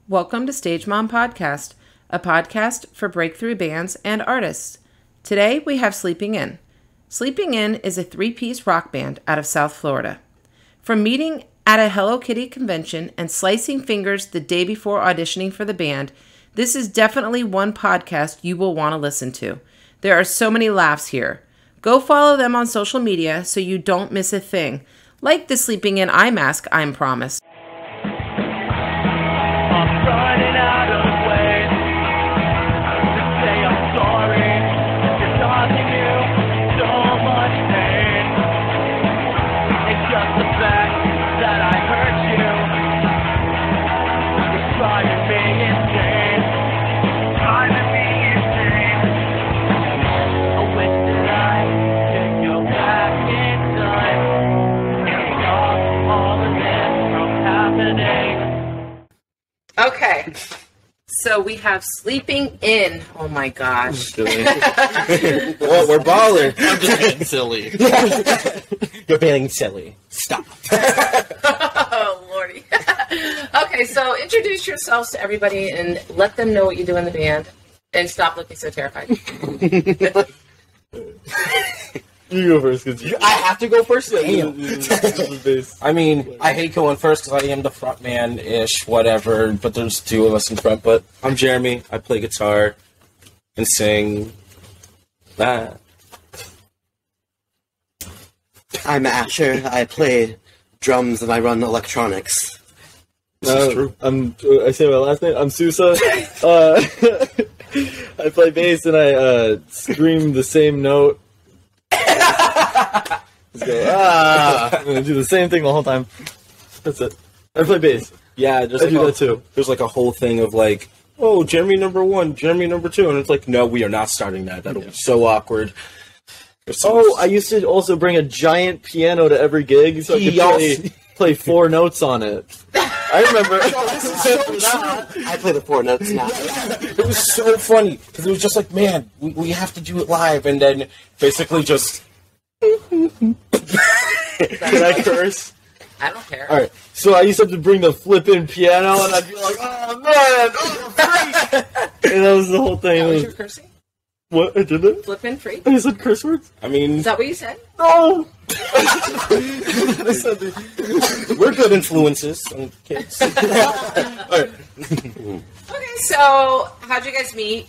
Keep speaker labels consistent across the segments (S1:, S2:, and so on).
S1: Welcome to Stage Mom Podcast, a podcast for breakthrough bands and artists. Today we have Sleeping In. Sleeping In is a three-piece rock band out of South Florida. From meeting at a Hello Kitty convention and slicing fingers the day before auditioning for the band, this is definitely one podcast you will want to listen to. There are so many laughs here. Go follow them on social media so you don't miss a thing, like the Sleeping In eye mask I'm promised.
S2: Running out of ways to say I'm sorry. You're causing you so much pain. It's just the fact that I hurt you. It's driving me insane. Driving me insane. I wish that I could go back in time and stop all of this from happening.
S1: Okay, so we have Sleeping In. Oh my gosh.
S3: Well, we're ballers.
S4: I'm just being silly.
S3: You're being silly. Stop.
S1: Oh, Lordy. Okay, so introduce yourselves to everybody and let them know what you do in the band. And stop looking so terrified.
S4: You go first, because
S3: I have to go first? Damn.
S4: base.
S3: I mean, I hate going first because I am the front man-ish, whatever, but there's two of us in front. But I'm Jeremy. I play guitar and sing. That.
S5: I'm Asher. I play drums and I run electronics.
S4: I say my last name. I'm Sousa. I play bass and I scream the same note. Just go, I'm gonna do the same thing the whole time. That's it. I play bass.
S3: Yeah, there's
S4: I do that too.
S3: There's like a whole thing of like, oh, Jeremy number 1, Jeremy number 2, and it's like, no, we are not starting that. That'll be so awkward.
S4: I used to also bring a giant piano to every gig so I could play 4 notes on it. I remember.
S5: I play the 4 notes now.
S3: It was so funny because it was just like, man, we have to do it live, and then basically just.
S4: Can I curse?
S1: I don't care.
S4: Alright, so I used to have to bring the flippin' piano, and I'd be like, oh man, freak! And that was the whole thing.
S1: That was your cursing?
S4: What? I did it?
S1: Flippin' free?
S4: I said curse words?
S3: I mean,
S1: Is that what you said?
S4: No!
S3: we're good influences on kids.
S4: Alright.
S1: Okay, so how'd you guys meet?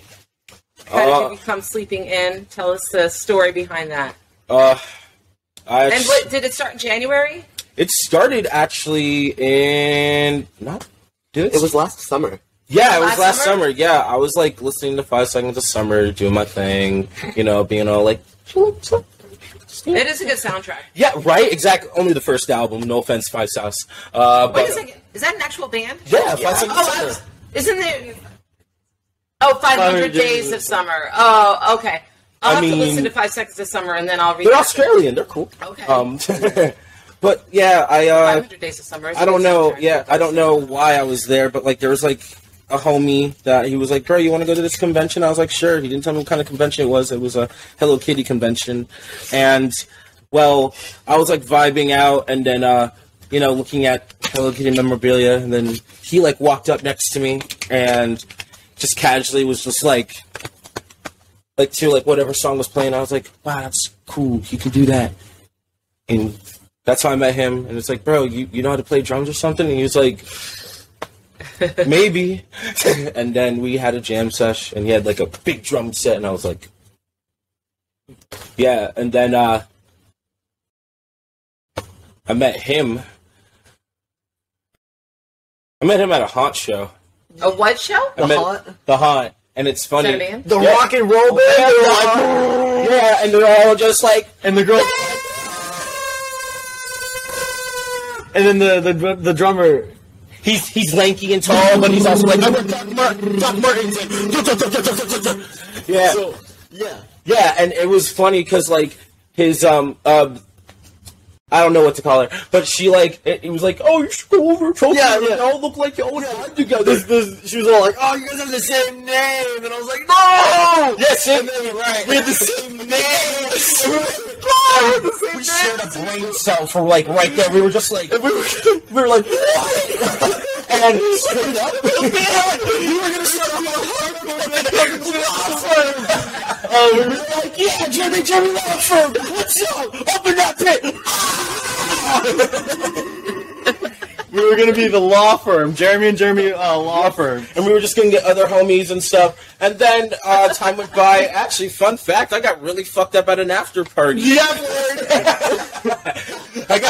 S1: How did you become Sleeping In? Tell us the story behind that. And what, did it start in January?
S3: It started actually in
S5: It was last summer.
S3: Yeah, it was last
S1: summer?
S3: summer. Yeah, I was like listening to 5 Seconds of Summer, doing my thing, being all like.
S1: It is a good soundtrack.
S3: Yeah, right. Exactly. Only the first album. No offense, 5 Sauce.
S1: Wait a second. Is that an actual band?
S3: Yeah, 5 Seconds of Summer.
S1: Isn't there? Oh, 500 Days of Summer. Oh, okay. I'll have to listen to 5 Seconds of Summer and then I'll read.
S3: They're Australian. They're cool.
S1: Okay.
S3: But yeah,
S1: 500 Days of Summer.
S3: I don't know. Yeah, I don't know why I was there, but like there was like a homie that he was like, "Bro, you want to go to this convention?" I was like, "Sure." He didn't tell me what kind of convention it was. It was a Hello Kitty convention, and well, I was like vibing out, and then looking at Hello Kitty memorabilia, and then he like walked up next to me and just casually was just like to like whatever song was playing. I was like, "Wow, that's cool. You can do that." And that's how I met him, and it's like, "Bro, you know how to play drums or something?" And he was like, "Maybe." And then we had a jam sesh, and he had like a big drum set, and I was like, "Yeah." And then I met him. I met him at a haunt show.
S1: A what show?
S3: The haunt. And it's funny.
S1: Is that a band?
S4: The rock and roll band?
S3: Yeah, and they're all just like,
S4: And the girl... And then the drummer...
S3: He's lanky and tall, but he's also like, Doc Martens. Yeah.
S4: So, yeah.
S3: Yeah, and it was funny because, like, his, I don't know what to call her, but she like it was like, oh, you should go over and talk to her. They all look like you all time together.
S4: She was all like, oh, you guys have the same name, and I was like, no.
S3: Yes,
S4: and then, right.
S3: We had the same name. We shared a brain cell for like right there. We were just like, we were like, what? And straight up, we were gonna start a hardcore. We were like, yeah, Jeremy Law Firm, let's go, open that pit.
S4: We were gonna be the law firm, Jeremy and Jeremy law firm,
S3: and we were just gonna get other homies and stuff. And then time went by. Actually, fun fact: I got really fucked up at an after party.
S4: Yeah,
S3: I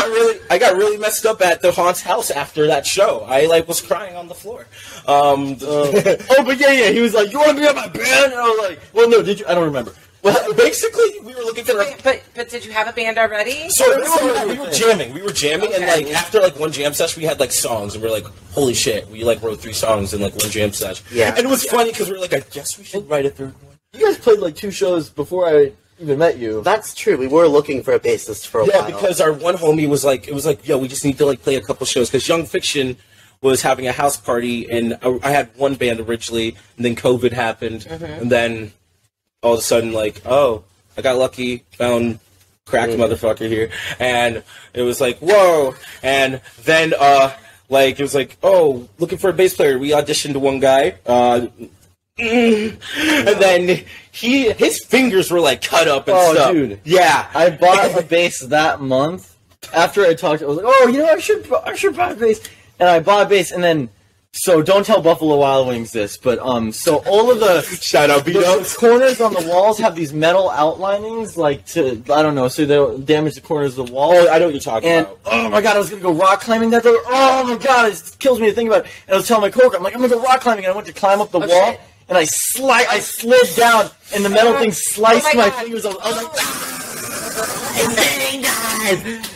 S3: got really messed up at the Haunt's house after that show. I like was crying on the floor.
S4: But yeah, he was like, "You want to be on my band?" And I was like, "Well, no, did you?" I don't remember.
S3: Well, basically, we were looking for.
S1: But did you have a band already?
S3: So we were jamming. We were jamming, okay. And like after like one jam session, we had like songs, and we were like, "Holy shit!" We like wrote 3 songs in like one jam session.
S5: Yeah,
S3: and it was funny because we were like, "I guess we should write a third one."
S4: You guys played like 2 shows before I even met you.
S5: That's true. We were looking for a bassist for a while.
S3: Yeah, because our one homie was like, yo, we just need to like play a couple shows because Young Fiction was having a house party, and I had one band originally, and then COVID happened, and then all of a sudden, like, oh. I got lucky, found cracked motherfucker here, and it was like, whoa, and then, like, it was like, oh, looking for a bass player. We auditioned to one guy, and then his fingers were, like, cut up and stuff. Oh, dude. Yeah.
S4: I bought a bass that month. After I talked, I was like, oh, you know, I should buy a bass, and I bought a bass, and then, so don't tell Buffalo Wild Wings this, but so all of the
S3: shout out
S4: the corners on the walls have these metal outlinings, like I don't know, so they'll damage the corners of the wall.
S3: Oh, I know what you're talking about.
S4: Oh my god, I was gonna go rock climbing that day. Oh my god, it kills me to think about it. And I was telling my coworker, I'm like, I'm gonna go rock climbing, and I went to climb up the wall, shit. And I slid down, and the metal thing sliced my fingers off. I was like,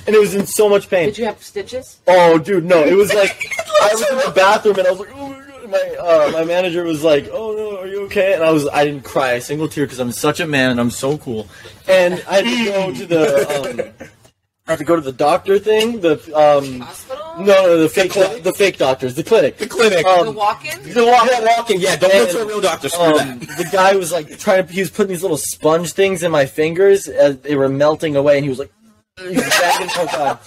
S4: and it was in so much pain.
S1: Did you have stitches?
S4: Oh, dude, no. It was like I was in the bathroom and I was like, oh my god. My manager was like, oh no, are you okay? And I didn't cry a single tear because I'm such a man and I'm so cool. And I had to go to the doctor thing. The
S1: hospital?
S4: No, the fake doctors, the clinic.
S1: The walk-in?
S3: The walk-in. Yeah, don't go to a real doctor.
S4: The guy was like he was putting these little sponge things in my fingers as they were melting away, and he was like, he was gagging the whole time.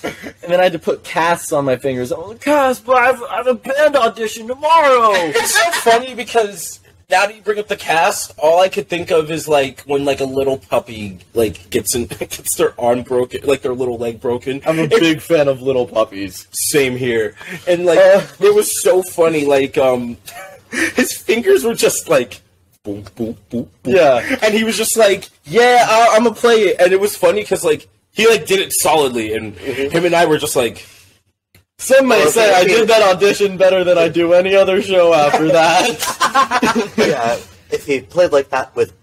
S4: And then I had to put casts on my fingers. I was like, cast, but I have a band audition tomorrow.
S3: It's so funny because now that you bring up the cast, all I could think of is like when like a little puppy like gets their arm broken, like their little leg broken.
S4: I'm a big fan of little puppies.
S3: Same here. And like it was so funny. Like his fingers were just like boom, boom, boom, boom.
S4: Yeah,
S3: and he was just like, yeah, I'm gonna play it. And it was funny because like he like did it solidly, and him and I were just like.
S4: Some may say I did that audition better than I do any other show after that.
S5: Yeah, if he played like that with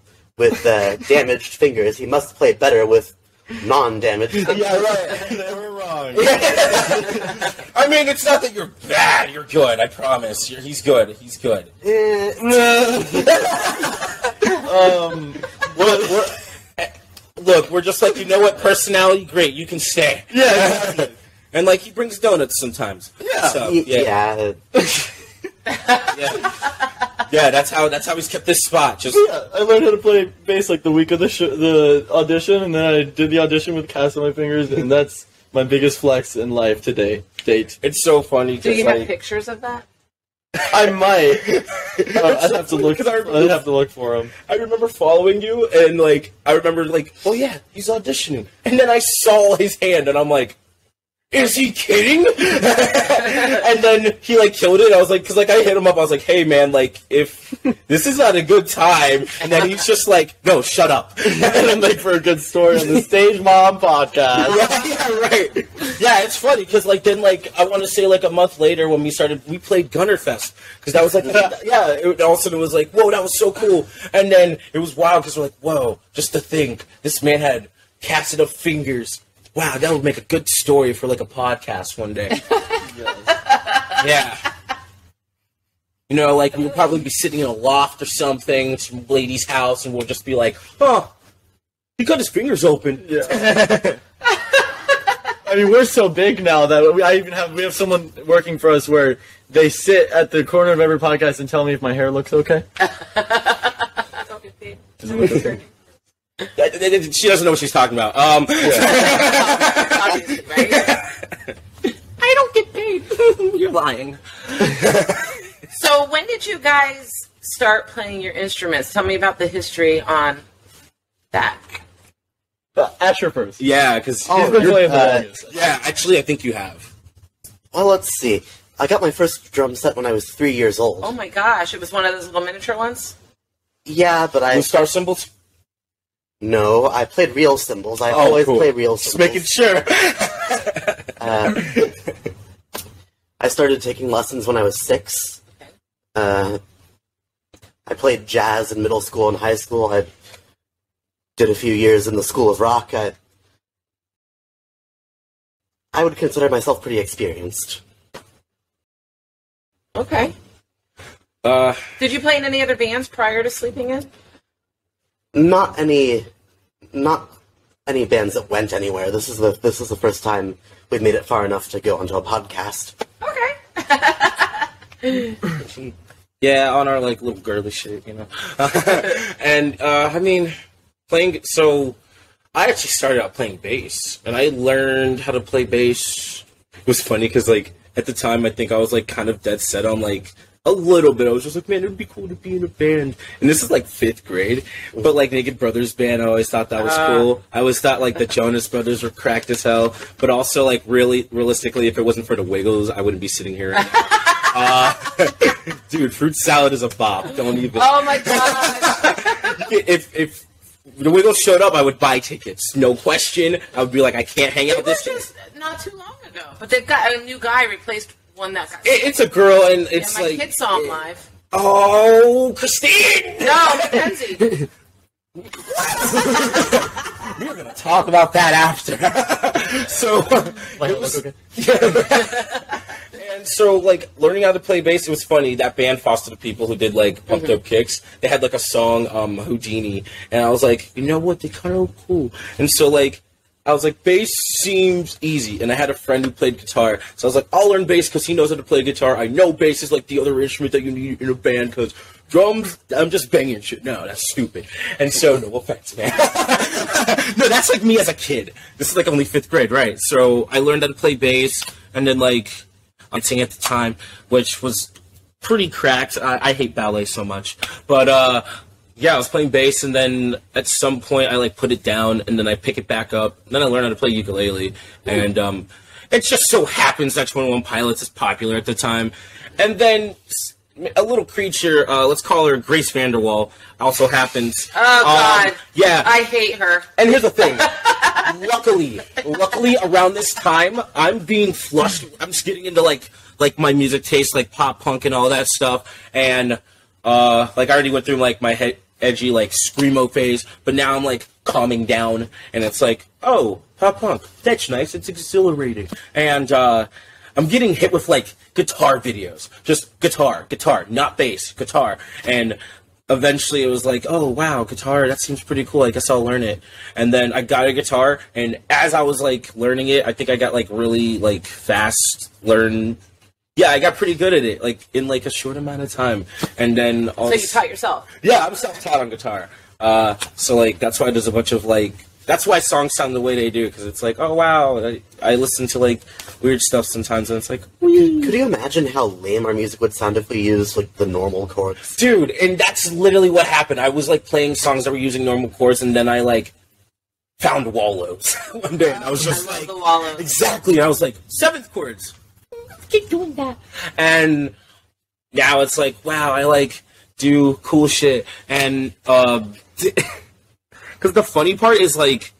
S5: damaged fingers, he must play better with non-damaged fingers.
S3: Yeah, right. They were wrong. I mean, it's not that you're bad. You're good. I promise. He's good. He's good. Look, we're just like, you know what? Personality, great. You can stay.
S4: Yeah.
S3: And like he brings donuts sometimes.
S5: Yeah.
S3: So,
S5: yeah.
S3: Yeah, that's how he's kept this spot. Just
S4: I learned how to play bass like the week of the audition, and then I did the audition with cast on my fingers, and that's my biggest flex in life to date.
S3: It's so funny.
S1: Do you have pictures of that?
S4: I might. I'd have to look. I'd have to look for them.
S3: I remember following you, and like I remember like, oh yeah, he's auditioning, and then I saw his hand, and I'm like. Is he kidding? And then he like killed it. I was like, because like I hit him up. I was like, hey man, like if this is not a good time, and then he's just like, no, shut up.
S4: And I'm like, for a good story on the Stage Mom podcast.
S3: Yeah, right. Yeah, it's funny because like then like I want to say like a month later when we played Gunnerfest because that was like all of a sudden it was like, whoa, that was so cool. And then it was wild because we're like, whoa, just to think this man had casted up fingers. Wow, that would make a good story for like a podcast one day. Yeah. You know, like we'll probably be sitting in a loft or something, some lady's house, and we'll just be like, "Oh, he got his fingers open."
S4: Yeah. I mean, we're so big now that we have someone working for us where they sit at the corner of every podcast and tell me if my hair looks okay.
S1: Don't get paid.
S4: Does it look okay?
S3: She doesn't know what she's talking about.
S1: Obviously, right?
S3: I don't get paid. You're lying.
S1: So when did you guys start playing your instruments? Tell me about the history on that.
S4: Asher first.
S3: Yeah, because
S4: He's been playing the longest.
S3: yeah, actually, I think you have.
S5: Well, let's see. I got my first drum set when I was 3 years old.
S1: Oh my gosh, it was one of those little miniature ones?
S5: Yeah, but
S3: Blue star symbols.
S5: No, I played real cymbals. I
S3: Oh,
S5: always
S3: cool.
S5: play real
S3: Just
S5: cymbals.
S3: making sure.
S5: I started taking lessons when I was 6. I played jazz in middle school and high school. I did a few years in the School of Rock. I would consider myself pretty experienced.
S1: Okay. Did you play in any other bands prior to Sleeping In?
S5: Not any bands that went anywhere. This is the first time we've made it far enough to go onto a podcast.
S1: Okay.
S3: Yeah, on our like little girly shit, you know. And I mean, playing. So I actually started out playing bass, and I learned how to play bass. It was funny because like at the time, I think I was like kind of dead set on like a little bit. I was just like, man, it would be cool to be in a band. And this is like 5th grade, but like Naked Brothers band, I always thought that was cool. I always thought like the Jonas Brothers were cracked as hell, but also like realistically, if it wasn't for the Wiggles, I wouldn't be sitting here right now. Dude, fruit salad is a bop. Don't even.
S1: Oh my god.
S3: If the Wiggles showed up, I would buy tickets. No question. I would be like, I can't hang out
S1: It
S3: with
S1: was
S3: this.
S1: just not too long ago. But they've got a new guy replaced one that got
S3: It's a girl, and it's
S1: yeah, my
S3: like.
S1: kids saw him live.
S3: Oh, Christine!
S1: No, Mackenzie.
S3: We're gonna talk about that after. So, and so like learning how to play bass, it was funny. That band fostered the people who did like pumped up kicks. They had like a song, Houdini, and I was like, you know what, they kind of cool. And so like I was like, bass seems easy, and I had a friend who played guitar, so I was like, I'll learn bass because he knows how to play guitar. I know bass is like the other instrument that you need in a band because drums, I'm just banging shit. No, that's stupid. And so, no offense, man. No, that's like me as a kid. This is like only 5th grade, right? So I learned how to play bass, and then like I sang at the time, which was pretty cracked. I hate ballet so much, but yeah, I was playing bass, and then at some point I like put it down, and then I pick it back up. And then I learned how to play ukulele, and it just so happens that 21 Pilots is popular at the time. And then a little creature, let's call her Grace Vanderwall, also happens.
S1: Oh god.
S3: Yeah.
S1: I hate her.
S3: And here's the thing. Luckily, around this time, I'm being flushed. I'm just getting into like my music taste, like pop punk and all that stuff. And like I already went through like my edgy like screamo phase, but now I'm like calming down, and it's like, oh, pop punk, that's nice. It's exhilarating, and I'm getting hit with like guitar videos, just guitar, not bass, guitar, and eventually it was like, oh wow, guitar, that seems pretty cool. I guess I'll learn it. And then I got a guitar, and as I was like learning it, I think I got like really like fast learn. Yeah, I got pretty good at it, like in like a short amount of time. And then also,
S1: So you taught yourself.
S3: yeah, I'm self-taught on guitar. So like that's why there's a bunch of like that's why songs sound the way they do, because it's like, oh wow, I listen to like weird stuff sometimes, and it's like,
S5: Could you imagine how lame our music would sound if we used like the normal chords?
S3: dude, and that's literally what happened. I was like playing songs that were using normal chords, and then I like found wallows one day, and I was just
S1: I love
S3: like,
S1: the wallows.
S3: exactly, and I was like, 7th chords, keep doing that, and now it's like, wow, I like do cool shit, and because the funny part is like,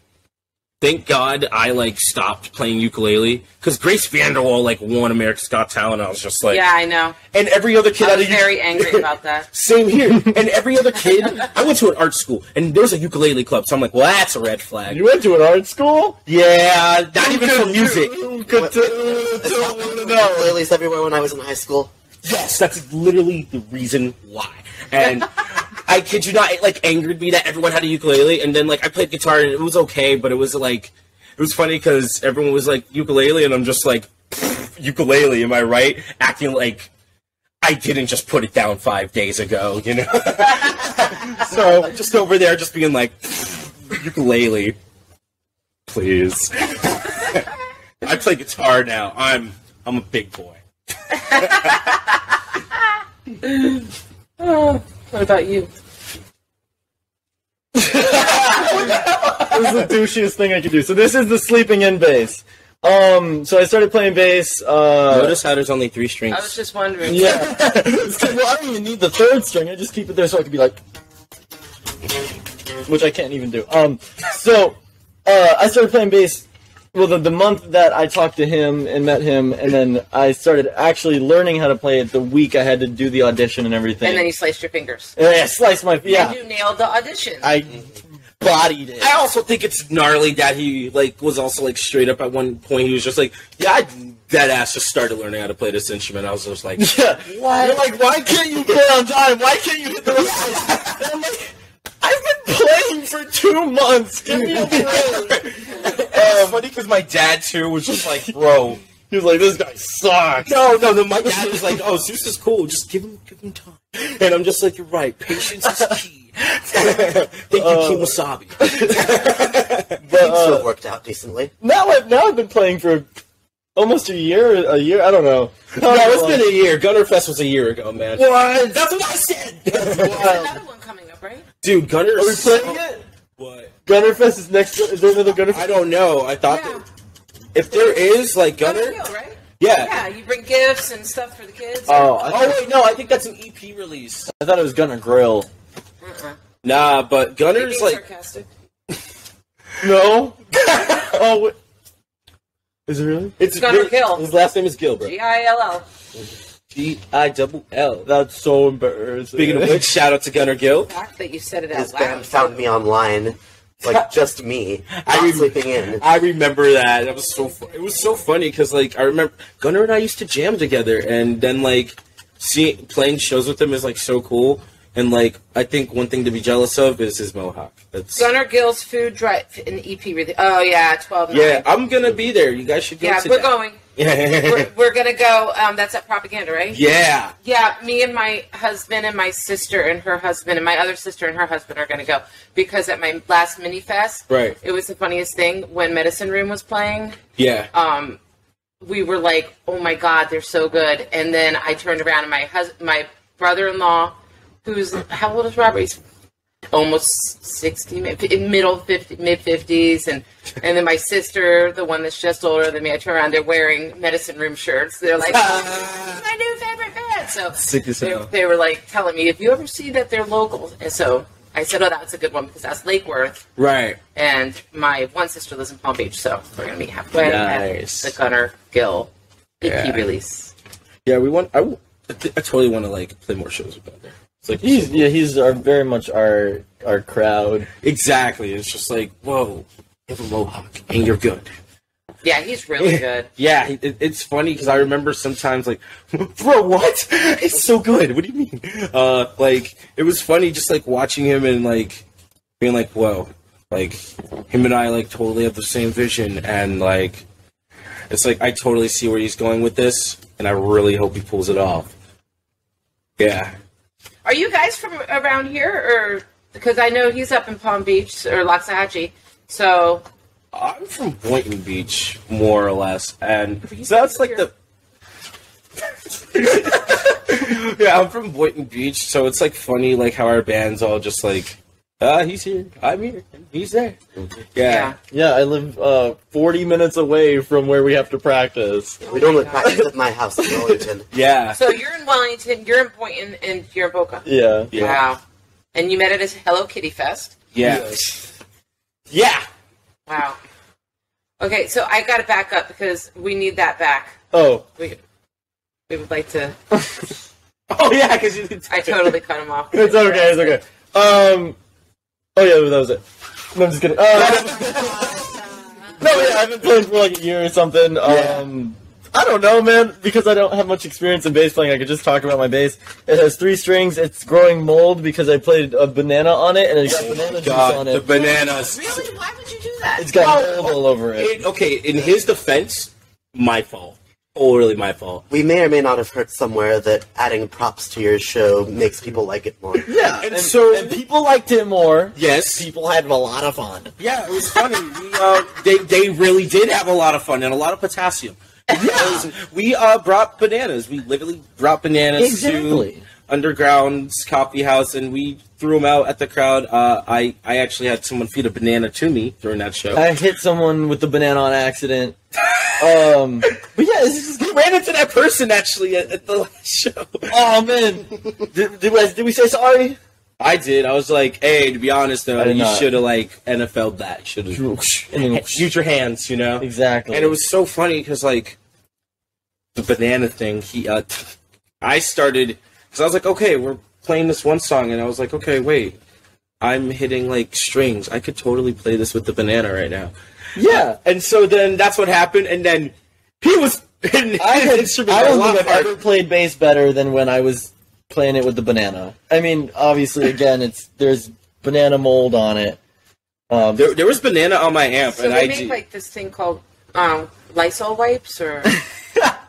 S3: thank God I like stopped playing ukulele, because Grace Vanderwall like won America's Got Talent. I was just like,
S1: Yeah, I know.
S3: and every other kid
S1: I
S3: out
S1: was
S3: of
S1: very angry about that.
S3: Same here. And every other kid, I went to an art school, and there was a ukulele club, so I'm like, well, that's a red flag.
S4: You went to an art school?
S3: Yeah, not even for music.
S4: Good to know.
S5: Lilies everywhere when I was in high school.
S3: Yes, that's literally the reason why. And I kid you not, it like angered me that everyone had a ukulele, and then like I played guitar, and it was okay, but it was like, it was funny because everyone was like, ukulele, and I'm just like, ukulele, am I right? Acting like I didn't just put it down 5 days ago, you know? So, just over there, just being like, Ukulele. Please. I play guitar now. I'm a big boy.
S1: Oh, what about you?
S4: This is the douchiest thing I could do. So this is the sleeping in bass. So I started playing bass.
S3: Notice how there's only 3 strings.
S1: I was just wondering.
S4: Yeah. Well, I don't even need the 3rd string. I just keep it there so I can be like, which I can't even do. So I started playing bass. Well, the month that I talked to him and met him, and then I started actually learning how to play it the week I had to do the audition and everything.
S1: And then you sliced your fingers.
S4: And I sliced my
S1: And you nailed the audition.
S3: I
S4: bodied it.
S3: I also think it's gnarly that he was also straight up at one point. He was just like, "Yeah, I dead ass just started learning how to play this instrument." I was just like,
S4: Yeah. What? You're like, why can't you play on time? Why can't you hit the notes? And I'm like, I've been playing for 2 months. Give me a break.
S3: It's funny because my dad too was just like, "Bro."
S4: He was like, this guy sucks.
S3: No, my dad was like, "Oh, Zeus is cool. Just give him time." And I'm just like, "You're right. Patience is key." Thank you, King Wasabi.
S5: But still worked out decently.
S4: Now I've been playing for almost a year. I don't know.
S3: No, it's been a year. Gunner Fest was a year ago, man.
S4: What?
S3: That's what I said.
S1: There's another one coming up, right?
S3: Dude, Gunner.
S4: Are we playing it?
S3: What?
S4: Gunnerfest is next. Is there another Gunnerfest?
S3: I don't know. I thought
S1: Yeah.
S3: that if there is Gunner,
S1: Gunner Hill, right?
S3: yeah.
S1: Yeah, you bring gifts and stuff for the kids.
S4: Oh,
S3: Oh wait, no. I think that's an EP release.
S4: I thought it was Gunner Grill.
S3: Nah, but
S1: You're
S3: Gunner's
S1: being
S3: like
S1: sarcastic.
S4: No. Oh, wait. Is it really?
S3: it's
S1: Gunner
S3: Gil-
S1: Gill.
S3: His last name is Gil, bro.
S1: Gill.
S3: Gill.
S4: That's so embarrassing.
S3: Speaking of which, shout out to Gunner Gill.
S1: The fact that you said it
S5: His
S1: out
S5: band
S1: loud.
S5: found me online. It's like just me. Not sleeping in.
S3: I remember that. That was so. It was so funny because I remember Gunner and I used to jam together, and then playing shows with him is so cool. And I think one thing to be jealous of is his mohawk. That's
S1: Gunner Gill's food drive in EP release. Oh yeah, 12/9.
S3: yeah. I'm gonna be there. You guys should go.
S1: Yeah,
S3: to
S1: we're
S3: that.
S1: going.
S3: Yeah.
S1: We're gonna go. That's at Propaganda, right?
S3: Yeah.
S1: Yeah, me and my husband and my sister and her husband and my other sister and her husband are going to go because at my last mini fest,
S3: Right.
S1: it was the funniest thing when Medicine Room was playing.
S3: Yeah.
S1: We were like, "Oh my God, they're so good!" And then I turned around and my brother-in-law, who's how old is Robert? He's almost 60, mid 50s, and then my sister, the one that's just older than me, I turn around, they're wearing Medicine Room shirts. They're like, "Oh, my new favorite band." So
S3: Sick as hell.
S1: they were telling me, if you ever see that they're local, and so I said, "Oh, that's a good one because that's Lake Worth."
S3: Right.
S1: And my one sister lives in Palm Beach, so we're gonna meet halfway
S3: Nice.
S1: at the Gunner Gill EP
S3: Yeah.
S1: release.
S3: Yeah. I totally want to play more shows with Gunner. It's
S4: He's very much our crowd.
S3: exactly. It's just whoa, you have a mohawk and you're good.
S1: Yeah, he's really good.
S3: Yeah, it's funny because I remember sometimes bro, what? It's so good. What do you mean? It was funny just watching him and being whoa, him and I totally have the same vision and it's I totally see where he's going with this and I really hope he pulls it off. Yeah.
S1: Are you guys from around here, or because I know he's up in Palm Beach or Loxahatchee, so
S3: I'm from Boynton Beach, more or less, and
S1: you
S3: so that's
S1: from
S3: the. Yeah, I'm from Boynton Beach, so it's funny how our band's all just he's here, I'm here, and he's there. Yeah.
S4: Yeah, I live 40 minutes away from where we have to practice.
S5: We normally practice at my house in Wellington.
S3: Yeah.
S1: So you're in Wellington, you're in Boynton, and you're in Boca.
S4: Yeah.
S3: Yeah.
S1: Wow. And you met at a Hello Kitty Fest.
S3: Yeah. Yeah.
S1: Wow. Okay, so I got to back up because we need that back.
S4: Oh.
S1: We would like to.
S3: Oh yeah, because you.
S1: I totally cut him off.
S4: It's okay. It's okay. Oh yeah, that was it. No, I'm just kidding. No, yeah, I've been playing for a year or something. I don't know, man, because I don't have much experience in bass playing. I could just talk about my bass. It has 3 strings. It's growing mold because I played a banana on it, and it got banana juice on
S3: The
S4: it.
S3: bananas.
S1: Really? Why would you do that?
S4: It's got mold all over it.
S3: Okay, in his defense, my fault. totally my fault.
S5: We may or may not have heard somewhere that adding props to your show makes people like it more.
S4: Yeah,
S3: And so-
S4: and people liked it more.
S3: Yes.
S4: People had a lot of fun.
S3: Yeah, it was funny. They really did have a lot of fun and a lot of potassium. Because we brought bananas. We literally brought bananas
S4: Exactly.
S3: to Underground's coffee house, and we threw them out at the crowd. I actually had someone feed a banana to me during that show.
S4: I hit someone with the banana on accident. But yeah, this is
S3: We ran into that person actually at the last show.
S4: Oh man, did we say sorry?
S3: I did. I was like, hey, to be honest though,
S4: I did
S3: you
S4: not.
S3: should have like NFL'd that. Should have use your hands, you know.
S4: Exactly.
S3: And it was so funny because like the banana thing. I started because I was like, okay, we're playing this one song, and I was like, okay, wait, I'm hitting like strings. I could totally play this with the banana right now.
S4: Yeah.
S3: And so then that's what happened, and then he was hitting his instrument
S4: I
S3: a
S4: don't
S3: lot
S4: think I've
S3: harder.
S4: ever played bass better than when I was playing it with the banana. I mean, obviously, again, there's banana mold on it.
S3: There was banana on my amp,
S1: So
S3: and
S1: they
S3: I
S1: make
S3: did.
S1: like this thing called Lysol wipes, or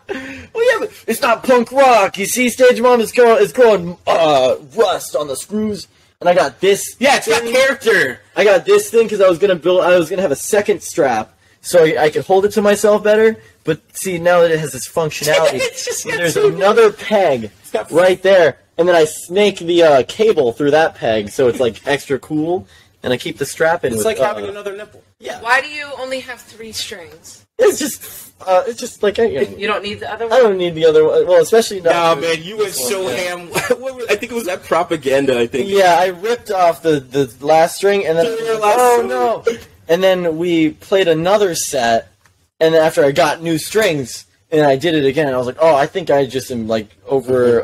S4: Well, yeah, but it's not punk rock. You see, Stage Mom is going rust on the screws, and I got this.
S3: Yeah, it's got
S4: thing.
S3: character.
S4: I got this thing because I was gonna have a second strap so I could hold it to myself better. But see, now that it has this functionality,
S3: It's just got
S4: there's
S3: so
S4: another peg
S3: got-
S4: right there, and then I snake the cable through that peg, so it's like extra cool, and I keep the strap in.
S3: It's
S4: with,
S3: like having another nipple.
S4: Yeah,
S1: why do you only have 3 strings?
S4: it's just like
S1: You don't need the other
S4: I
S1: one.
S4: don't need the other one. Well, especially not.
S3: Nah,
S4: for
S3: man, you went
S4: this
S3: so
S4: one, yeah.
S3: ham. I think it was that propaganda. I think.
S4: Yeah, I ripped off the last string, and then oh no! And then we played another set, and then after I got new strings, and I did it again, and I was like, oh, I think I just am like over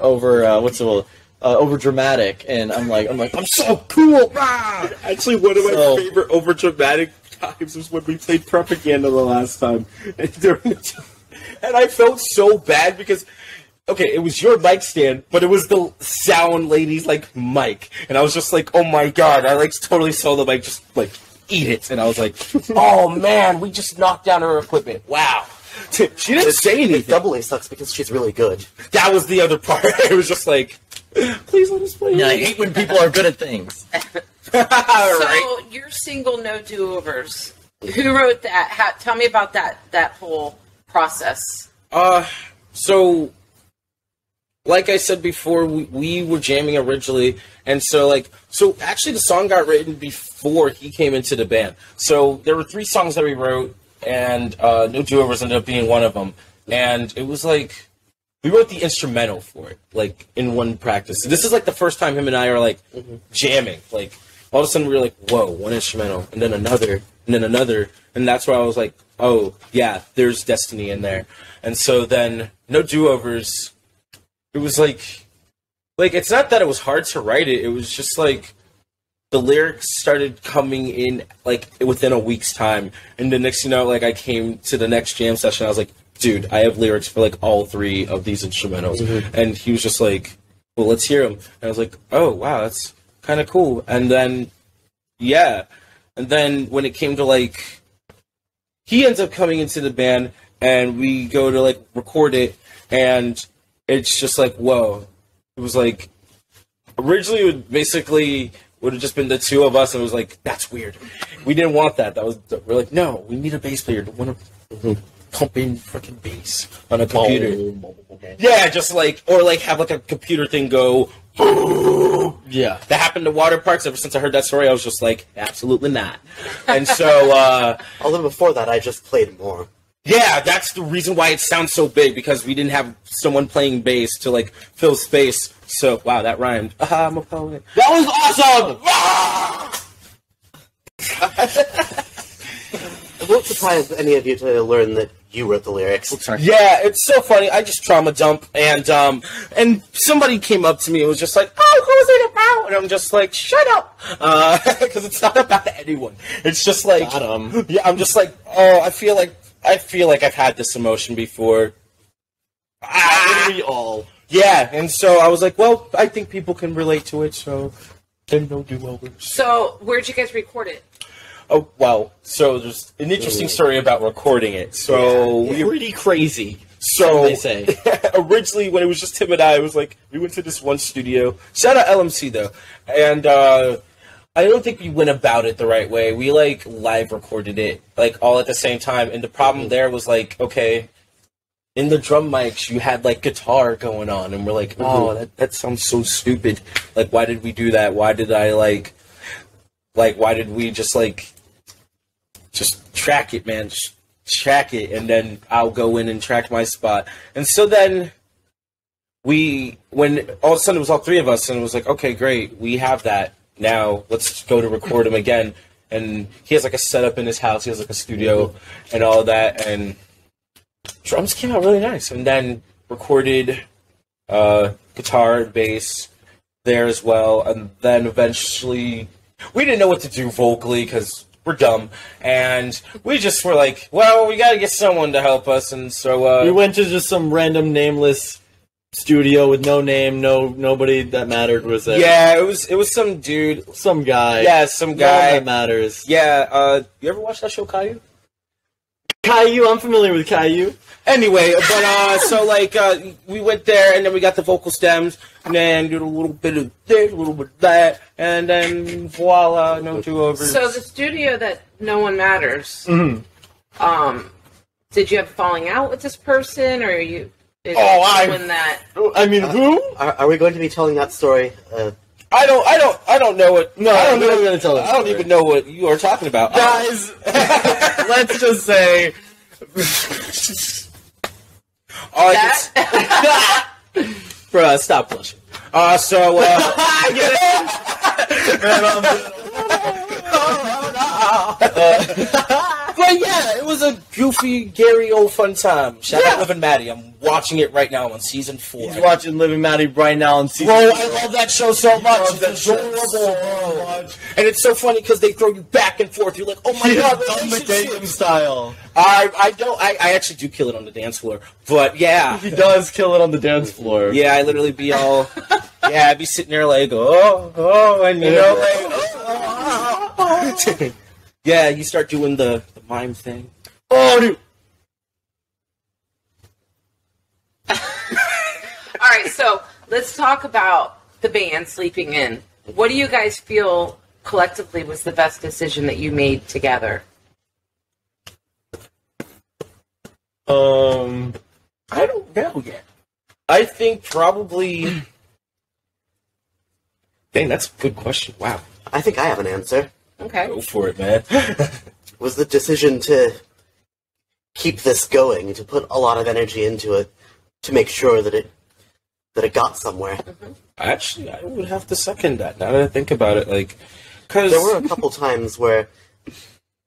S4: dramatic, and I'm so cool. Ah!
S3: Actually, one of my
S4: So-
S3: favorite overdramatic times was when we played propaganda the last time, and I felt so bad because. Okay, it was your mic stand, but it was the sound lady's like mic, and I was just like, "Oh my god!" I like totally saw the mic just like eat it, and I was like, "Oh man, we just knocked down her equipment." Wow, she didn't say
S5: It
S3: anything.
S5: doubly sucks because she's really good.
S3: That was the other part. It was just like, "Please let us play."
S4: Yeah, I hate when people are good at things.
S1: So your single "No Do-Overs." Who wrote that? Tell me about that whole process.
S3: So, like I said before, we were jamming originally, and so actually the song got written before he came into the band. So there were 3 songs that we wrote, and No Do-Overs ended up being one of them. And it was like, we wrote the instrumental for it, like, in one practice. This is like the first time him and I are like jamming. Like, all of a sudden we were like, whoa, one instrumental, and then another, and then another. And that's where I was like, oh, yeah, there's destiny in there. And so then No Do-Overs, it was like it's not that it was hard to write it. It was just like the lyrics started coming in like within a week's time, and the next, like I came to the next jam session. I was like, dude, I have lyrics for like all 3 of these instrumentals, and he was just like, well, let's hear them. And I was like, oh wow, that's kind of cool. And then when it came to like, he ends up coming into the band, and we go to like record it, and it's just like, whoa. It was like, originally it would have just been the 2 of us, and it was like, that's weird. We didn't want that. We're like, no, we need a bass player to want to pump in freaking bass on a computer. Yeah, just like, or like have like a computer thing go,
S4: Yeah.
S3: that happened to water parks. Ever since I heard that story, I was just like, absolutely not. And so,
S5: Although before that, I just played more.
S3: yeah, that's the reason why it sounds so big, because we didn't have someone playing bass to like fill space. So wow, that rhymed. I'm a poet.
S4: That was awesome!
S5: It won't surprise any of you to learn that you wrote the lyrics.
S3: Yeah, it's so funny. I just trauma dump, and somebody came up to me and was just like, "Oh, who's it about?" And I'm just like, "Shut up," because it's not about anyone. It's just like,
S4: Got 'em.
S3: yeah, I'm just like, oh, I feel like I've had this emotion before.
S4: We all.
S3: Yeah, and so I was like, well, I think people can relate to it, so then no do-overs.
S1: So where'd you guys record it?
S3: Oh, well, so there's an interesting story about recording it. So
S4: Pretty crazy.
S3: So
S4: they say.
S3: originally, when it was just him and I, it was like we went to this one studio. Shout out LMC though, and I don't think we went about it the right way. We like live recorded it like all at the same time, and the problem there was like, okay, in the drum mics you had like guitar going on, and we're like, oh, that sounds so stupid. Like, why did we do that? Why did I like why did we just track it, man? Just track it, and then I'll go in and track my spot. And so then when all of a sudden it was all three of us, and it was like, okay, great, we have that. Now let's go to record him again. And he has like a setup in his house. He has like a studio and all of that. And drums came out really nice. And then recorded guitar and bass there as well. And then eventually we didn't know what to do vocally because we're dumb. And we just were like, well, we got to get someone to help us. And so
S4: We went to just some random nameless studio with no name, nobody that mattered was there.
S3: yeah, it was some dude.
S4: Some guy.
S3: Yeah, some
S4: None
S3: guy.
S4: that matters.
S3: Yeah, you ever watch that show, Caillou?
S4: Caillou, I'm familiar with Caillou.
S3: Anyway, but so like we went there, and then we got the vocal stems, and then did a little bit of this, a little bit of that, and then voila, no do-overs.
S1: So the studio that no one matters.
S4: Mm-hmm.
S1: Did you have a falling out with this person, or are you? When that.
S4: I mean, who?
S5: Are we going to be telling that story?
S3: I don't know what. No,
S4: I don't know what you're gonna tell us.
S3: I don't even know what you are talking about,
S4: Guys, let's just say...
S3: all I can
S4: Bruh, stop blushing.
S3: so
S4: I get it.
S3: but yeah, it was a goofy, Gary old fun time. Shout out Liv and Maddie. I'm watching it right now on season 4.
S4: He's watching Living Maddie right now on season
S3: Bro,
S4: 4.
S3: I love that show so much.
S4: love that
S3: It's
S4: show
S3: adorable,
S4: so
S3: bro.
S4: much.
S3: And it's so funny because they throw you back and forth. You're like, oh my god,
S4: Dumb
S3: relationship.
S4: McDavid style.
S3: I actually do kill it on the dance floor. But yeah.
S4: He does kill it on the dance floor.
S3: Yeah, I literally be all, yeah, I'd be sitting there like, and you know, like, yeah, you start doing the mime thing.
S4: Oh, dude.
S1: All right, so let's talk about the band Sleeping In. What do you guys feel collectively was the best decision that you made together?
S3: I don't know yet. I think probably. Dang, that's a good question. Wow.
S5: I think I have an answer.
S1: Okay.
S3: Go for it, man.
S5: Was the decision to keep this going, to put a lot of energy into it, to make sure that it got somewhere.
S3: Actually, I would have to second that. Now that I think about it, like, because
S5: There were a couple times where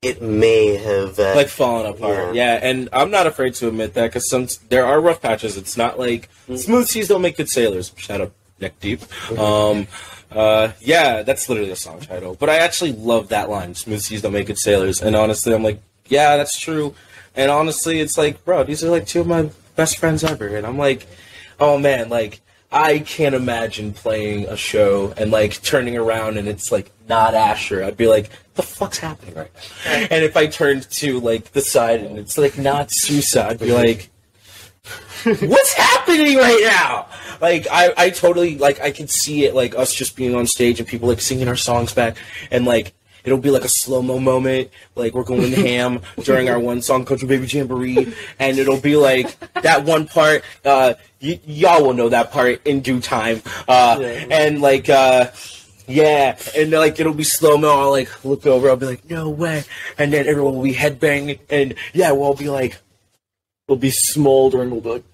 S5: it may have
S3: like falling apart. Yeah, and I'm not afraid to admit that because there are rough patches. It's not like smooth seas don't make good sailors. Shout out Neck Deep. Yeah, that's literally a song title. But I actually love that line. Smooth seas don't make good sailors. And honestly, I'm like, yeah, that's true. And honestly, it's like, bro, these are like two of my best friends ever. And I'm like, oh man, like, I can't imagine playing a show and like turning around and it's like not Asher. I'd be like, the fuck's happening right now? And if I turned to like the side and it's like not Sousa, I'd be like, what's happening right now? Like, I totally, like, I can see it, like, us just being on stage and people, like, singing our songs back, and, like, it'll be, like, a slow-mo moment, like, we're going ham during our one song, Country Baby Jamboree, and it'll be, like, that one part, y'all will know that part in due time, and, like, yeah, and, like, it'll be slow-mo, I'll, like, look over, I'll be like, no way, and then everyone will be headbanging, and, yeah, we'll all be, like,
S4: We'll be smoldering. We'll be like,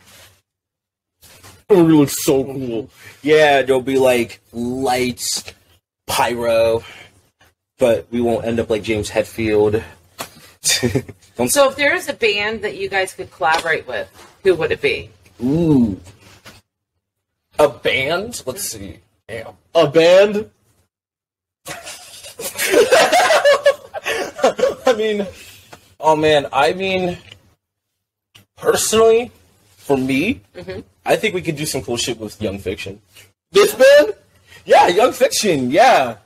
S4: oh, you look so cool.
S3: yeah, there'll be, like, lights, pyro, but we won't end up like James Hetfield.
S1: So if there is a band that you guys could collaborate with, who would it be?
S3: Ooh. A band? Let's see. Damn.
S4: A band?
S3: I mean, oh man, personally, for me, I think we could do some cool shit with Young Fiction.
S4: This band?
S3: Yeah, Young Fiction, yeah.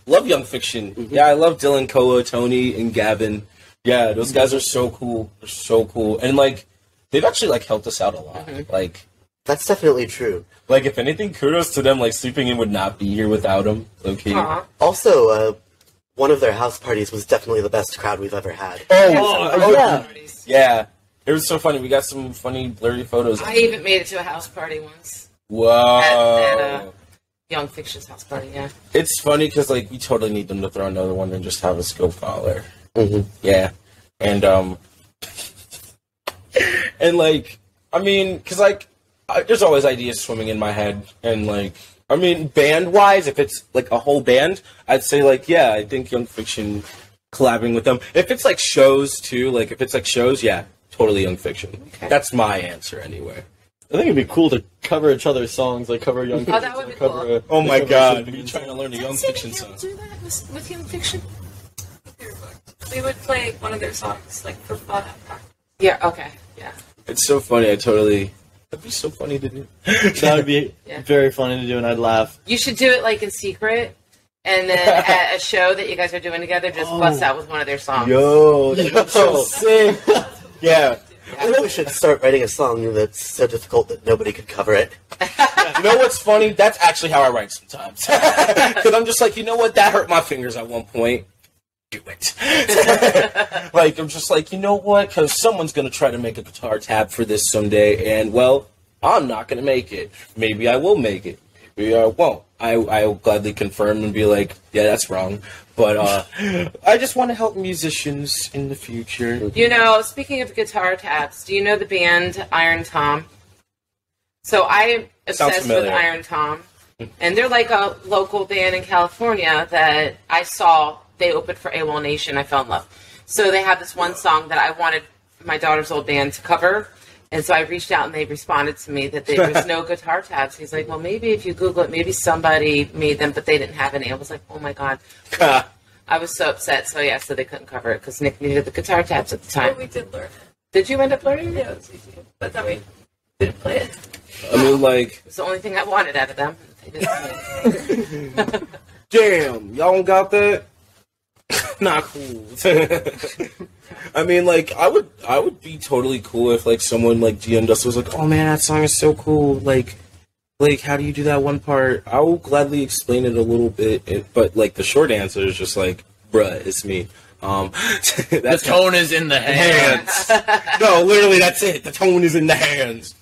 S3: Love Young Fiction. Yeah, I love Dylan, Koa, Tony, and Gavin. Yeah, those guys are so cool. They're so cool. And, like, they've actually like helped us out a lot. Like
S5: That's definitely true.
S3: if anything, kudos to them. Like Sleeping In would not be here without them. Okay.
S5: Also, one of their house parties was definitely the best crowd we've ever had.
S4: Yeah.
S3: Yeah. It was so funny. We got some funny blurry photos.
S1: I even made it to a house party once.
S3: Whoa.
S1: At Young Fiction's house party, yeah.
S3: It's funny because like we totally need them to throw another one and just have us go follow.
S5: Mm-hmm.
S3: Yeah. And and like I mean, because like there's always ideas swimming in my head, and like I mean, band wise, if it's like a whole band, I'd say like yeah, I think Young Fiction collabing with them. If it's like shows too, like if it's like shows, yeah, totally Young Fiction.
S1: Okay.
S3: That's my answer anyway.
S4: I think it'd be cool to cover each other's songs, like cover Young Fiction.
S1: that would be
S4: cover,
S1: cool.
S3: Oh my
S4: cover
S3: god,
S4: Sleeping
S3: are you
S4: In
S3: trying to learn a Young
S6: Didn't
S3: Fiction
S6: Sam
S3: song?
S6: do that with Young Fiction? We would play one of their songs, like, for fun.
S1: Yeah, okay, yeah.
S3: It's so funny. That'd be so funny to do.
S4: That would be
S1: Yeah.
S4: very funny to do, and I'd laugh.
S1: You should do it like in secret, and then at a show that you guys are doing together, just bust out with one of their songs.
S3: Yo, that's so sick. Yeah.
S5: I think we should start writing a song that's so difficult that nobody could cover it.
S3: You know what's funny? That's actually how I write sometimes. Because I'm just like, you know what? That hurt my fingers at one point. Do it. Like, I'm just like, you know what? Because someone's going to try to make a guitar tab for this someday, and, well, I'm not going to make it. Maybe I will make it. Maybe I won't. I'll gladly confirm and be like, yeah, that's wrong. But I just want to help musicians in the future.
S1: You know, speaking of guitar tabs, do you know the band Iron Tom? So I'm obsessed with
S3: familiar.
S1: Iron Tom, and they're like a local band in California that I saw. They opened for AWOL Nation. I fell in love. So they have this one song that I wanted my daughter's old band to cover. And so I reached out and they responded to me that there was no guitar tabs. He's like, well, maybe if you Google it, maybe somebody made them, but they didn't have any. I was like, oh my God. I was so upset. So yeah, so they couldn't cover it because Nick needed the guitar tabs at the time.
S6: But we did learn it.
S1: Did you end up learning it?
S6: Yeah, it was easy. But then we didn't play it.
S3: I mean, like,
S1: It was the only thing I wanted out of them. They didn't play it.
S3: damn, y'all don't got that? Not cool. I mean, like, I would be totally cool if, like, someone, like, DM'd us was like, oh, man, that song is so cool. Like, how do you do that one part? I will gladly explain it a little bit, but, like, the short answer is just, like, bruh, it's me.
S4: The tone is in the hands.
S3: No, literally, that's it. The tone is in the hands.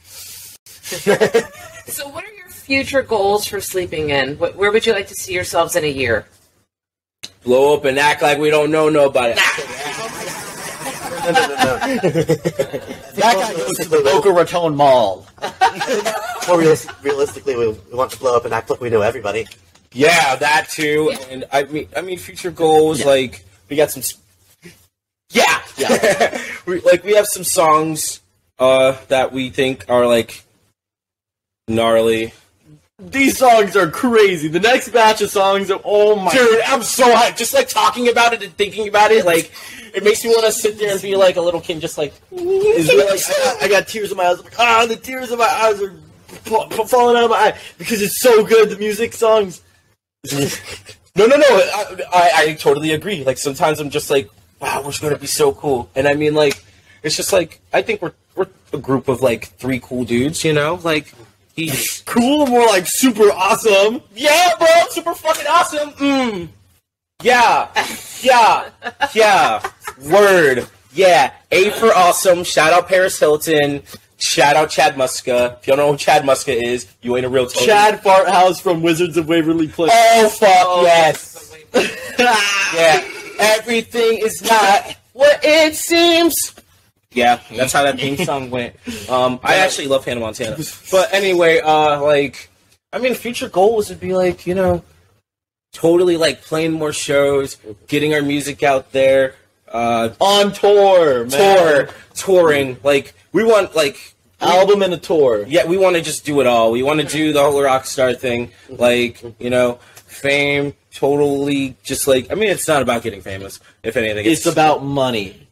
S1: So what are your future goals for Sleeping In? Where would you like to see yourselves in a year?
S3: Blow up and act like we don't know nobody.
S5: No.
S4: That guy goes to the Boca Raton Mall.
S5: More realistically, we want to blow up and act like we know everybody.
S3: Yeah, that too. And I mean, future goals, like, we got some. Yeah. we have some songs that we think are like gnarly.
S4: These songs are crazy. The next batch of songs, oh my
S3: Dude, I'm so hyped. Just like talking about it and thinking about it, like it makes me want to sit there and be like a little kid, just like.
S4: Is really, I got tears in my eyes. I'm like, the tears in my eyes are falling out of my eye because it's so good. The music songs.
S3: No. I totally agree. Like sometimes I'm just like, wow, we're gonna be so cool. And I mean, like, it's just like I think we're a group of like 3 cool dudes, you know, like. He's
S4: Cool, more like super awesome.
S3: yeah, bro, super fucking awesome. Yeah. Word. Yeah. A for awesome. Shout out Paris Hilton. Shout out Chad Muska. If you don't know who Chad Muska is, you ain't a real Toby.
S4: Chad Farthouse from Wizards of Waverly Place.
S3: Oh fuck yes. Yeah. Everything is not what it seems. Yeah, that's how that theme song went. I actually love Hannah Montana. But anyway, like, I mean, future goals would be like, you know, totally like playing more shows, getting our music out there,
S4: On tour, man.
S3: touring. Like, we want like
S4: Album and a tour.
S3: yeah, we want to just do it all. We want to do the whole rock star thing, like, you know, fame. Totally, just like, I mean, it's not about getting famous. If anything,
S4: It's about money.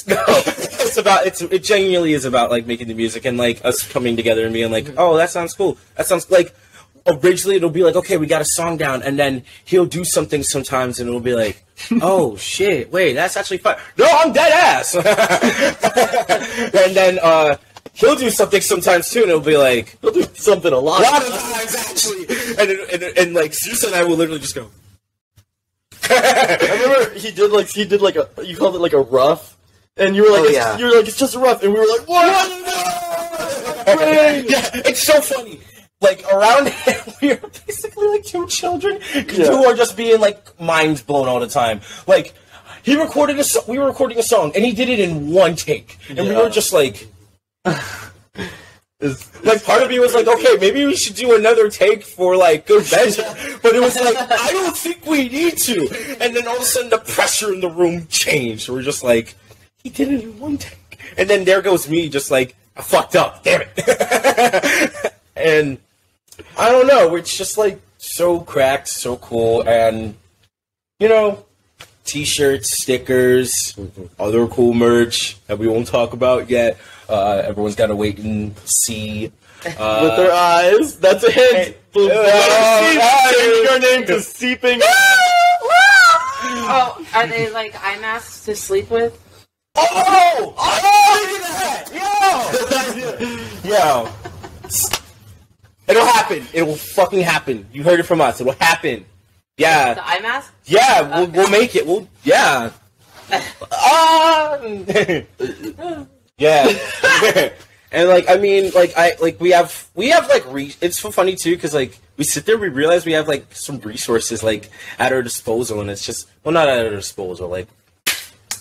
S3: No, it genuinely is about like making the music and like us coming together and being like, oh, that sounds cool. That sounds like originally it'll be like, okay, we got a song down, and then he'll do something sometimes, and it'll be like, oh shit, wait, that's actually fun. No, I'm dead ass. And then he'll do something sometimes too, and it'll be like,
S4: He'll do something a lot.
S3: a lot of times actually, and like Susan and I will literally just go.
S4: I remember he did like a, you called it like a rough, and you were like, you were like, it's just a rough, and we were like, what?
S3: Yeah, it's so funny. Like around him, we are basically like two children who are just being like minds blown all the time. Like we were recording a song, and he did it in one take, and we were just like. Like part of me was like, okay, maybe we should do another take for like good measure, but it was like, I don't think we need to. And then all of a sudden, the pressure in the room changed. We're just like, he did it in one take, and then there goes me, just like, I fucked up, damn it. And I don't know, it's just like so cracked, so cool, and you know, t-shirts, stickers, other cool merch that we won't talk about yet. Everyone's got to wait and see.
S4: With their eyes. That's a hint. Changing our name to Seeping.
S1: Oh, are they like eye masks to sleep with?
S3: Oh! Look at that! Yo! It'll happen. It will fucking happen. You heard it from us. It'll happen. Yeah.
S1: The eye mask?
S3: Yeah, we'll make it. Yeah. Yeah. And like, I mean, like we have like it's so funny too, because like we sit there, we realize we have like some resources like at our disposal, and it's just, well, not at our disposal, like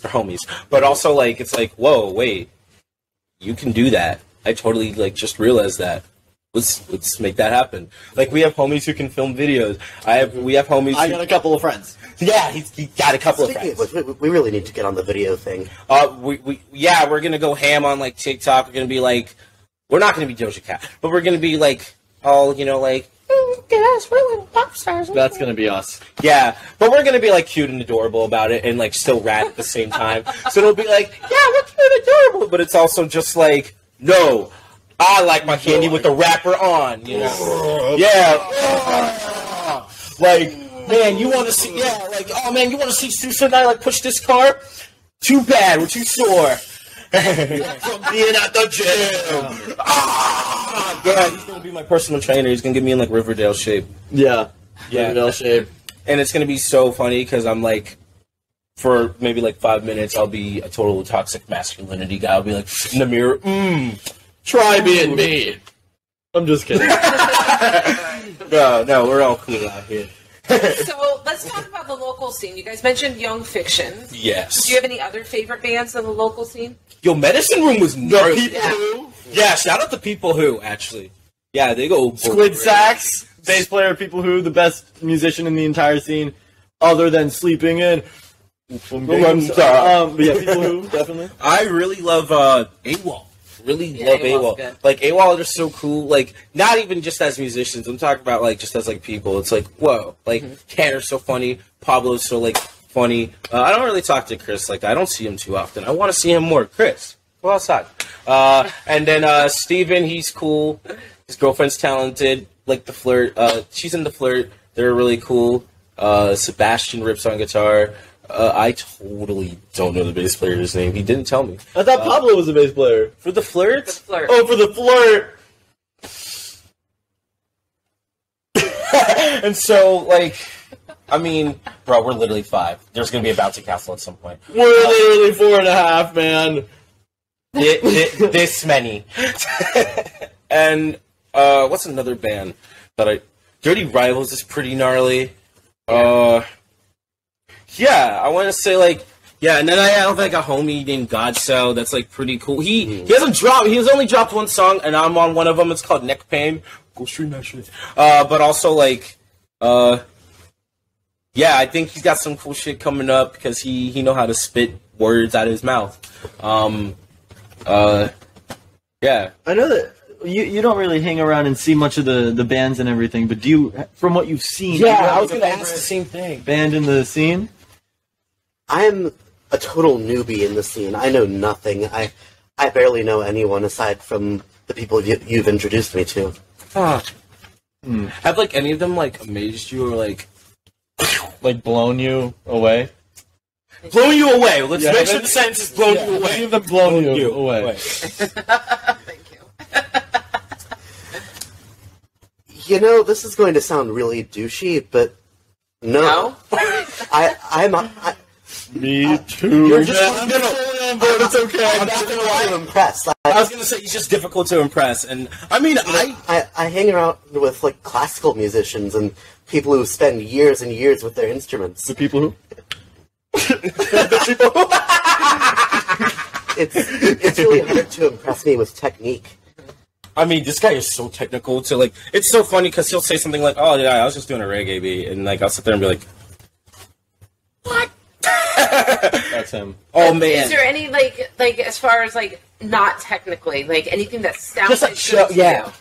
S3: our homies, but also like it's like, whoa, wait, you can do that. I totally like just realized that. Let's make that happen. Like we have homies who can film videos. We have homies.
S4: I got a couple of friends.
S3: Yeah, he got a couple of friends.
S5: We really need to get on the video thing.
S3: We're gonna go ham on like TikTok. We're gonna be like, we're not gonna be Doja Cat, but we're gonna be like all, you know, like, yes, we're little pop stars.
S4: That's gonna be us.
S3: Yeah, but we're gonna be like cute and adorable about it, and like still rap at the same time. So it'll be like, yeah, we're cute and adorable, but it's also just like, no, I like my candy with the wrapper on, you know? Yeah. Like, man, you want to see? Yeah, like, oh man, you want to see Susan and I like push this car? Too bad, we're too sore. From being at the gym. Yeah, he's gonna be my personal trainer. He's gonna get me in like Riverdale shape.
S4: Yeah.
S3: Riverdale
S4: shape.
S3: And it's gonna be so funny because I'm like, for maybe like 5 minutes, I'll be a total toxic masculinity guy. I'll be like in the mirror,
S4: try being me. I'm just kidding.
S3: No, we're all cool out here.
S1: So let's talk about the local scene. You guys mentioned Young Fiction.
S3: Yes.
S1: Do you have any other favorite bands in the local scene?
S3: Yo, Medicine Room was gnarly.
S4: People Who.
S3: Yeah, shout out to People Who, actually. Yeah, they go...
S4: Squid Sax, bass player, People Who, the best musician in the entire scene, other than Sleeping In. But yeah, People Who, definitely.
S3: I really love AWOL. Really
S1: Yeah,
S3: love
S1: AWOL's
S3: AWOL.
S1: good.
S3: Like, AWOL are so cool. Like, not even just as musicians. I'm talking about, like, just as, like, people. It's like, whoa. Like, Tanner's so funny. Pablo's so, like, funny. I don't really talk to Chris like that. I don't see him too often. I want to see him more. Chris, go outside. And then Steven, he's cool. His girlfriend's talented. Like, The Flirt. She's in The Flirt. They're really cool. Sebastian rips on guitar. I totally don't know the bass player's name. He didn't tell me.
S4: I thought Pablo was a bass player.
S3: For The Flirt?
S1: The Flirt.
S4: Oh, for The Flirt!
S3: And so, like, I mean, bro, we're literally 5. There's going to be a bouncy castle at some point.
S4: We're literally 4.5, man.
S3: This many. And, what's another band that Dirty Rivals is pretty gnarly. Yeah, I want to say, like, yeah, and then I have, like, a homie named Godso that's, like, pretty cool. He has only dropped one song, and I'm on one of them. It's called Neck Pain. Go stream that shit. But also, like, yeah, I think he's got some cool shit coming up because he know how to spit words out of his mouth. Yeah.
S4: I know that you don't really hang around and see much of the bands and everything, but do you, from what you've seen...
S3: Yeah, I was going to ask the same thing.
S4: Band in the scene?
S5: I'm a total newbie in the scene. I know nothing. I barely know anyone aside from the people you've introduced me to.
S3: Have like any of them like amazed you or like
S4: blown you away?
S3: blown you away? Let's make sure
S4: have
S3: the sentence is blown you
S4: Any
S3: away.
S4: of them blown you away?
S6: Thank you.
S5: You know, this is going to sound really douchey, but no. I
S4: Me too.
S3: You're just
S4: but it's okay.
S5: I'm not going to impress.
S3: I was gonna say he's just difficult to impress, and I mean
S5: I hang around with like classical musicians and people who spend years and years with their instruments.
S4: The people who?
S5: It's really hard to impress me with technique.
S3: I mean, this guy is so technical to like. It's so funny because he'll say something like, "Oh yeah, I was just doing a reggae beat," and like I'll sit there and be like, "What?"
S4: That's him.
S3: Oh man.
S1: Is there any like as far as like not technically like anything that sounds
S3: Just, like,
S1: good
S3: show-
S1: to
S3: yeah.
S1: you?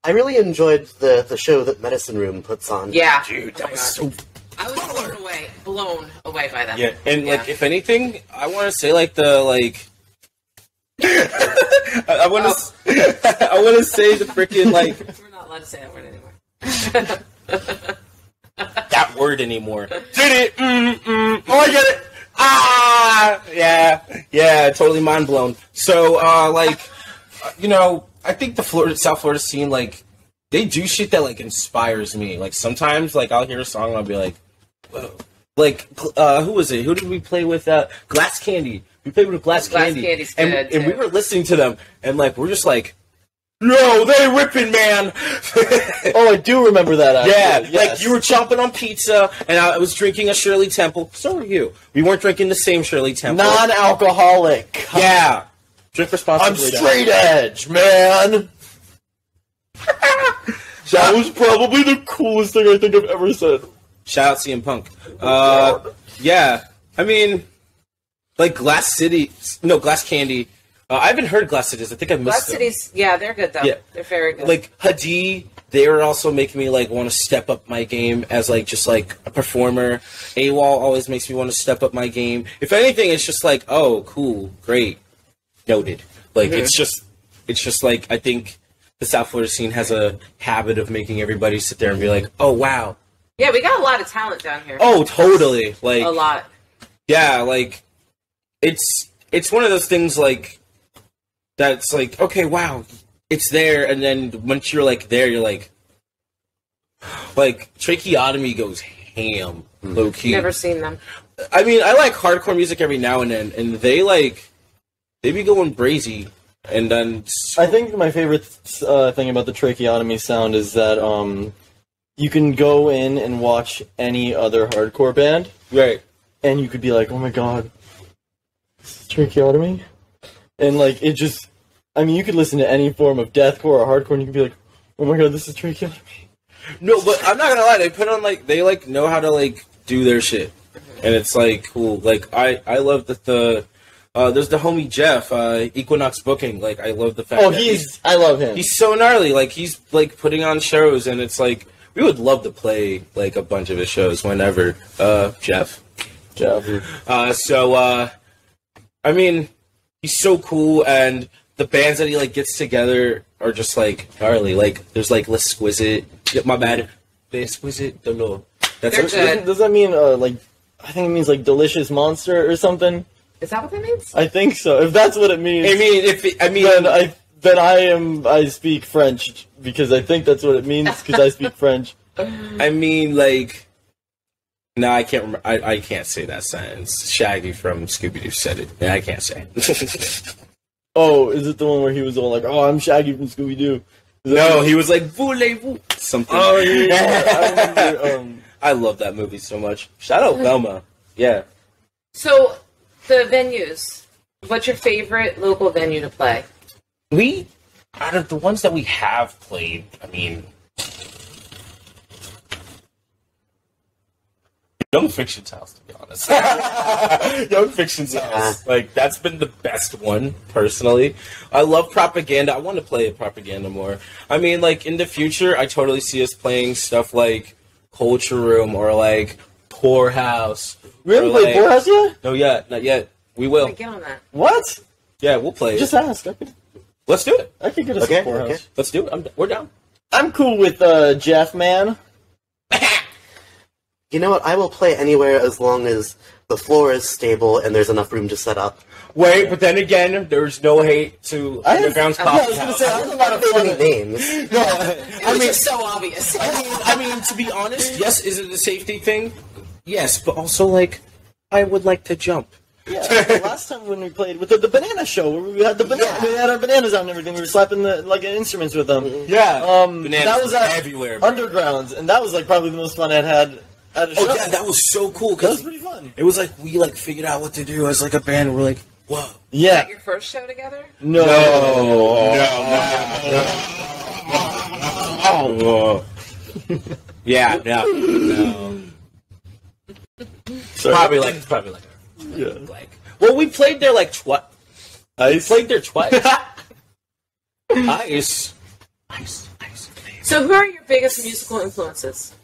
S5: I really enjoyed the show that Medicine Room puts on.
S1: Yeah,
S3: Dude,
S1: Oh
S3: that
S1: my
S3: was
S1: God.
S3: so.
S1: I was blown away by them.
S3: Yeah, and like if anything, I want to say like the like. I want to. I want to say the freaking like
S1: We're not allowed to say that word anymore.
S3: that word anymore. Did it? Oh, I get it. Ah, yeah, totally mind blown. So, you know, I think the South Florida scene, like, they do shit that like inspires me. Like sometimes, like I'll hear a song and I'll be like, whoa. Like, who was it? Who did we play with? Glass Candy. We played with Glass Candy,
S1: Candy's
S3: and
S1: good,
S3: we
S1: too.
S3: were listening to them, and like we're just like, no, they ripping, man.
S4: Oh, I do remember that. Actually.
S3: Yeah,
S4: Yes.
S3: like you were chomping on pizza, and I was drinking a Shirley Temple. So were you. We weren't drinking the same Shirley Temple.
S4: Non-alcoholic.
S3: Yeah. Drink
S4: I'm
S3: responsibly.
S4: straight edge, man. That was probably the coolest thing I think I've ever said.
S3: Shout out CM Punk. Yeah. I mean, like Glass Candy. I haven't heard Glass Cities. I think I missed
S1: Glass
S3: them.
S1: Cities, yeah, they're good though.
S3: Yeah.
S1: They're very good.
S3: Like Hadi, they were also making me like want to step up my game as like just like a performer. AWOL always makes me want to step up my game. If anything, it's just like, oh, cool, great, noted. Like it's just like I think the South Florida scene has a habit of making everybody sit there and be like, oh wow,
S1: yeah, we got a lot of talent down here.
S3: oh totally, like
S1: A lot.
S3: yeah, like it's one of those things like that's like okay, wow, it's there, and then once you're like there, you're like Tracheotomy goes ham, low key.
S1: Never seen them.
S3: I mean, I like hardcore music every now and then, and they be going brazy, and then
S4: I think my favorite thing about the tracheotomy sound is that you can go in and watch any other hardcore band,
S3: right.
S4: and you could be like, oh my god, this is tracheotomy? And like, it just, I mean, you could listen to any form of deathcore or hardcore, and you could be like, oh my god, this is tracheotomy.
S3: No, but I'm not gonna lie, they put on they know how to do their shit, and it's cool. Like I love that there's the homie Jeff, Equinox Booking. Like I love the fact.
S4: Oh,
S3: that
S4: I love him.
S3: he's so gnarly. Like he's putting on shows, and it's like we would love to play a bunch of his shows whenever. Jeff. I mean, he's so cool, and the bands that he gets together are just gnarly. Like there's L'Exquisite. Yeah, my bad. L'Exquisite. Don't know. That's
S1: They're good.
S4: Does that mean I think it means delicious monster or something?
S1: Is that what that means?
S4: I think so. If that's what it means, then I speak French because I think that's what it means because I speak French.
S3: I mean, no, I can't remember. I can't say that sentence. Shaggy from Scooby-Doo said it. Yeah, I can't say it.
S4: Oh, is it the one where he was all like, "Oh, I'm Shaggy from Scooby-Doo"?
S3: No, he was like, voulez-vous? Something.
S4: Oh, yeah. I remember,
S3: I love that movie so much. Shout out Velma. Yeah.
S1: So, the venues. What's your favorite local venue to play?
S3: Out of the ones that we have played, I mean, Young Fiction's house, to be honest. Young Fiction's house. That's been the best one, personally. I love Propaganda. I want to play Propaganda more. I mean, in the future, I totally see us playing stuff like Culture Room or Poorhouse.
S4: we haven't played Poorhouse yet?
S3: No, not yet. We will.
S1: Get on that.
S4: What?
S3: Yeah, we'll play it.
S4: Just ask.
S3: Let's do it.
S4: I could get us
S5: Okay,
S4: a Poorhouse.
S5: okay.
S3: Let's do it. We're down.
S4: I'm cool with Jeff, man.
S5: You know what? I will play anywhere as long as the floor is stable and there's enough room to set up.
S3: Wait, but then again, there's no hate to Underground's Coffee House.
S5: I have a lot of funny names.
S3: No,
S1: I mean, it's so obvious.
S3: I mean, to be honest, yes, is it a safety thing? Yes, but also, like, I would like to jump.
S4: Yeah, last time when we played with the banana show, where we had we had our bananas out and everything, we were slapping the instruments with them.
S3: Yeah,
S4: Bananas that was at
S3: everywhere, bro.
S4: Undergrounds, and that was like probably the most fun I'd had at a show.
S3: Oh yeah, that was so cool.
S4: That was pretty fun.
S3: It was like we like figured out what to do as like a band. We're like, whoa.
S1: Was
S4: Yeah.
S1: that your first show together?
S4: No.
S3: Yeah, no.
S4: Sorry.
S3: Probably like.
S4: Yeah.
S3: Like, well, we played there like twice.
S4: Ice.
S3: Played there twice. Ice.
S1: So who are your biggest musical influences?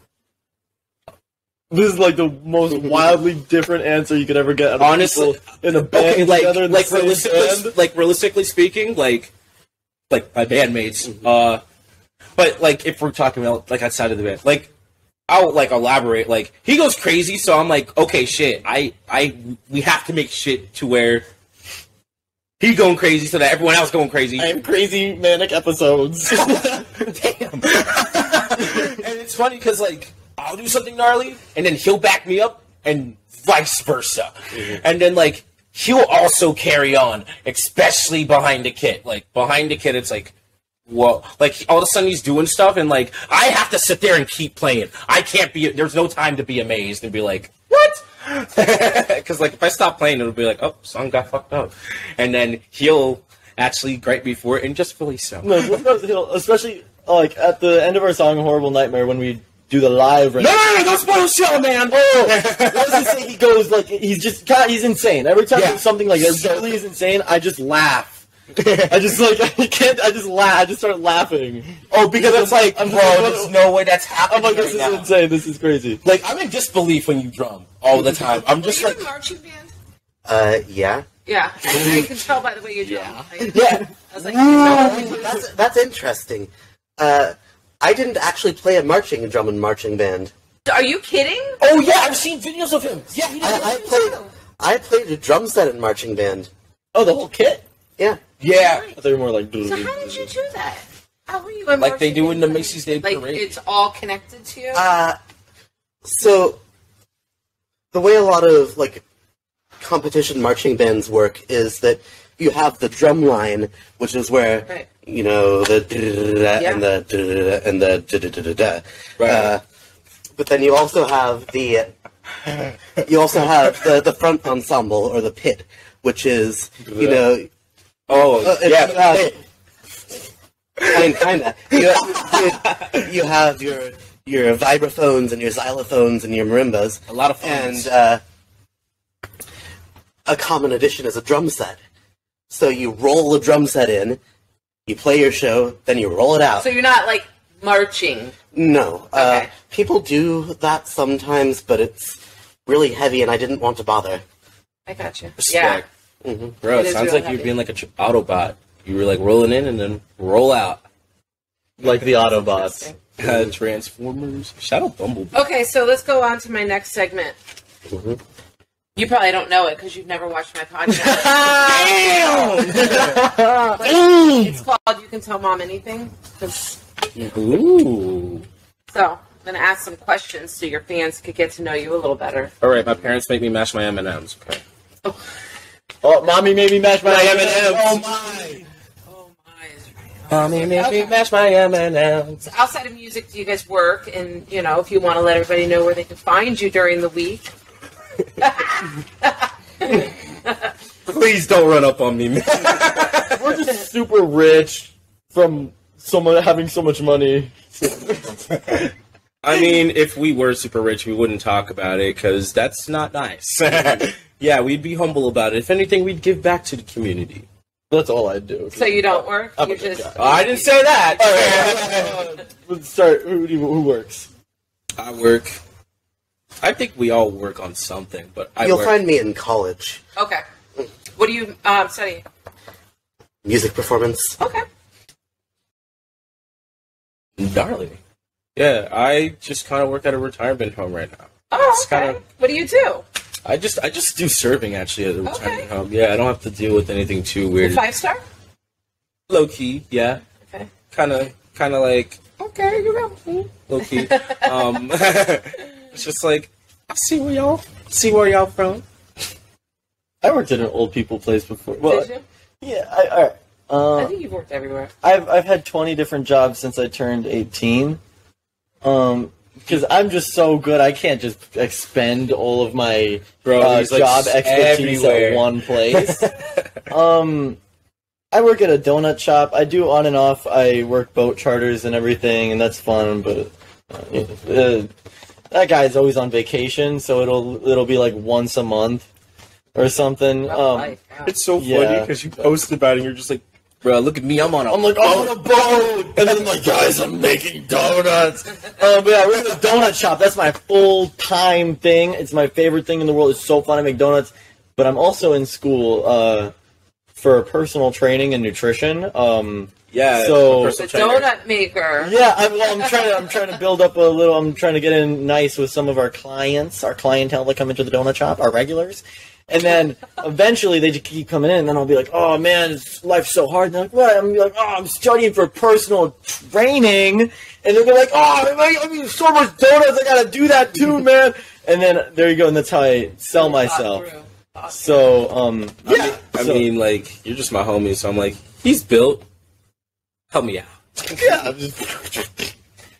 S4: This is like the most wildly different answer you could ever get. Out of
S3: Honestly,
S4: people in a band
S3: okay,
S4: together in the same band.
S3: realistically speaking, like my bandmates. But like if we're talking about like outside of the band, like I'll like elaborate. Like he goes crazy, so I'm like, okay, shit. We have to make shit to where he going crazy so that everyone else going crazy.
S4: I have crazy manic episodes.
S3: Damn. And it's funny because like I'll do something gnarly, and then he'll back me up, and vice versa. And then like he'll also carry on, especially behind the kit. Like behind the kit, it's like, whoa! Like all of a sudden he's doing stuff, and like I have to sit there and keep playing. I can't be. There's no time to be amazed and be like, what? Because like if I stop playing, it'll be like, oh, song got fucked up, and then he'll actually gripe me for it and just fully so.
S4: No, he'll, especially like at the end of our song "Horrible Nightmare" when we do the live.
S3: No, don't spoil the show, man.
S4: I was gonna say he goes like he's insane. Every time there's something like that really is insane, I just laugh. I just like I can't. I just laugh. I just start laughing.
S3: Oh, because it's like, bro, there's no way that's happening.
S4: I'm like, this
S3: right
S4: is
S3: now.
S4: insane. This is crazy.
S3: Like, I'm in disbelief when you drum all the time. I'm just
S1: Were
S3: like,
S1: you in a marching band?
S5: Yeah.
S1: Yeah, I can tell by the way you drum.
S3: yeah.
S1: I was like,
S5: That's interesting. I didn't actually play a drum and marching band.
S1: are you kidding?
S3: Oh yeah, I've seen videos of him. Yeah, he
S5: I played a drum set in marching band.
S4: Oh, the whole kit.
S5: Yeah.
S3: Yeah,
S4: I thought you were more like.
S1: So how did you do that? How were you in
S3: like they
S1: marching
S3: do in the
S1: band?
S3: Macy's Day
S1: Like
S3: Parade.
S1: it's all connected to you?
S5: So the way a lot of like competition marching bands work is that you have the drum line, which is where
S1: Right.
S5: you know the and the and the
S3: Right.
S5: but then you also have the the front ensemble or the pit, which is you know
S3: yeah.
S5: kinda you have your vibraphones and your xylophones and your marimbas.
S3: A lot of phones.
S5: And a common addition is a drum set. So you roll a drum set in, you play your show, then you roll it out.
S1: So you're not like marching.
S5: No.
S1: Okay.
S5: People do that sometimes, but it's really heavy and I didn't want to bother.
S1: I got you.
S3: Respect. Bro,
S1: It
S3: it
S1: is
S3: sounds
S1: real
S3: like you're
S1: heavy.
S3: being like a Autobot. You were like rolling in and then roll out.
S4: Like the Autobots.
S3: Transformers. Shout out Bumblebee.
S1: Okay, so let's go on to my next segment. You probably don't know it because you've never watched my podcast. It's called You Can Tell Mom Anything.
S3: Ooh.
S1: So I'm going to ask some questions so your fans could get to know you a little better.
S3: All right, my parents make me mash my M&Ms. Okay.
S4: Oh, mommy made me mash my
S3: M&Ms.
S4: Oh my!
S1: Oh my, is right.
S3: Mommy make me mash my M&Ms.
S1: So outside of music, do you guys work? And, you know, if you want to let everybody know where they can find you during the week.
S3: Please don't run up on me, man.
S4: We're just super rich from someone having so much money.
S3: I mean, if we were super rich, we wouldn't talk about it because that's not nice. Yeah, we'd be humble about it. If anything, we'd give back to the community.
S4: That's all I do.
S1: So you don't work?
S4: I'm
S1: You
S4: a good
S1: just...
S4: guy.
S3: I didn't say that.
S4: Let's start. Who works?
S3: I work. I think we all work on something, but
S5: You'll
S3: work.
S5: find me in college.
S1: Okay. What do you study?
S5: Music performance.
S1: Okay.
S3: Darling. Yeah, I just kind of work at a retirement home right now.
S1: Oh,
S3: It's
S1: okay.
S3: kinda-
S1: What do you do?
S3: I just do serving actually at a retirement
S1: Okay.
S3: home. Yeah, I don't have to deal with anything too weird.
S1: 5-star?
S3: Low key, yeah.
S1: Okay.
S3: Kind of like
S1: Okay, you go.
S3: low key. It's just like I see where y'all from.
S4: I worked at an old people place before. Well,
S1: Did you?
S4: yeah. All right.
S1: I think you've worked everywhere.
S4: I've had 20 different jobs since I turned 18. Because I'm just so good, I can't just expend all of my
S3: Bro, he's, like,
S4: job expertise
S3: everywhere.
S4: at one place. I work at a donut shop. I do on and off. I work boat charters and everything, and that's fun. But that guy's always on vacation, so it'll be like once a month or something.
S1: Life. Wow.
S3: It's so funny
S4: Yeah.
S3: because you post about it and you're just like, bro, look at me, I'm on a
S4: I'm like, I'm on a boat! And then I'm like, guys, I'm making donuts! But yeah, we're in a donut shop. That's my full-time thing. It's my favorite thing in the world. It's so fun to make donuts. But I'm also in school for personal training and nutrition.
S3: yeah.
S4: So-
S1: The donut maker.
S4: Yeah, I'm trying to build up a little. I'm trying to get in nice with some of our clients, our clientele that come into the donut shop, our regulars, and then eventually they just keep coming in, and then I'll be like, "Oh man, life's so hard." And they're like, "What?" I'm like, "Oh, I'm studying for personal training," and they're like, "Oh, I mean, so much donuts, I gotta do that too, man." And then there you go, and that's how I sell myself. So, yeah.
S3: I mean, like, you're just my homie, so I'm like, he's built. Help me out.
S4: yeah.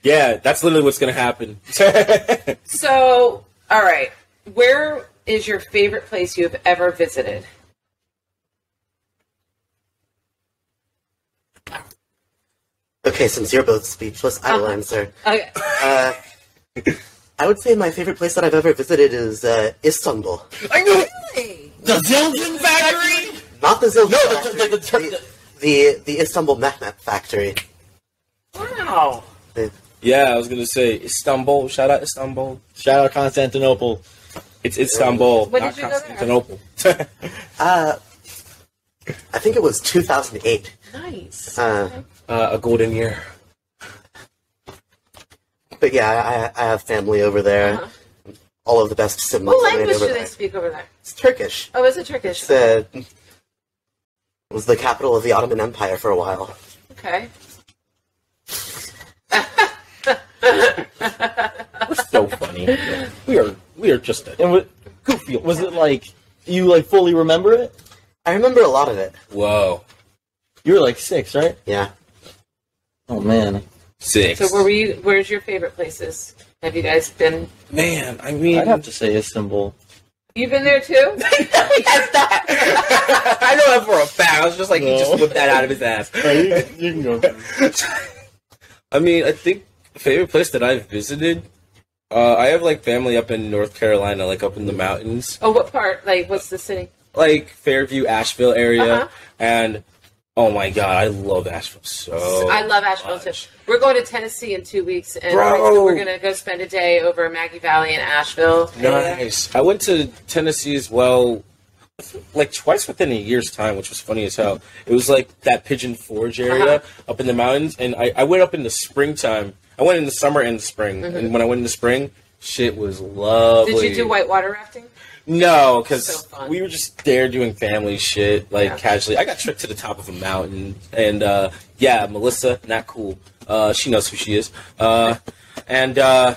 S3: Yeah, that's literally what's gonna happen.
S1: So, all right. Where is your favorite place you've ever visited?
S5: Okay, since you're both speechless, I will answer.
S1: Okay.
S5: I would say my favorite place that I've ever visited is Istanbul.
S4: I know
S1: Hey.
S4: the Zildjian factory.
S5: Not the Zilch
S4: No,
S5: factory, the Istanbul Mehmet factory.
S1: Wow.
S3: Yeah, I was gonna say Istanbul. Shout out Istanbul.
S4: Shout out Constantinople.
S3: It's Istanbul,
S1: When
S3: not
S1: did you go there?
S3: Constantinople.
S5: I think it was 2008.
S1: Nice.
S3: A golden year.
S5: But yeah, I have family over there.
S1: Uh-huh.
S5: All of the best siblings
S1: What
S5: are made
S1: language
S5: over
S1: do they
S5: there.
S1: speak over there?
S5: It's Turkish.
S1: Oh, is it Turkish?
S5: It was the capital of the Ottoman Empire for a while.
S1: Okay.
S3: We're so funny. We are just a
S4: And was it like you like fully remember it?
S5: I remember a lot of it.
S3: whoa.
S4: You were like 6, right?
S5: Yeah.
S4: Oh man.
S3: 6.
S1: So where's your favorite places? Have you guys been?
S3: Man, I mean,
S4: I'd have to say Istanbul.
S1: You've been there too?
S3: I know that for a fact. I was just like, he just whipped that out of his ass.
S4: You can go.
S3: I mean, I think the favorite place that I've visited, I have like family up in North Carolina, like up in the mountains,
S1: Oh, what part? Like, what's the city?
S3: like Fairview, Asheville area,
S1: Uh-huh.
S3: and oh my god, I love Asheville so.
S1: I love Asheville too.
S3: much.
S1: We're going to Tennessee in 2 weeks, and
S3: Bro.
S1: we're gonna go spend a day over Maggie Valley in Asheville.
S3: Nice. I went to Tennessee as well, like twice within a year's time, which was funny as hell. It was like that Pigeon Forge area up in the mountains, and I went up in the springtime. I went in the summer and the spring, and when I went in the spring, shit was lovely.
S1: Did you do whitewater rafting?
S3: No, because
S1: So fun.
S3: we were just there doing family shit, like
S1: Yeah.
S3: casually. I got tricked to the top of a mountain, and yeah, Melissa, not cool. She knows who she is. And I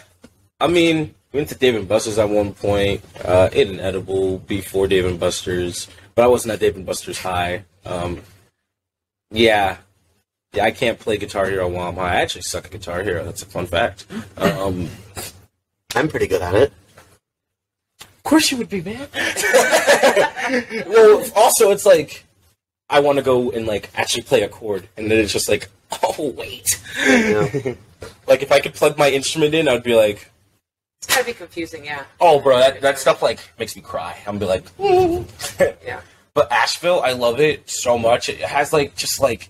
S3: mean, we went to Dave and Buster's at one point. Ate an edible before Dave and Buster's, but I wasn't at Dave and Buster's high. Yeah, I can't play Guitar Hero while I'm high. I actually suck at Guitar Hero. That's a fun fact.
S5: I'm pretty good at it.
S3: Of course you would be, man. Well, also, it's like, I want to go and, like, actually play a chord, and then it's just like, oh, wait.
S5: Yeah.
S3: Like, if I could plug my instrument in, I'd be like,
S1: It's gotta be confusing, yeah.
S3: oh, bro, that stuff, like, makes me cry. I'm be like,
S1: Yeah.
S3: But Asheville, I love it so much. It has, like, just, like,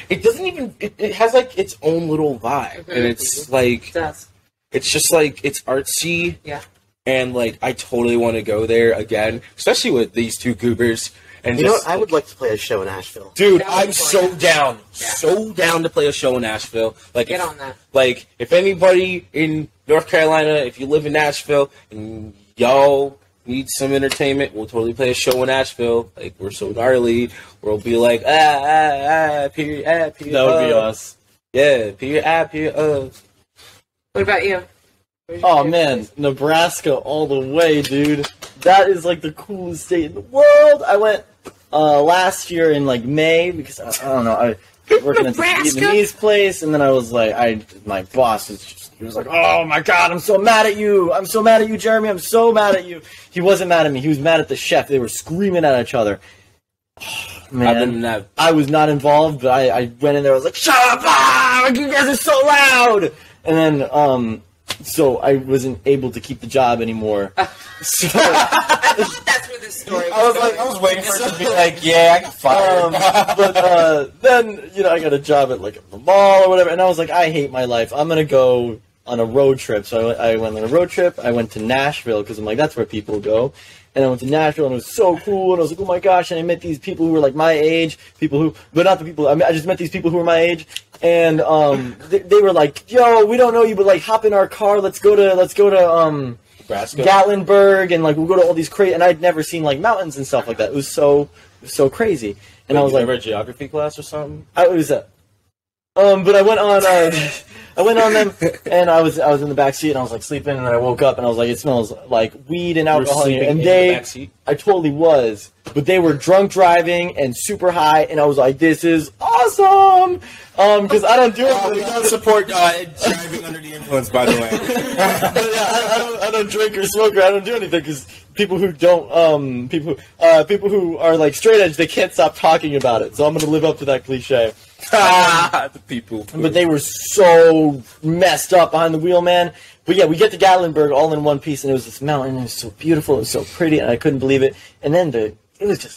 S3: it doesn't even, it has, like, its own little vibe, and it's, like,
S1: It does.
S3: it's just, like, it's artsy.
S1: Yeah.
S3: And, like, I totally want to go there again, especially with these two goobers. And
S5: You know
S3: just,
S5: what? I would like to play a show in Asheville.
S3: dude,
S6: That would
S3: I'm
S6: be
S3: so
S6: fun.
S3: down,
S6: Yeah.
S3: so down to play a show in Nashville. Like,
S6: Get
S3: if,
S6: on that.
S3: like if anybody in North Carolina, if you live in Nashville and y'all need some entertainment, we'll totally play a show in Nashville. Like, we're so gnarly. We'll be like, period, period.
S4: That would be us.
S3: Yeah, period, period.
S6: What about you? Where's your
S4: Oh
S6: favorite
S4: man,
S6: place?
S4: Nebraska all the way, dude. That is like the coolest state in the world. I went last year in like May because I don't know. I was working at this
S6: Nebraska?
S4: Vietnamese place, and then I was like, my boss was just, he was like, "Oh my god, I'm so mad at you. I'm so mad at you, Jeremy. I'm so mad at you." He wasn't mad at me. He was mad at the chef. They were screaming at each other. Man,
S3: I've been in that.
S4: I was not involved, but I went in there. I was like, "Shut up! Ah, you guys are so loud!" And then so I wasn't able to keep the job anymore. So
S6: I thought that's where this story was.
S3: I was waiting for it to be like, yeah, I got fired.
S4: but then I got a job at like the mall or whatever, and I was like, I hate my life. I'm gonna go on a road trip. So I went on a road trip. I went to Nashville because I'm like, that's where people go. And I went to Nashville, and it was so cool. And I was like, oh my gosh! And I met these people who were like my age, but not the people. I just met these people who were my age, and they were like, yo, we don't know you, but like, hop in our car. Let's go to
S3: Nebraska.
S4: Gatlinburg, and like we'll go to all these crazy. And I'd never seen like mountains and stuff like that. It was so crazy. And I was like,
S3: never a geography class or something.
S4: it was but I went on them, and I was in the back seat, and I was like sleeping, and I woke up, and I was like, it smells like weed and alcohol here. And I totally was, but they were drunk driving and super high, and I was like, this is awesome, because I don't do it.
S3: We don't support driving under the influence, by the way.
S4: I don't drink or smoke or I don't do anything because people who don't, people who are like straight edge, they can't stop talking about it. So I'm gonna live up to that cliche.
S3: The people.
S4: But they were so messed up behind the wheel, man. But yeah, we get to Gatlinburg all in one piece, and it was this mountain. And it was so beautiful, it was so pretty, and I couldn't believe it. And then it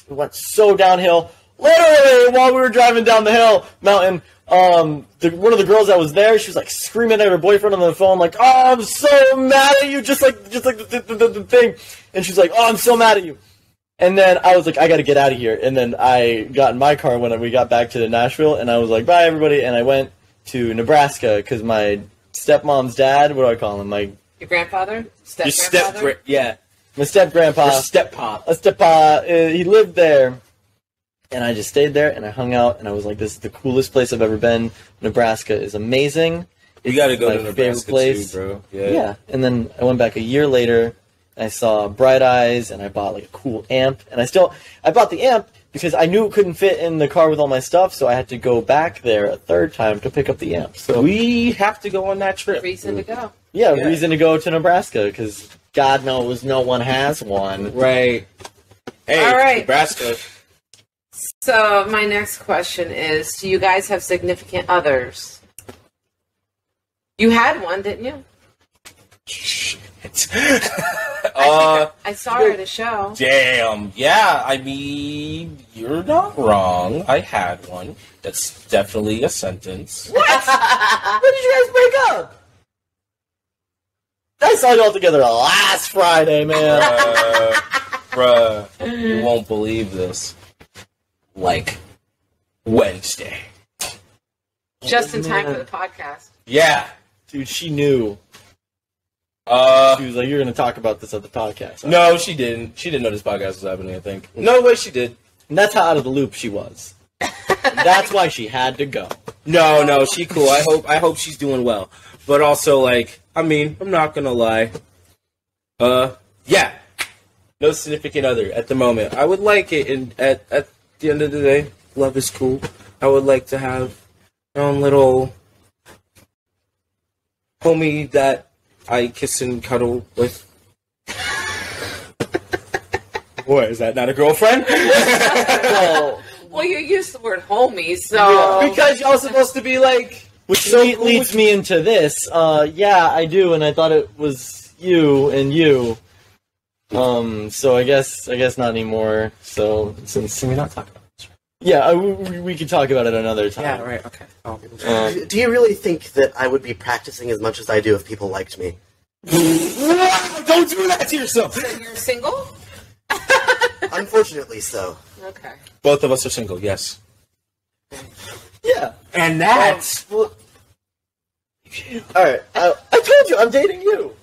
S4: went so downhill. Literally, while we were driving down the mountain, one of the girls that was there, she was like screaming at her boyfriend on the phone, like, "Oh, I'm so mad at you!" Just like the thing. And she's like, "Oh, I'm so mad at you." And then I was like, I got to get out of here. And then I got in my car when we got back to Nashville, and I was like, bye, everybody. And I went to Nebraska because my stepmom's dad, what do I call him?
S6: Your grandfather?
S3: Your
S6: Step-grandfather?
S4: My step-grandpa.
S3: Your step-pop.
S4: A step-pa. He lived there. And I just stayed there, and I hung out, and I was like, this is the coolest place I've ever been. Nebraska is amazing.
S3: You got to go
S4: my
S3: to
S4: favorite
S3: Nebraska
S4: place.
S3: too, bro.
S4: Yeah. And then I went back a year later. I saw Bright Eyes, and I bought like a cool amp. And I bought the amp because I knew it couldn't fit in the car with all my stuff, so I had to go back there a third time to pick up the amp. So
S3: We have to go on that trip.
S6: Reason to go.
S4: yeah,
S3: Yeah.
S4: reason to go to Nebraska because God knows no one has one.
S3: Right. Hey,
S6: All right.
S3: Nebraska.
S6: So my next question is, do you guys have significant others? You had one, didn't you? I saw her at a show.
S3: Damn. Yeah, I mean, you're not wrong. I had one. That's definitely a sentence.
S4: What? When did you guys break up? I saw you all together last Friday, man.
S3: Bruh, you won't believe this. Like, Wednesday.
S6: Just in time for the podcast.
S3: Yeah.
S4: Dude, she knew. She was like, you're going to talk about this at the podcast.
S3: No, she didn't. She didn't know this podcast was happening, I think. No way she did.
S4: And that's how out of the loop she was. That's why she had to go.
S3: No, she cool. I hope she's doing well. But also, like, I mean, I'm not gonna lie. Yeah. No significant other at the moment. I would like it, and at the end of the day, love is cool. I would like to have my own little homie that I kiss and cuddle with. What, is that not a girlfriend?
S6: Well, you used the word homie, so...
S3: Because y'all supposed to be like...
S4: Which leads me into this. Yeah, I do, and I thought it was you and you. So I guess not anymore. So since
S3: Can we not talk about this?
S4: yeah, we could talk about it another time.
S3: Yeah, right, okay.
S5: Do you really think that I would be practicing as much as I do if people liked me?
S3: Don't do that to yourself!
S6: You're single?
S5: Unfortunately, so.
S6: Okay.
S3: Both of us are single. Yes.
S4: Yeah.
S3: And that's
S4: Well, alright, I told you, I'm dating you.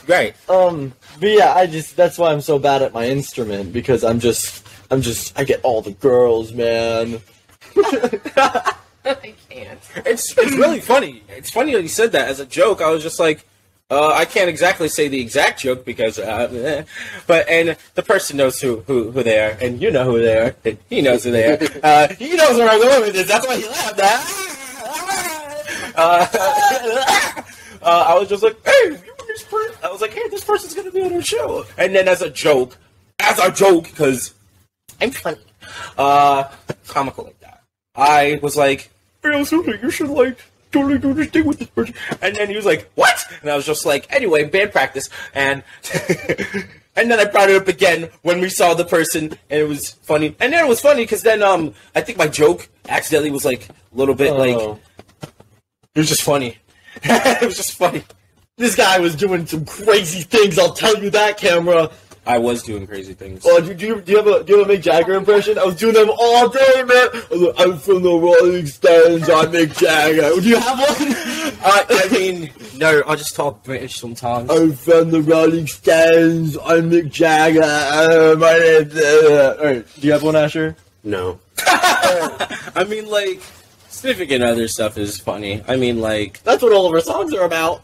S3: great.
S4: But yeah, that's why I'm so bad at my instrument, because I get all the girls, man.
S6: I can't.
S3: It's really funny. It's funny that you said that as a joke. I was just like, I can't exactly say the exact joke because, but the person knows who they are, and you know who they are, and he knows who they are. He knows where I'm going with this. That's why he laughed. I was just like, hey, I was like, hey, this person's gonna be on our show, and then as a joke, because I'm funny, comical like that. I was like, hey, I was thinking you should like totally do this thing with this person. And then he was like, what? And I was just like, anyway, band practice. And and then I brought it up again when we saw the person, and it was funny. And then it was funny because then I think my joke accidentally was like a little bit like, it was just funny. It was just funny.
S4: This guy was doing some crazy things, I'll tell you that, camera.
S3: I was doing crazy things.
S4: Oh, do you have a Mick Jagger impression? I was doing them all day, man. I'm from the Rolling Stones. I'm Mick Jagger. Do you have one?
S3: I mean, no, I just talk British sometimes.
S4: I'm from the Rolling Stones. I'm Mick Jagger. My name's... Alright, do you have one, Asher?
S5: No.
S3: I mean, like, significant other stuff is funny. I mean, like,
S4: That's what all of our songs are about.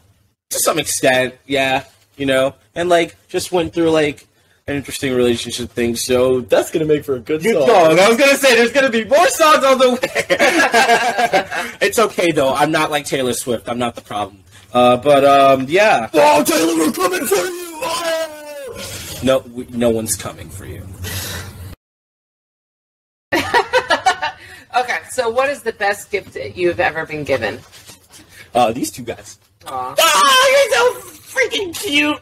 S3: to some extent, yeah, you know, and like just went through like an interesting relationship thing. So
S4: That's gonna make for a good
S3: good
S4: song.
S3: song. I was gonna say there's gonna be more songs on the way. It's okay though. I'm not like Taylor Swift. I'm not the problem. Yeah.
S4: Oh, Taylor, we're coming for you! Oh!
S3: No one's coming for you.
S6: Okay, so what is the best gift that you've ever been given?
S3: These two guys.
S6: Aw.
S3: You're so freaking cute.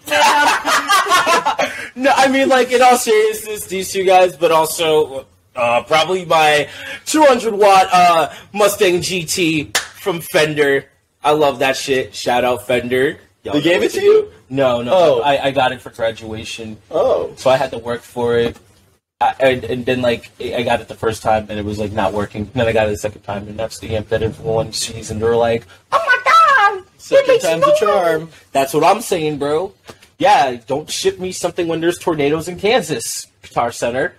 S3: No, I mean, like, in all seriousness, these two guys, but also probably my 200-watt Mustang GT from Fender. I love that shit. Shout out Fender.
S4: They gave it to you?
S3: No.
S4: Oh.
S3: I got it for graduation.
S4: Oh.
S3: So I had to work for it. And then, like, I got it the first time, and it was, like, not working. And then I got it the second time, and that's the amp that everyone sees, and they're like, oh my god!
S4: Second time's a charm.
S3: That's what I'm saying, bro. Yeah, don't ship me something when there's tornadoes in Kansas, Guitar Center.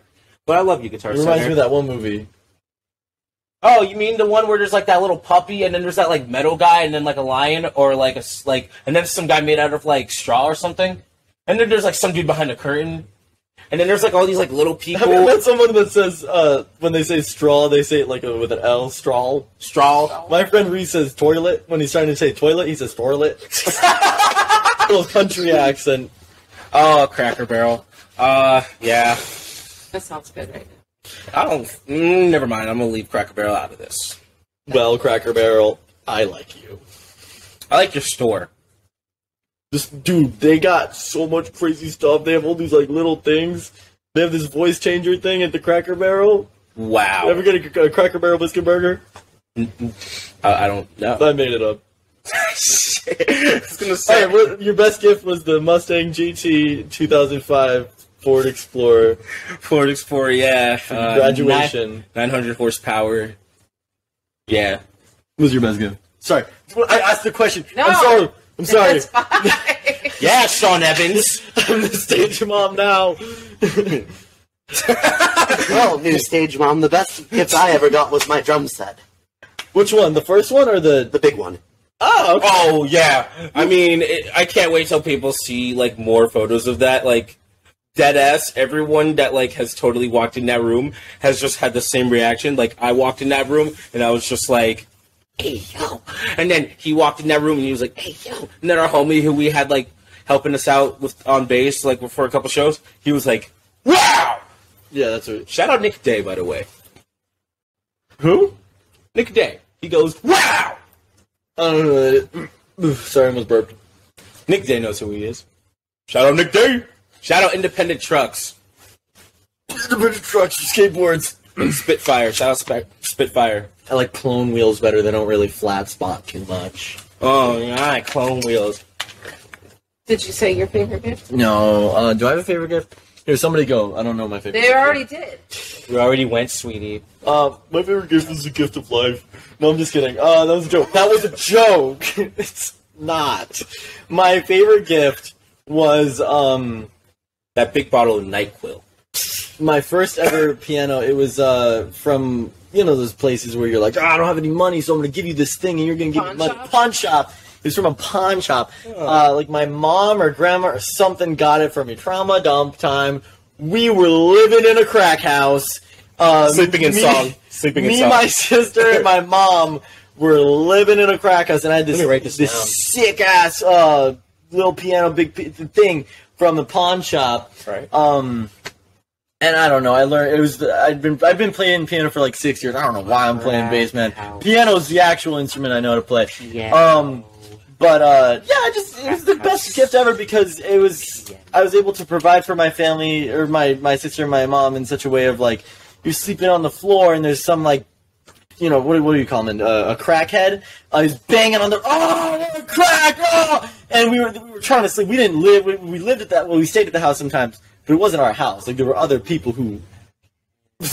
S3: But I love you, Guitar
S4: It
S3: Center.
S4: reminds me of that one movie.
S3: Oh, you mean the one where there's, like, that little puppy, and then there's that, like, metal guy, and then, like, a lion, or, like, and then some guy made out of, like, straw or something? And then there's, like, some dude behind a curtain. And then there's, like, all these, like, little people.
S4: Have you met someone that says, when they say straw, they say it like with an L, straw?
S3: Straw.
S4: My friend Reese says toilet. When he's trying to say toilet, he says toilet. Little country accent.
S3: Oh, Cracker Barrel. Yeah.
S6: That sounds good right now.
S3: I don't... never mind. I'm going to leave Cracker Barrel out of this.
S4: Well, Cracker Barrel, I like you.
S3: I like your store.
S4: Dude, they got so much crazy stuff. They have all these, like, little things. They have this voice changer thing at the Cracker Barrel.
S3: Wow.
S4: You ever get a Cracker Barrel biscuit burger?
S3: I don't know.
S4: I made it up.
S3: Shit. I was going to say...
S4: Alright, your best gift was the Mustang GT 2005 Ford Explorer.
S3: Ford Explorer, yeah.
S4: Graduation.
S3: 900 horsepower. Yeah.
S4: What was your best gift? Sorry. I asked the question.
S6: No.
S4: I'm sorry.
S6: That's fine.
S3: Yeah, Sean Evans.
S4: I'm the stage mom now.
S5: Well, new stage mom, the best gift I ever got was my drum set.
S4: Which one? The first one or the...
S5: The big one.
S4: Oh, okay.
S3: Oh, yeah. I mean, I can't wait till people see, like, more photos of that. Like, deadass, everyone that, like, has totally walked in that room has just had the same reaction. Like, I walked in that room, and I was just like, hey, yo. And then he walked in that room, and he was like, hey, yo. And then our homie, who we had, like, helping us out with on bass, like, for a couple shows, he was like, wow!
S4: Yeah, that's right.
S3: Shout out Nick Day, by the way.
S4: Who?
S3: Nick Day. He goes, wow!
S4: I don't know. Sorry, I almost burped.
S3: Nick Day knows who he is. Shout out Nick Day! Shout out Independent Trucks.
S4: Independent trucks, skateboards.
S3: Spitfire. Shout out Spitfire.
S4: I like clone wheels better. They don't really flat spot too much.
S3: Oh, yeah, clone wheels.
S6: Did you say your favorite gift?
S4: No. Do I have a favorite gift? Here, somebody go. I don't know my favorite.
S6: They already did.
S3: We already went, sweetie.
S4: My favorite gift is the gift of life. No, I'm just kidding. That was a joke. That was a joke. It's not. My favorite gift was
S3: That big bottle of NyQuil.
S4: my first ever piano. It was from those places where you're like, I don't have any money, so I'm gonna give you this thing, and you're gonna give me money. Pawn shop. It was from a pawn shop. Like my mom or grandma or something got it for me. Trauma dump time. We were living in a crack house.
S3: Sleeping in song.
S4: Me, my sister, and my mom were living in a crack house, and I had this sick ass little piano, thing from the pawn shop.
S3: Right.
S4: And I don't know. I learned it was. I've been playing piano for like 6 years. I don't know why I'm playing bass, man. Piano's the actual instrument I know how to play. But it was the best gift ever because I was able to provide for my family or my sister and my mom in such a way of like you're sleeping on the floor and there's some like what do you call him? A crackhead. He's banging on the crack. And we were trying to sleep. We didn't live. We lived at that. Well, we stayed at the house sometimes, but it wasn't our house. Like there were other people who. Not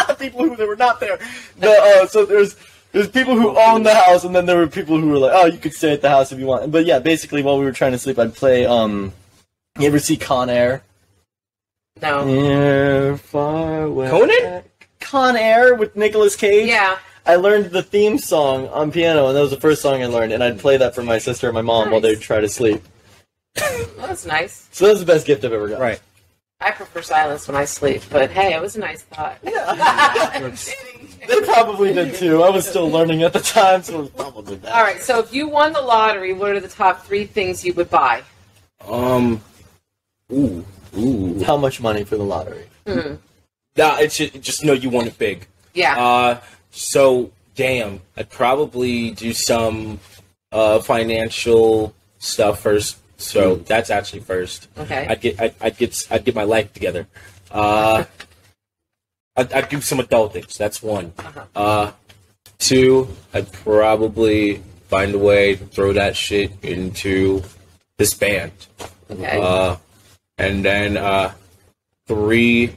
S4: the people who they were not there. So there's people who own the house, and then there were people who were like, oh, you could stay at the house if you want. But yeah, basically while we were trying to sleep, I'd play. You ever see Con Air?
S6: No.
S4: Near, far away.
S3: Conan?
S4: Con Air with Nicolas Cage.
S6: Yeah.
S4: I learned the theme song on piano, and that was the first song I learned, and I'd play that for my sister and my mom while they'd try to sleep.
S6: Well, that's nice.
S4: So that was the best gift I've ever got.
S3: Right.
S6: I prefer silence when I sleep, but hey, it was a nice thought.
S4: They probably did too. I was still learning at the time, so it was probably that.
S6: All right, so if you won the lottery, what are the top 3 things you would buy?
S3: Ooh.
S4: How much money for the lottery?
S3: Nah, it's just know you want it big.
S6: Yeah.
S3: So damn, I'd probably do some financial stuff first. So that's actually first.
S6: Okay.
S3: I'd get my life together. I'd do some adult things. That's one. 2, I'd probably find a way to throw that shit into this band.
S6: Okay.
S3: And then 3,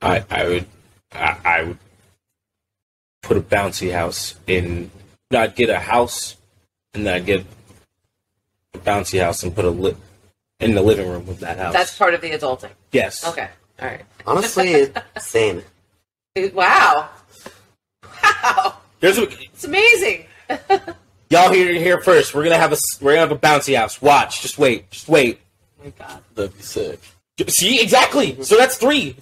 S3: I would put a bouncy house in. No, I'd get a house, and then I'd get a bouncy house and put in the living room of that house.
S6: That's part of the adulting.
S3: Yes.
S6: Okay. All right.
S5: Honestly, same.
S6: Wow. Wow.
S3: It's
S6: amazing.
S3: Y'all here first. We're gonna have a bouncy house. Watch. Just wait.
S6: Oh my God.
S4: That'd be sick.
S3: See, exactly. So that's 3.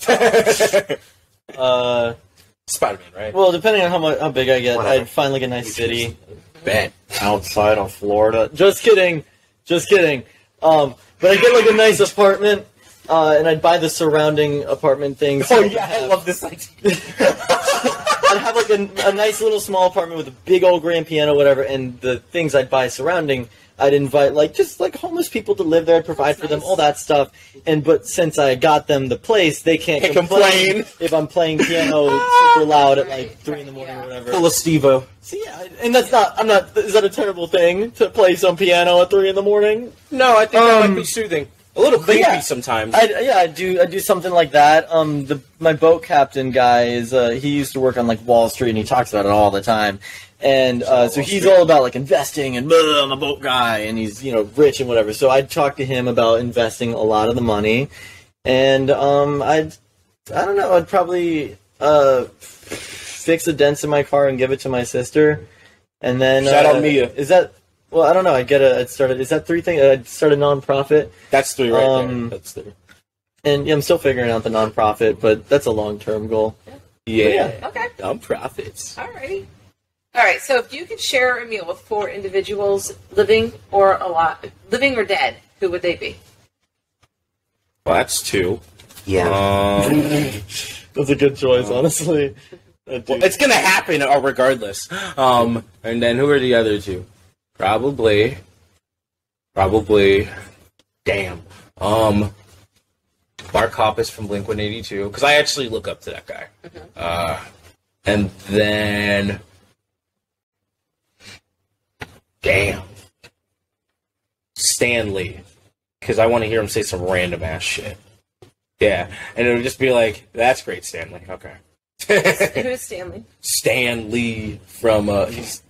S3: Spider-Man, right?
S4: Well, depending on how big I get,
S5: Whatever.
S4: I'd find like a nice city.
S3: Bet.
S4: Outside of Florida. Just kidding. But I'd get like a nice apartment, and I'd buy the surrounding apartment things.
S3: Oh yeah, I love this idea.
S4: I'd have like a nice little small apartment with a big old grand piano, whatever, and the things I'd buy surrounding, I'd invite like just like homeless people to live there, I'd provide for them, all that stuff. But since I got them the place, they can't complain if I'm playing piano super loud at like 3 in the morning or whatever.
S3: Full of Steve-O.
S4: So yeah, and is that a terrible thing to play some piano at 3 in the morning?
S3: No, I think that might be soothing. A little creepy sometimes.
S4: I do something like that. My boat captain guy he used to work on like Wall Street, and he talks about it all the time. And so he's all about like investing and I'm a boat guy, and he's rich and whatever. So I'd talk to him about investing a lot of the money, and I don't know, I'd probably fix the dents in my car and give it to my sister, and then
S3: shout out Mia.
S4: Is that? Well, I don't know. Is that 3 things? I'd start a nonprofit.
S3: That's 3 right there. That's 3.
S4: And I'm still figuring out the nonprofit, but that's a long-term gool.
S3: Yeah.
S6: Okay.
S3: Nonprofits.
S6: Alrighty. All right. So if you could share a meal with 4 individuals, living or dead, who would they be?
S3: Well, that's 2.
S5: Yeah.
S4: That's a good choice, honestly.
S3: Well, it's gonna happen regardless. And then who are the other 2? Probably. Damn. Mark Hoppus from Blink-182, because I actually look up to that guy. And then, damn. Stanley, because I want to hear him say some random ass shit. Yeah, and it would just be like, "That's great, Stanley." Okay.
S6: Who's Stanley?
S3: Stan Lee from he's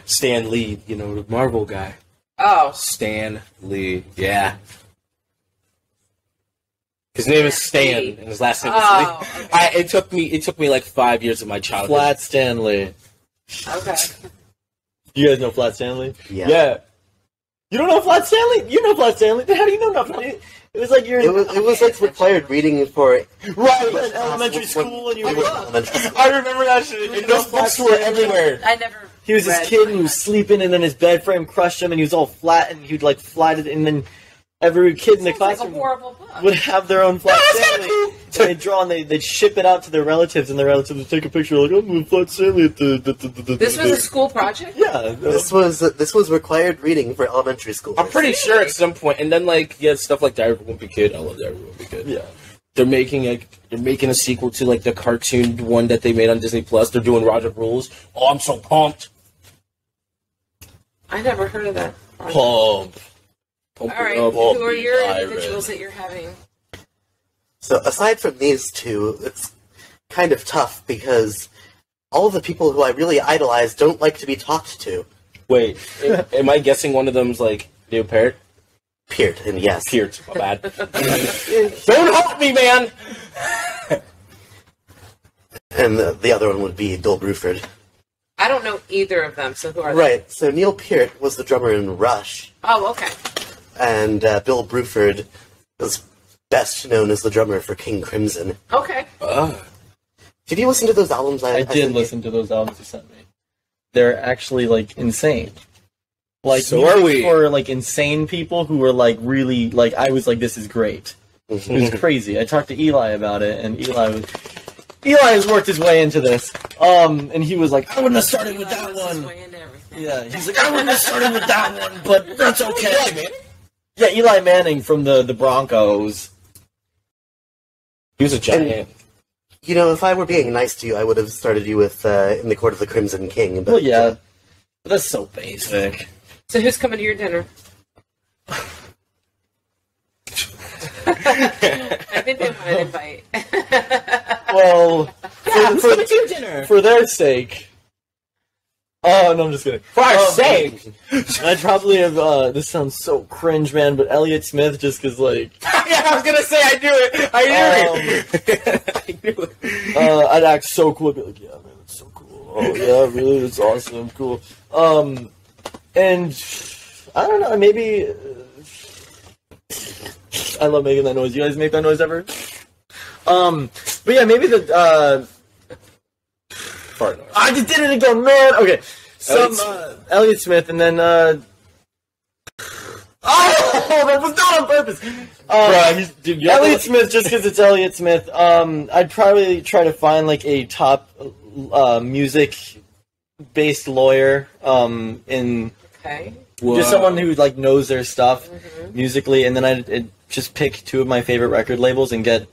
S3: Stan Lee, you know, the Marvel guy.
S6: Oh,
S3: Stan Lee, yeah. His name is Stan, and his last name is Lee.
S6: okay.
S3: It took me like 5 years of my childhood.
S4: Flat Stanley.
S6: Okay.
S4: You guys know Flat Stanley?
S5: Yeah.
S4: You don't know Flat Stanley? You know Flat Stanley? Then how do you know nothing? It was like you're.
S5: It was like required reading for
S4: right in elementary school, and you were.
S3: I remember that shit. And those books were everywhere.
S6: I never.
S4: He was this kid who was sleeping, and then his bed frame crushed him, and he was all flat, and he'd like fly to, and then every kid in the classroom
S6: like a horrible book.
S4: would have their own Flat Stanley. And they'd draw, and they'd ship it out to their relatives, and their relatives would take a picture, like, I'm with Flat Stanley at the.
S6: This was a school project?
S4: Yeah.
S5: This was required reading for elementary school.
S3: I'm pretty sure at some point, and then like stuff like Diary of a Wimpy Kid. I love Diary of a Wimpy Kid.
S4: Yeah.
S3: They're making a sequel to like the cartoon one that they made on Disney Plus. They're doing Roger Rules. Oh, I'm so pumped.
S6: I never heard of that.
S4: Pump.
S6: All right,
S3: Up,
S6: who are your
S4: Iron.
S6: individuals that you're having?
S5: So aside from these two, it's kind of tough because all the people who I really idolize don't like to be talked to.
S3: Wait, am I guessing one of them's like Neil Peart?
S5: Peart, and yes.
S3: Peart, my bad. Don't help me, man!
S5: And the other one would be Bill Bruford.
S6: I don't know either of them, so who are they?
S5: Right, so Neil Peart was the drummer in Rush,
S6: Oh, okay.
S5: and Bill Bruford was best known as the drummer for King Crimson.
S6: Okay.
S5: Did you listen to those albums?
S4: I did
S5: sent you?
S4: listen to those albums you sent me. They're actually like insane. Like
S3: So are we.
S4: for like insane people who were like really like I was like this is great. It was crazy. I talked to Eli about it, and Eli has worked his way into this. And he was like, I wouldn't have started with that one. Yeah, he's like, I wouldn't have started with that one, but that's okay. Yeah, Eli Manning from the Broncos.
S3: He was a giant.
S5: You know, if I were being nice to you, I would have started you with In the Court of the Crimson King. But,
S4: Well, yeah, but that's so basic.
S6: So who's coming to your dinner? I think they want an invite.
S4: Well,
S3: Who's to dinner?
S4: for their sake. Oh, no, I'm just kidding.
S3: For our sake!
S4: I'd probably have, this sounds so cringe, man, but Elliott Smith, just because, like,
S3: Yeah, I was gonna say I knew it. I knew it.
S4: I'd act so cool. I'd be like, yeah, man, that's so cool. Oh, yeah, really, that's awesome, cool. And, I don't know, maybe, I love making that noise. You guys make that noise ever? But yeah, maybe the,
S3: Fart noise.
S4: I just did it again, man! Okay, Elliott Smith, and then, oh, that was not on purpose!
S3: Dude,
S4: Elliott Smith, just because it's Elliott Smith. I'd probably try to find like a top music-based lawyer. In
S6: Okay.
S4: just someone who like knows their stuff musically, and then I'd just pick two of my favorite record labels and get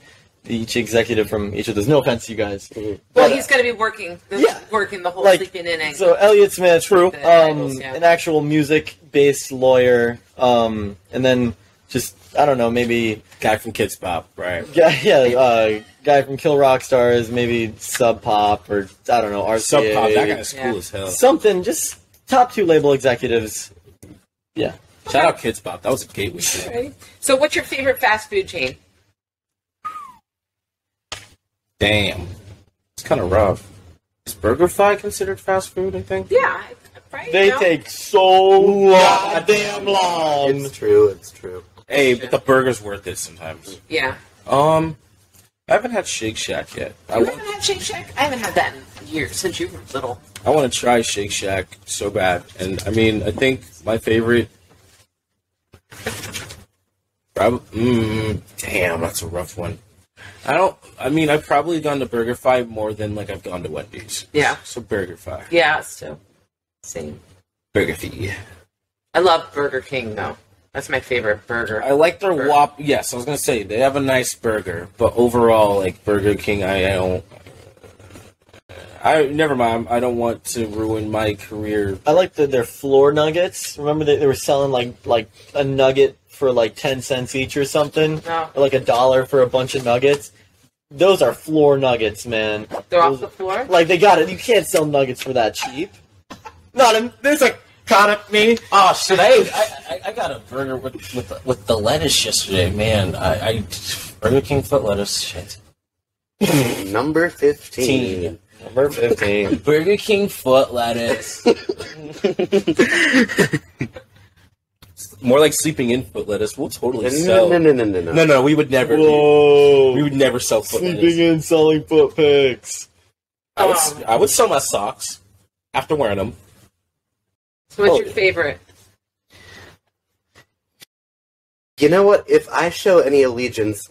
S4: each executive from each of those. No offense to you guys.
S6: Well, he's going to be working the whole
S4: Like,
S6: sleeping inning.
S4: So Elliott Smith, true,
S6: The labels, yeah.
S4: an actual music-based lawyer, and then just I don't know, maybe.
S3: Guy from Kids Bop, right?
S4: Guy from Kill Rock Stars, maybe Sub Pop, or I don't know, RCA.
S3: Sub Pop, that guy's
S6: Yeah.
S3: cool as hell.
S4: Something, just top two label executives. Yeah.
S3: Shout out Kids Bop, that was a gateway thing.
S6: Okay. So what's your favorite fast food chain?
S3: Damn. It's kind of rough. Is BurgerFi considered fast food, I think?
S6: Yeah, right?
S4: They
S6: No?
S4: take so goddamn long.
S5: It's true.
S3: Hey, but the burger's worth it sometimes.
S6: Yeah.
S3: I haven't had Shake Shack yet.
S6: You haven't had Shake Shack? I haven't had that in years, since you were little.
S3: I want to try Shake Shack so bad. And, I mean, I think my favorite... damn, that's a rough one. I've probably gone to BurgerFi more than, like, I've gone to Wendy's.
S6: Yeah.
S3: So BurgerFi.
S6: Yeah, still. Same.
S3: BurgerFi.
S6: I love Burger King, though. That's my favorite burger.
S3: I like their
S6: Burger.
S3: Whop. Yes, I was gonna say they have a nice burger, but overall, like Burger King, I Never mind. I don't want to ruin my career.
S4: I like their floor nuggets. Remember they were selling like a nugget for like 10 cents each or something?
S6: No.
S4: Or like $1 for a bunch of nuggets. Those are floor nuggets, man.
S6: They're off the floor?
S4: Like, they got it. You can't sell nuggets for that cheap.
S3: There's a caught me.
S7: Oh shit! I got a burger with the lettuce yesterday, man. I Burger King foot lettuce. Shit.
S5: Number 15.
S4: Number 15.
S7: Burger King foot lettuce.
S3: More like sleeping in foot lettuce. We'll totally sell.
S5: No.
S3: No, we would never.
S4: Whoa.
S3: We would never sell foot
S4: Sleeping
S3: lettuce.
S4: in, selling foot pics.
S3: I would sell my socks after wearing them.
S6: So what's your favorite?
S5: You know what? If I show any allegiance,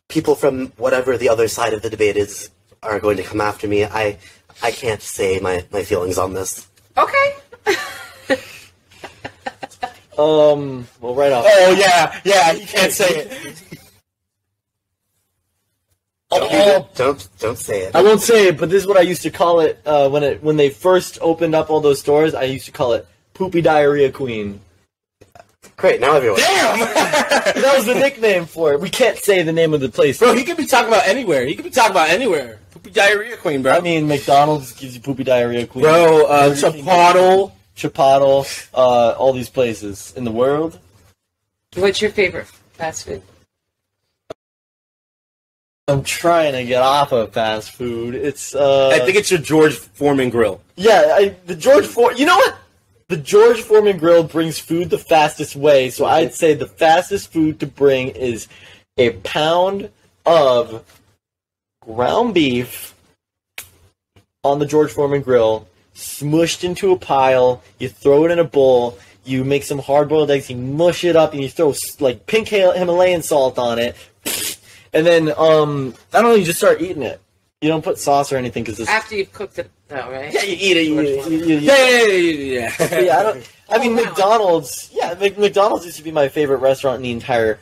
S5: people from whatever the other side of the debate is are going to come after me. I can't say my feelings on this.
S6: Okay.
S4: Well, right off.
S3: Oh yeah, he can't say it.
S5: Don't say it.
S4: I won't say it, but this is what I used to call it when they first opened up all those stores. I used to call it Poopy Diarrhea Queen.
S5: Great, now everyone.
S3: Damn!
S4: That was the nickname for it. We can't say the name of the place.
S3: Bro, he could be talking about anywhere. Poopy diarrhea queen, bro.
S4: I mean, McDonald's gives you Poopy Diarrhea Queen.
S3: Bro, Chipotle.
S4: All these places in the world.
S6: What's your favorite fast food?
S4: I'm trying to get off of fast food. It's
S3: I think it's your George Foreman grill.
S4: Yeah, you know what? The George Foreman grill brings food the fastest way, so I'd say the fastest food to bring is a pound of ground beef on the George Foreman grill, smushed into a pile, you throw it in a bowl, you make some hard-boiled eggs, you mush it up, and you throw, like, pink Himalayan salt on it, and then, I don't know, you just start eating it. You don't put sauce or anything, because it's...
S6: After you've cooked it, though, right?
S4: Yeah, you eat it.
S3: Yeah.
S4: Yeah, I mean, McDonald's. Yeah, McDonald's used to be my favorite restaurant in the entire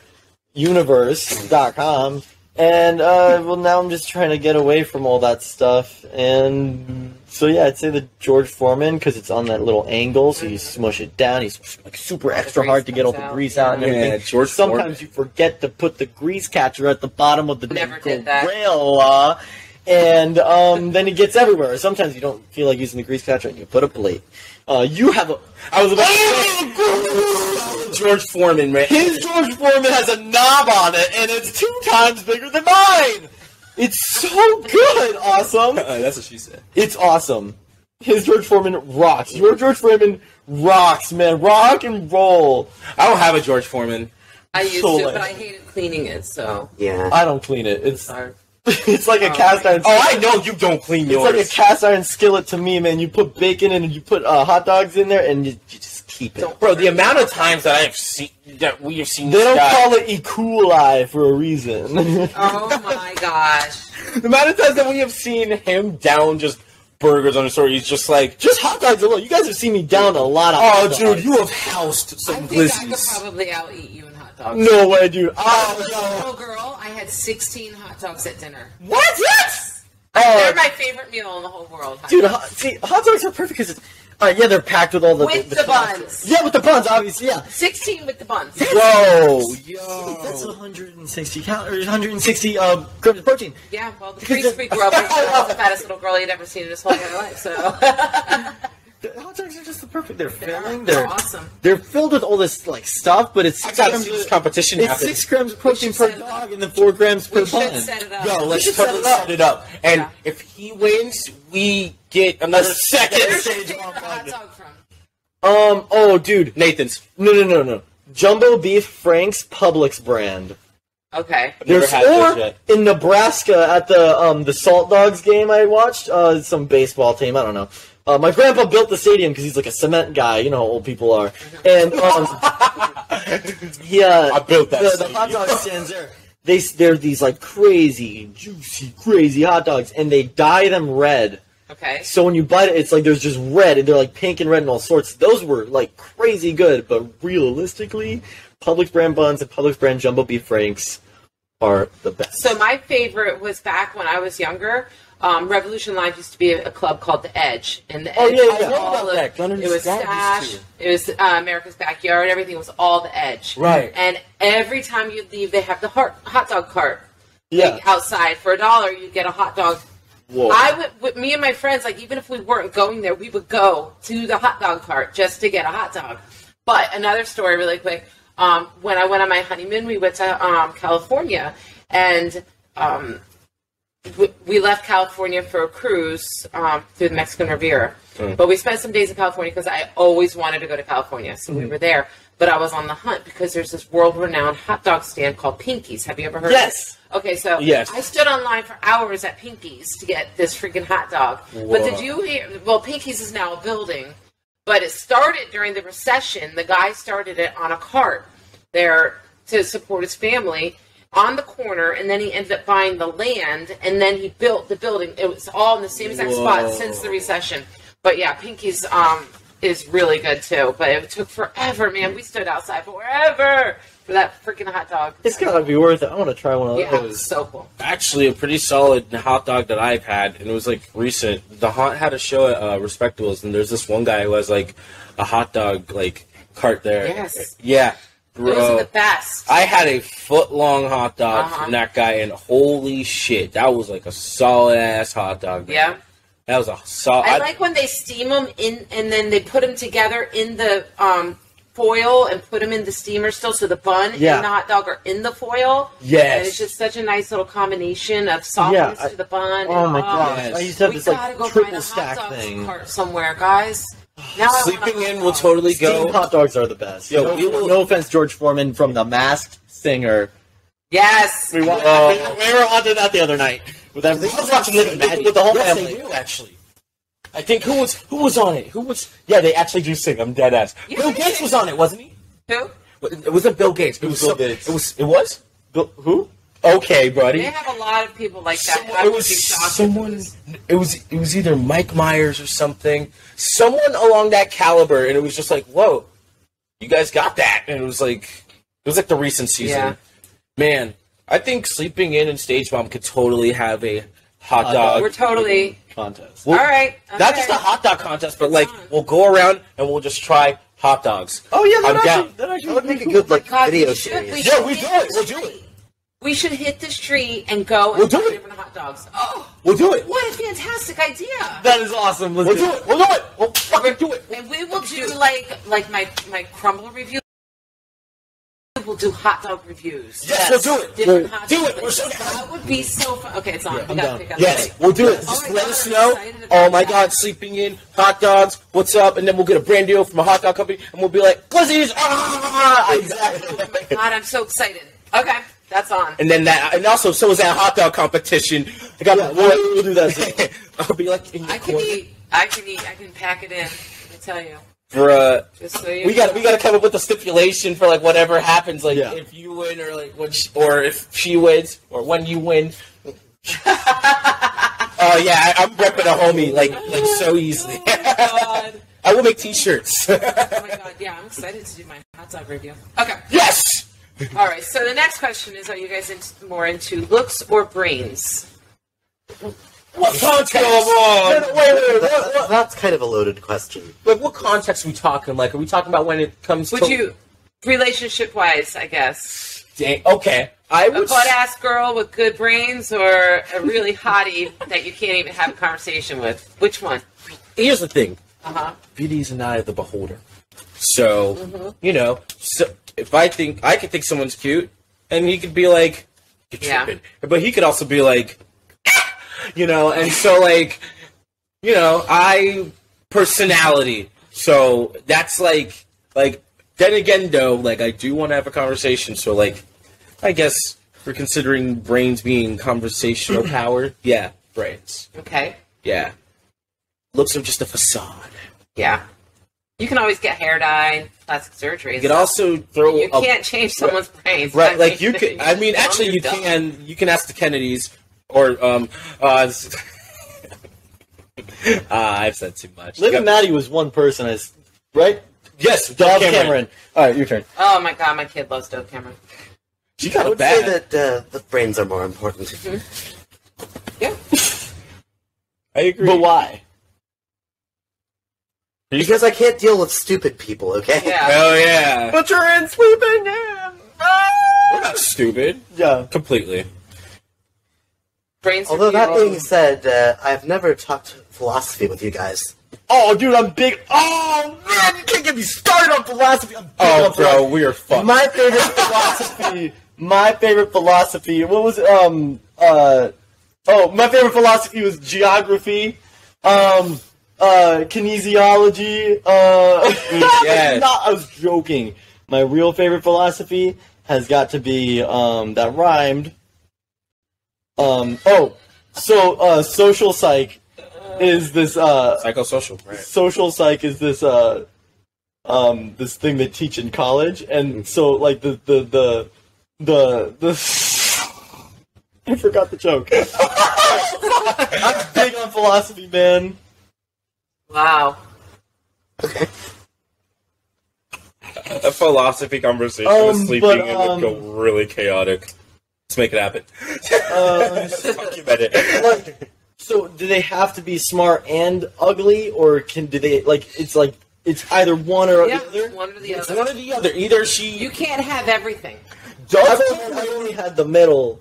S4: universe.com. And, well, now I'm just trying to get away from all that stuff. And so, yeah, I'd say the George Foreman, because it's on that little angle, so you smush it down. You smush it, like, super extra hard to get all the grease out and everything.
S3: Yeah, George Foreman.
S4: Sometimes you forget to put the grease catcher at the bottom of the
S6: Never did that.
S4: grill. And then it gets everywhere. Sometimes you don't feel like using the grease catcher, and you put a plate. You have a... I was about to say...
S3: George Foreman, man.
S4: His George Foreman has a knob on it, and it's 2 times bigger than mine! It's so good! Awesome!
S3: That's what she said.
S4: It's awesome. His George Foreman rocks. Your George Foreman rocks, man. Rock and roll.
S3: I don't have a George Foreman.
S6: I used
S4: So
S6: to,
S4: lame.
S6: but I hated cleaning it, so...
S5: Yeah.
S4: I don't clean it. It's
S6: Sorry.
S4: it's like a cast iron...
S3: Oh, I know you don't clean
S4: It's
S3: yours.
S4: like a cast iron skillet to me, man. You put bacon in and you put hot dogs in there, and you just keep it.
S3: Bro, the amount of times that we have seen
S4: They
S3: this
S4: don't
S3: guy,
S4: call it E. coli for a reason.
S6: Oh my gosh.
S3: the amount of times that we have seen him down just burgers on the store, he's just like,
S4: Just hot dogs alone. You guys have seen me down a lot of hot
S3: oh,
S4: dogs.
S3: dude, you have housed
S6: I
S3: some
S6: think I could
S3: glizzies.
S6: probably out-eat you in hot dogs.
S4: No way, dude.
S6: As a little girl, I had 16 hot dogs at dinner.
S3: What?
S6: They're my favorite meal in the whole world.
S4: Dude, hot dogs are perfect because yeah, they're packed with all the...
S6: With the buns.
S4: Yeah, with the buns, obviously, yeah.
S6: 16 with the buns.
S3: Whoa,
S4: That's 160 calories, 160 grams of protein.
S6: Yeah, well, the priest we grew up with was the fattest little girl he'd ever seen in his whole entire life, so...
S4: The hot dogs are just the perfect. They're
S6: They're
S4: filling.
S6: awesome.
S4: They're filled with all this like stuff, but it's
S3: I
S4: 6
S3: gotta
S4: grams
S3: see this
S4: of-
S3: competition
S4: It's
S3: happen.
S4: 6 grams of protein
S6: should
S4: per
S6: set it up.
S4: dog and then 4 grams per
S6: We should
S4: bun.
S6: set it up.
S3: Yo, let's
S4: should set
S3: totally
S4: it up.
S3: set it up. And
S6: Yeah.
S3: if he wins, we get another second
S6: Where's your
S3: stage
S6: favorite
S3: on
S6: hot dog from?
S4: Oh, dude.
S3: Nathan's.
S4: No. Jumbo Beef Frank's Publix brand.
S6: Okay.
S3: Never
S4: There's
S3: had those
S4: or
S3: yet.
S4: in Nebraska at the Salt Dogs game I watched. Some baseball team. I don't know. My grandpa built the stadium because he's like a cement guy. You know how old people are. And
S3: I built that
S4: The
S3: stadium.
S4: hot dog stands there. They're these like crazy, juicy, crazy hot dogs, and they dye them red.
S6: Okay.
S4: So when you bite it, it's like there's just red, and they're like pink and red and all sorts. Those were like crazy good, but realistically, Publix brand buns and Publix brand Jumbo Beef Franks are the best.
S6: So my favorite was back when I was younger. Revolution Live used to be a club called The Edge, and The
S4: Oh,
S6: Edge
S4: yeah,
S6: was
S4: yeah.
S6: all
S4: I know
S6: of,
S4: about that.
S6: it was Stash, it was America's Backyard, everything was all The Edge.
S4: Right.
S6: And every time you leave, they have the hot dog cart
S4: Yeah.
S6: outside. For $1, you get a hot dog.
S4: Whoa.
S6: I would, with me and my friends, like even if we weren't going there, we would go to the hot dog cart just to get a hot dog. But another story, really quick. When I went on my honeymoon, we went to California, and we left California for a cruise through the Mexican Riviera. But we spent some days in California because I always wanted to go to California, so we were there. But I was on the hunt because there's this world-renowned hot dog stand called Pinky's. Have you ever heard of it?
S4: Yes.
S6: Okay, so
S3: Yes.
S6: I stood online for hours at Pinky's to get this freaking hot dog. But did you hear? Well, Pinky's is now a building, but it started during the recession. The guy started it on a cart there to support his family on the corner, and then he ended up buying the land, and then he built the building. It was all in the same exact spot since the recession. But yeah, Pinky's is really good too. But it took forever, man. We stood outside forever for that freaking hot dog.
S4: It's gotta be worth it. I want to try one of
S6: Yeah, it
S4: those.
S6: was so cool.
S3: Actually, a pretty solid hot dog that I've had, and it was like recent. The Haunt had a show at Respectables, and there's this one guy who has like a hot dog like cart there.
S6: Yes.
S3: Yeah,
S6: Those are
S3: bro.
S6: the best.
S3: I had a foot-long hot dog from that guy, and holy shit, that was like a solid-ass hot dog.
S6: Yeah.
S3: That was a solid...
S6: I like when they steam them in, and then they put them together in the foil and put them in the steamer still, so the bun and the hot dog are in the foil.
S3: Yes.
S6: And it's just such a nice little combination of softness to the bun.
S4: Oh
S6: and,
S4: my gosh.
S3: yes.
S4: I used to have
S6: We
S4: this
S6: gotta
S4: like
S6: go find
S4: triple
S6: a hot
S4: stack
S6: dog
S4: thing.
S6: cart somewhere, guys. Now I want a
S3: Sleeping
S6: hot
S3: in will
S6: dog.
S3: totally go...
S4: Steamed hot dogs are the best.
S3: Yo,
S4: no,
S3: we will-
S4: no offense, George Foreman from The Masked Singer.
S6: Yes.
S4: We were onto that the other night. With that, I was watching Living Maddie with the whole
S3: Yes,
S4: family.
S3: they do, actually. I think who was on it? Who was? Yeah, they actually do sing. I'm dead ass.
S6: Yeah,
S3: Bill
S6: they
S3: Gates
S6: sing.
S3: was on it, wasn't he?
S6: Who?
S3: It wasn't Bill Gates. It was
S4: Bill
S3: some-
S4: Gates.
S3: It was. Who? Okay, buddy.
S6: They have a lot of people like that.
S3: Someone-
S6: I
S3: it
S6: would
S3: was
S6: be shocked if
S3: someone.
S6: it was-
S3: It was either Mike Myers or something. Someone along that caliber, and it was just like, whoa, you guys got that, and it was like the recent season.
S6: Yeah.
S3: Man, I think Sleeping In and Stage Bomb could totally have a hot dog.
S6: We're totally.
S4: Contest.
S6: All right.
S3: Not
S6: okay.
S3: just a hot dog contest, but like we'll go around and we'll just try hot dogs.
S4: Oh yeah,
S3: I'm down.
S4: that
S5: That would make a good like
S6: God,
S5: video
S6: we should-
S5: series.
S6: we
S3: Yeah,
S6: should
S3: we
S6: hit
S3: do it.
S6: this
S3: We'll do
S6: tree. We should hit this tree and go and
S3: We'll do
S6: try
S3: it.
S6: different hot dogs. Oh,
S3: We'll do it.
S6: what a fantastic idea!
S4: That is awesome. Let's
S3: We'll do it. We'll do it. We'll fucking do it.
S6: And we will do like my crumble review. We'll do hot dog reviews.
S3: Yes, we'll do it.
S6: Different hot
S3: Do
S6: dog
S3: it. We're so
S6: places.
S3: down.
S6: That would be so fun. Okay, it's on. We gotta pick up
S3: Yes,
S6: the
S3: we'll do it.
S6: Oh
S3: Just
S6: my
S3: let
S6: God,
S3: us
S6: I'm
S3: know.
S6: excited about
S3: Oh my
S6: that.
S3: God, Sleeping In, hot dogs, what's up? And then we'll get a brand deal from a hot dog company, and we'll be like, Glizzies! Ah! Exactly.
S6: God, I'm so excited. Okay, that's on.
S3: And then that, and also, so is that hot dog competition. I got
S4: we'll do that too.
S3: I'll be like, in your
S6: I can
S3: corner.
S6: eat. I can pack it in. Let me tell you.
S3: For
S6: Just so you
S3: we got to come up with a stipulation for like whatever happens, like
S4: Yeah.
S3: if you win or like when or if she wins or when you win. Oh yeah, I'm repping a homie like so easily.
S6: God.
S3: I will make T-shirts.
S6: Oh my God, yeah, I'm excited to do my hot dog review. Okay.
S3: Yes.
S6: All right, so the next question is, are you guys more into looks or brains?
S3: What context? Wait.
S5: That's kind of a loaded question.
S3: Like, what context are we talking? Like, are we talking about when it comes
S6: Would
S3: to...
S6: you, relationship-wise, I guess,
S3: Dang, okay. I
S6: a
S3: would...
S6: butt-ass girl with good brains or a really hottie that you can't even have a conversation with? Which one?
S3: Here's the thing.
S6: Uh-huh.
S3: Beauty is an eye of the beholder. So, you know, so if I could think someone's cute, and he could be like, you're
S6: Yeah.
S3: tripping. But he could also be like, you know, and so like, you know, personality. So that's like, then again though, like I do want to have a conversation. So like, I guess we're considering brains being conversational power. Yeah, brains.
S6: Okay.
S3: Yeah. Looks are just a facade.
S6: Yeah. You can always get hair dye, plastic surgery.
S3: You could also throw
S6: You
S3: a
S6: can't change someone's brains.
S3: right,
S6: I
S3: like
S6: mean,
S3: you could. I mean, actually, you
S6: dumb.
S3: can. You can ask the Kennedys, or I've said too much.
S4: Living Maddie was one person, right?
S3: Yes,
S4: Dove Cameron. All right, your turn.
S6: Oh my God, my kid loves Dove Cameron.
S3: She
S5: I
S3: got a
S5: would say
S3: bad.
S5: that the brains are more important.
S6: Yeah.
S3: I agree.
S4: But why?
S5: Because I can't deal with stupid people, okay?
S6: Yeah.
S3: Hell yeah.
S4: But you're in sleeping in.
S3: We're not stupid.
S4: Yeah.
S3: Completely.
S6: Brains
S5: Although
S6: are
S5: that
S6: beautiful.
S5: being said, I've never talked philosophy with you guys.
S4: Oh, dude, I'm big. Oh, man, you can't get me started on philosophy. I'm big
S3: Oh,
S4: on
S3: bro,
S4: philosophy.
S3: we are fucked.
S4: My favorite philosophy. My favorite philosophy. What was it? My favorite philosophy was geography. Kinesiology.
S3: Yes.
S4: I was joking. My real favorite philosophy has got to be that rhymed. Social psych is this
S3: Psychosocial, right?
S4: social psych is this this thing they teach in college, and so like the I forgot the joke. I'm big on philosophy, man.
S6: Wow.
S3: A philosophy conversation with sleeping in would go
S4: um,
S3: really chaotic. Let's make it happen. Document it.
S4: Like, so do they have to be smart and ugly, or do they it's either one or
S6: Yeah,
S4: the other?
S6: one or the
S3: It's
S6: other.
S3: one or the other. Either she,
S6: You can't have everything.
S4: I only had the middle.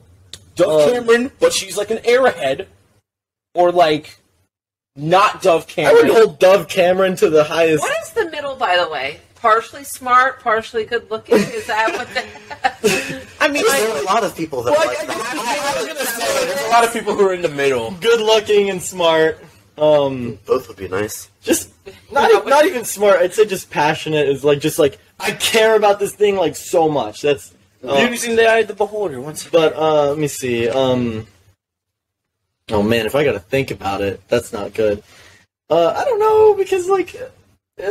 S3: Dove Cameron, but she's like an airhead, or like not Dove
S4: I would
S3: Cameron.
S4: hold Dove Cameron to the highest.
S6: What is the middle, by the way? Partially smart, partially good looking? Is that what the...
S3: I mean,
S5: There are a lot of people that are like that.
S3: I was gonna say there's a lot of people who are in the middle.
S4: Good looking and smart.
S5: Both would be nice.
S4: Just not even smart. I'd say just passionate is like I care about this thing like so much. That's
S3: Beauty's in the eye of the beholder. Once.
S4: but let me see. Oh man, if I gotta think about it, that's not good. I don't know because like I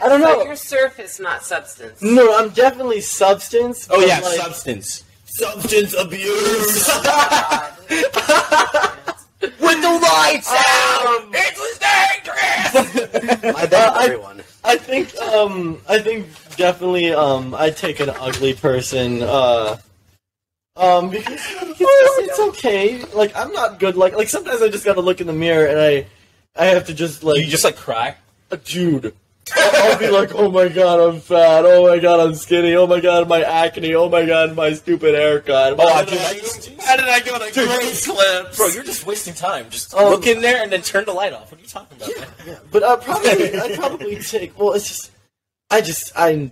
S4: don't
S6: So
S4: know.
S6: your surface, not substance.
S4: No, I'm definitely substance.
S3: Oh
S4: but,
S3: yeah,
S4: like,
S3: substance.
S4: substance abuse.
S3: With the lights out, it was dangerous.
S5: I bet everyone.
S4: I think definitely I'd take an ugly person because it's okay. Like I'm not good like sometimes I just gotta look in the mirror and I have to just like
S3: You just like cry.
S4: dude. I'll be like, oh my god, I'm fat. Oh my god, I'm skinny. Oh my god, my acne. Oh my god, my stupid haircut.
S3: How did I go to Grace Clips? Bro, you're just wasting time. Just look in there and then turn the light off. What are you talking about?
S4: Yeah, but I'd probably take. Well, it's just I'm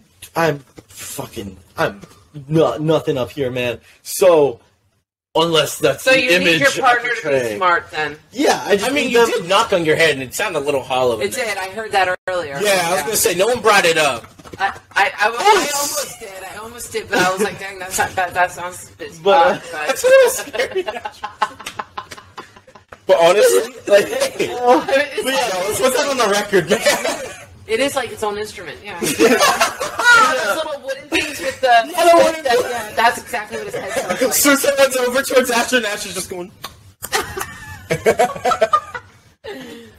S4: not nothing up here, man. So unless that's
S6: So
S4: the
S6: you
S4: image
S6: need your partner
S4: I'm
S6: to be
S4: portraying.
S6: smart, then.
S4: Yeah, I
S3: I mean,
S4: need
S3: you
S4: them-
S3: did knock on your head and it sounded a little hollow.
S6: It did. I heard that earlier.
S3: Yeah, I was gonna say no one brought it up.
S6: I almost did. I almost did, but I was like, dang, that sounds a bit
S4: But,
S6: odd,
S3: That's a little scary. But honestly, like, hey,
S6: It's
S3: let's put that on the record, man.
S6: It is like its own instrument, yeah. Those little wooden things with the... Yeah, that's exactly what his head sounds like.
S3: So someone's over towards Asher, and Asher's just going.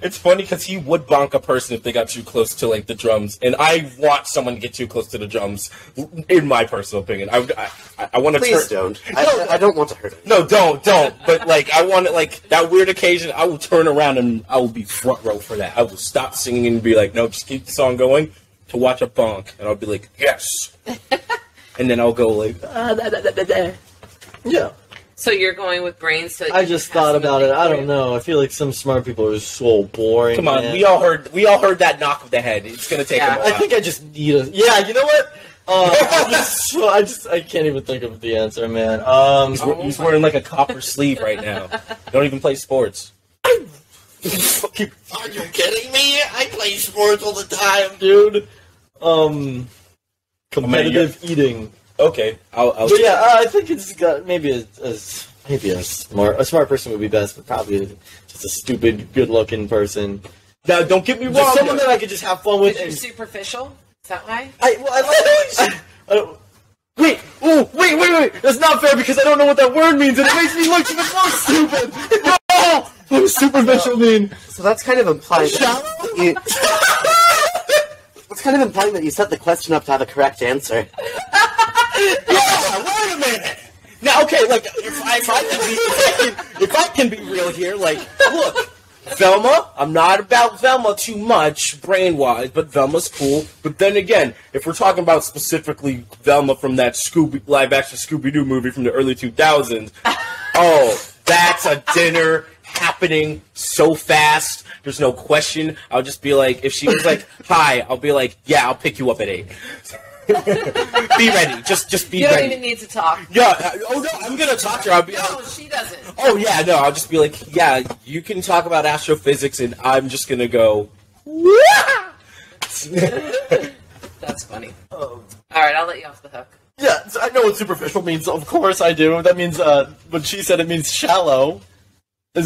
S3: It's funny because he would bonk a person if they got too close to like the drums, and I want someone to get too close to the drums. In my personal opinion, I want to.
S5: Please don't. I don't want to hurt him.
S3: No, don't. But like, I want it like that weird occasion. I will turn around and I will be front row for that. I will stop singing and be like, no, just keep the song going to watch a bonk, and I'll be like, yes. And then I'll go like,
S4: Yeah.
S6: So you're going with brains so that
S4: I
S6: you
S4: just
S6: can have
S4: thought about it.
S6: something
S4: I
S6: for
S4: don't
S6: you.
S4: know. I feel like some smart people are so boring.
S3: come on,
S4: man.
S3: we all heard that knock of the head. It's gonna take
S6: Yeah.
S3: a
S4: I
S3: while.
S4: think I just need a. Yeah, you know what? I can't even think of the answer, man.
S3: He's wearing like a copper sleeve right now. Don't even play sports.
S4: Are you kidding me? I play sports all the time, dude. Competitive eating.
S3: Okay, I'll
S4: But yeah, I think it's got maybe a smart person would be best, but probably just a stupid, good-looking person.
S3: Now, don't get me wrong.
S4: Just someone that I could just have fun with.
S6: You're
S4: And
S6: superficial? Is that why?
S4: Wait! That's not fair because I don't know what that word means, and it makes me look even more stupid. No, what does superficial mean?
S5: So that's kind of implying that's kind of implying that you set the question up to have a correct answer.
S3: Yeah, wait a minute. Now, okay, like if I can be real here, like look, Velma, I'm not about Velma too much brain-wise, but Velma's cool. But then again, if we're talking about specifically Velma from that live-action Scooby-Doo movie from the early 2000s, oh, that's a dinner happening so fast. There's no question. I'll just be like, if she was like, "Hi," I'll be like, "Yeah, I'll pick you up at 8." Be ready. Just be
S6: You don't
S3: ready.
S6: even need to talk.
S3: Yeah. Oh no, I'm gonna talk to her. I'll be.
S6: No, she doesn't.
S3: Oh yeah, no. I'll just be like, yeah, you can talk about astrophysics, and I'm just gonna go.
S6: That's funny. All right, I'll let you off the hook.
S4: Yeah, so I know what superficial means. Of course I do. That means, when she said it means shallow.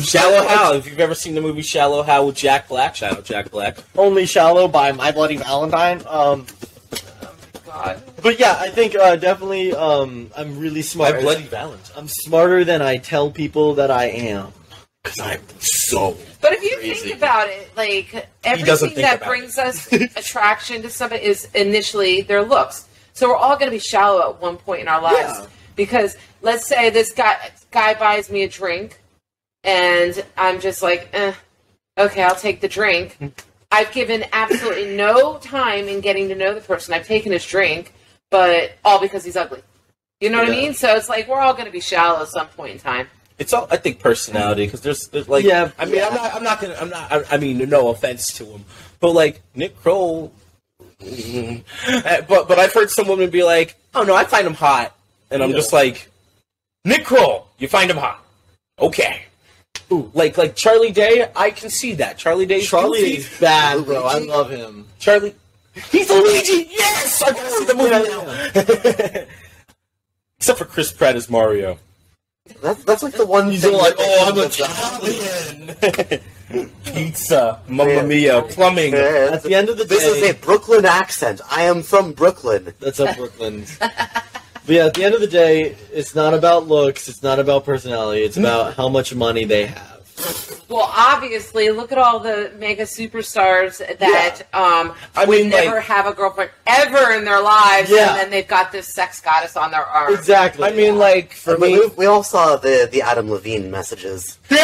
S3: Shallow Hal. If you've ever seen the movie Shallow Hal with Jack Black, shout out Jack Black.
S4: Only Shallow by My Bloody Valentine.
S6: God.
S4: But yeah, I think definitely I'm really smart.
S3: My Bloody Valentine.
S4: I'm smarter than I tell people that I am. Because I'm so
S6: But if you
S4: crazy.
S6: think about it, like
S3: doesn't
S6: everything
S3: think
S6: that
S3: about
S6: brings us attraction to somebody is initially their looks. So we're all going to be shallow at one point in our lives.
S4: Yeah.
S6: Because let's say this guy buys me a drink, and I'm just like, okay, I'll take the drink. I've given absolutely no time in getting to know the person. I've taken his drink, but all because he's ugly. You know what I
S4: Yeah.
S6: mean? So it's like we're all going to be shallow at some point in time.
S3: It's all, I think, personality, because there's like,
S4: Yeah.
S3: I mean, I mean, no offense to him, but like Nick Kroll, but I've heard some women be like, oh no, I find him hot, and I'm just like, Nick Kroll, you find him hot, okay. Ooh, like Charlie Day, I can see that. Charlie Day's
S4: Charlie's bad, bro. I love him.
S3: Charlie, he's a Luigi. Yes, I can see the movie now. Except for Chris Pratt as Mario.
S5: That's like the one
S4: He's
S5: thing
S4: all like,
S5: that-
S4: oh, I'm Italian.
S3: Pizza, Mamma Mia, plumbing.
S4: At the end of the day,
S5: This is a Brooklyn accent. I am from Brooklyn.
S4: that's up Brooklyn. But yeah, at the end of the day, it's not about looks, it's not about personality, it's about how much money they have.
S6: Well, obviously, look at all the mega superstars that
S3: I
S6: would
S3: mean,
S6: never
S3: like-
S6: have a girlfriend ever in their lives,
S4: Yeah.
S6: and then they've got this sex goddess on their arm.
S4: Exactly.
S3: I mean, like, for me...
S5: We all saw the Adam Levine messages.
S6: Oh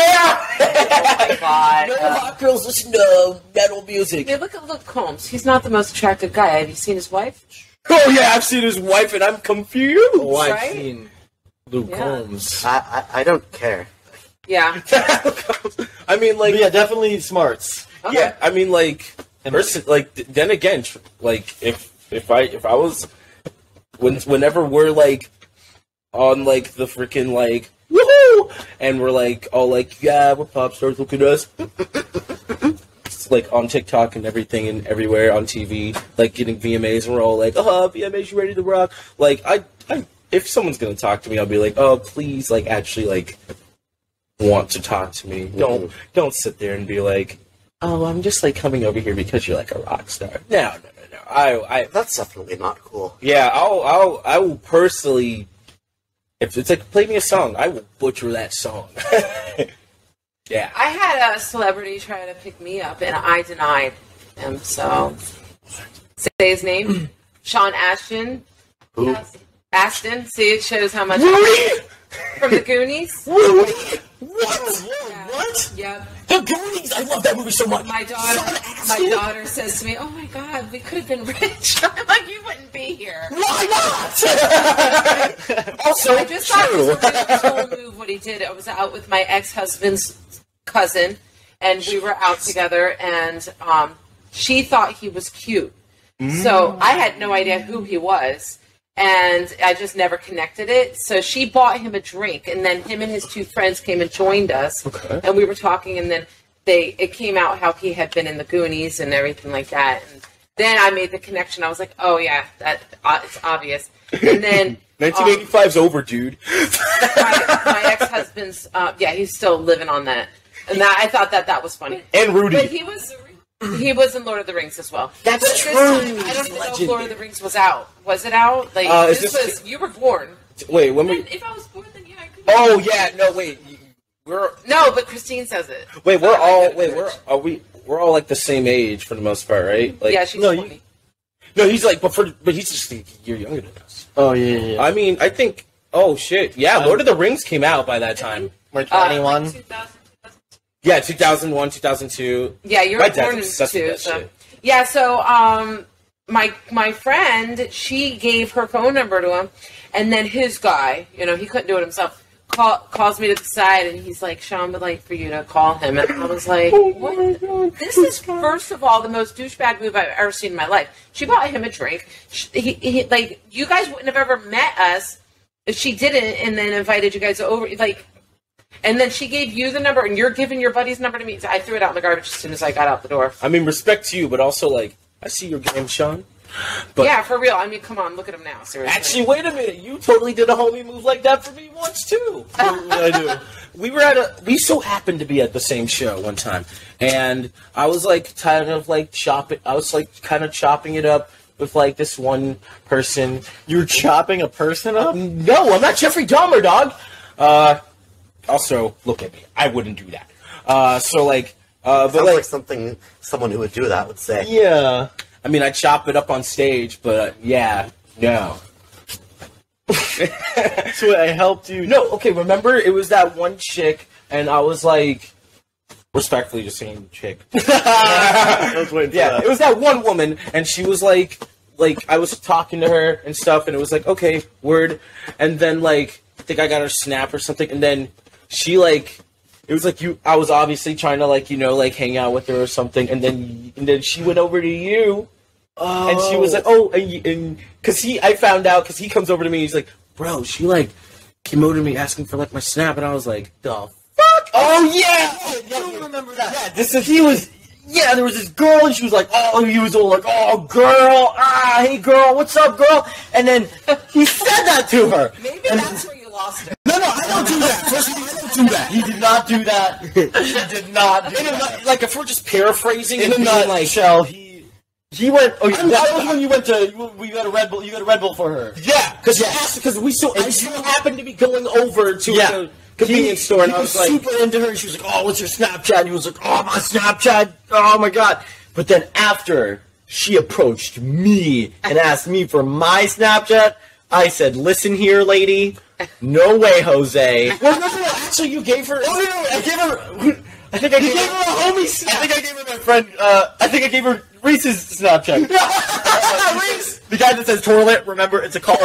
S6: my God.
S3: hot girls listen to metal music.
S6: Hey, look at Luke Combs. He's not the most attractive guy. Have you seen his wife?
S3: Oh, yeah, I've seen his wife, and I'm confused.
S4: Oh, I've
S6: Right?
S4: seen Luke
S6: Yeah.
S4: Combs.
S5: I don't care.
S6: Yeah.
S3: I mean, like...
S4: But yeah, definitely smarts.
S6: Okay.
S3: Yeah, I mean, like... then again, like, if I was... Whenever we're, like, on, like, the freaking, like... Woohoo! And we're, like, all like, yeah, we're pop stars, look at us. It's, like, on TikTok and everything and everywhere on TV, like, getting VMAs, and we're all like, VMAs, you ready to rock? Like, I if someone's gonna talk to me, I'll be like, oh, please, like, actually, like, want to talk to me. Don't sit there and be like, oh, I'm just, like, coming over here because you're, like, a rock star. No. I
S5: That's definitely not cool.
S3: yeah, I will personally, if it's like, play me a song, I will butcher that song. Yeah.
S6: I had a celebrity try to pick me up, and I denied him, so... Say his name. Sean Ashton.
S5: Who?
S6: Yes. Aston. See, it shows how much... From the Goonies.
S3: What?
S6: Yeah.
S3: What?
S6: Yep.
S3: The Goonies! I love that movie so much!
S6: My daughter says to me, "Oh my God, we could have been rich." I'm like, "You wouldn't be here."
S3: Why not? Also,
S6: I just thought it was a really cool move what he did. I was out with my ex-husband's cousin, and we were out together, and she thought he was cute. So I had no idea who he was, and I just never connected it. So she bought him a drink, and then him and his two friends came and joined us, and we were talking, and then it came out how he had been in the Goonies and everything like that. And then I made the connection. I was like, oh yeah, that it's obvious. And then
S3: 1985's over, dude.
S6: my ex-husband's he's still living on that, and that I thought that was funny.
S3: And Rudy.
S6: But he was in Lord of the Rings as well.
S3: That's
S6: But this
S3: true.
S6: time, I don't know if Lord of the Rings was out. Was it out? Like
S3: Is
S6: this
S3: this-
S6: was you were born.
S3: Wait, when we...
S6: If I was born, then yeah, I could.
S3: Oh, yeah, no, wait. We're
S6: No, but Christine says it.
S3: we're all like the same age for the most part, right? Like,
S6: Yeah, she's
S4: no,
S6: 20.
S3: no, he's like, but he's just a year younger than us.
S4: Oh, yeah.
S3: I mean, I think Oh shit! Yeah, Lord of the Rings came out by that time.
S4: We're 21.
S6: Like 2000.
S3: Yeah, 2001, 2002.
S6: Yeah, you were
S3: My dad's
S6: born in
S3: obsessed with
S6: 2.
S3: that
S6: So
S3: shit.
S6: yeah, so my friend, she gave her phone number to him, and then his guy, he couldn't do it himself. Calls me to the side, and he's like, Sean would like for you to call him. And I was like, what? This is, first of all, the most douchebag move I've ever seen in my life. She bought him a drink. He like, you guys wouldn't have ever met us if she didn't, and then invited you guys over. Like, and then she gave you the number, and you're giving your buddy's number to me. I threw it out in the garbage as soon as I got out the door.
S3: I mean, respect to you, but also, like, I see your game, Sean. But
S6: Yeah, for real. I mean, come on, look at him now. Seriously.
S4: Actually, wait a minute. You totally did a homie move like that for me once, too. I do.
S3: we so happened to be at the same show one time, and I was like kind of like chopping it up with like this one person.
S4: You're chopping a person up?
S3: No, I'm not Jeffrey Dahmer, dog. Also, look at me. I wouldn't do that. But
S5: Sounds
S3: like,
S5: like something someone who would do that would say.
S4: Yeah.
S3: I mean, I chop it up on stage, but yeah, no.
S4: So I helped you.
S3: No, okay, remember, it was that one chick, and I was like, respectfully just saying chick.
S4: I was waiting for
S3: Yeah,
S4: that.
S3: it was that one woman, and she was like, I was talking to her and stuff, and it was like, okay, word, and then, like, I think I got her snap or something, and then she, like, it was like I was obviously trying to, like, hang out with her or something, and then she went over to you, and she was like, oh, and because I found out, because he comes over to me, he's like, bro, she, like, came over to me asking for, like, my snap, and I was like, the fuck?
S4: Oh, yeah! I do remember that. Yeah, there was this girl, and she was like, oh, he was all like, oh, girl, hey, girl, what's up, girl? And then he said that to her.
S6: Maybe that's where you lost it.
S4: No, I don't do that. First of all, I don't do that. He did not do that. He did not do that.
S3: Like, if we're just paraphrasing,
S4: In a
S3: and being like,
S4: nutshell, he went. Oh, that was when you went to. We got a Red Bull. You got a Red Bull for her.
S3: yeah, because I so happened to be going over to the convenience store, and
S4: he
S3: I
S4: was
S3: was like,
S4: super into her, and she was like, "Oh, what's your Snapchat?" And he was like, "Oh, my Snapchat! Oh my god!" But then after she approached me and asked me for my Snapchat, I said, "Listen here, lady, no way, Jose."
S3: well, no, actually, you gave her.
S4: Oh, no, I gave her. I think I gave her a homie snap. I think I gave her my friend. I think I gave her Reese's Snapchat. Reese, the guy that says toilet. Remember, it's a car.